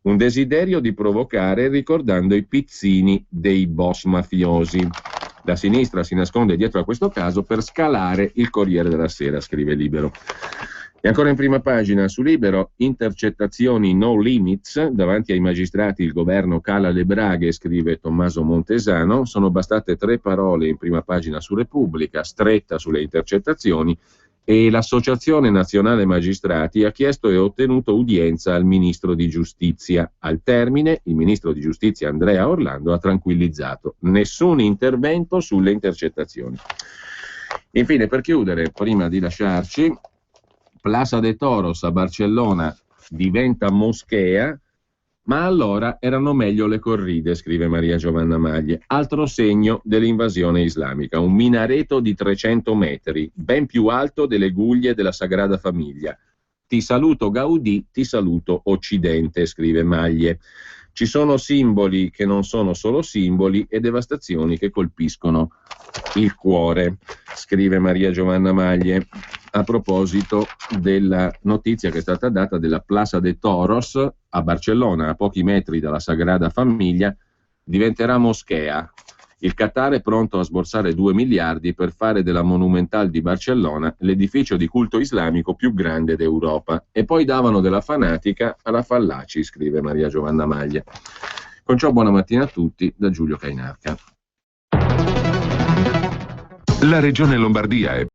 Un desiderio di provocare ricordando i pizzini dei boss mafiosi. La sinistra si nasconde dietro a questo caso per scalare il Corriere della Sera, scrive Libero. E ancora in prima pagina su Libero: intercettazioni no limits, davanti ai magistrati il governo cala le braghe, scrive Tommaso Montesano. Sono bastate 3 parole in prima pagina su Repubblica: stretta sulle intercettazioni, e l'Associazione Nazionale Magistrati ha chiesto e ottenuto udienza al Ministro di Giustizia. Al termine, il Ministro di Giustizia Andrea Orlando ha tranquillizzato: nessun intervento sulle intercettazioni. Infine, per chiudere, prima di lasciarci, Plaza de Toros a Barcellona diventa moschea, ma allora erano meglio le corride, scrive Maria Giovanna Maglie. Altro segno dell'invasione islamica: un minareto di 300 metri, ben più alto delle guglie della Sagrada Famiglia. Ti saluto Gaudì, ti saluto Occidente, scrive Maglie. Ci sono simboli che non sono solo simboli e devastazioni che colpiscono il cuore, scrive Maria Giovanna Maglie, a proposito della notizia che è stata data della Plaza de Toros a Barcellona, a pochi metri dalla Sagrada Famiglia, diventerà moschea. Il Qatar è pronto a sborsare 2 miliardi per fare della Monumental di Barcellona l'edificio di culto islamico più grande d'Europa. E poi davano della fanatica alla Fallaci, scrive Maria Giovanna Maglia. Con ciò buona mattina a tutti da Giulio Cainarca. La Regione Lombardia è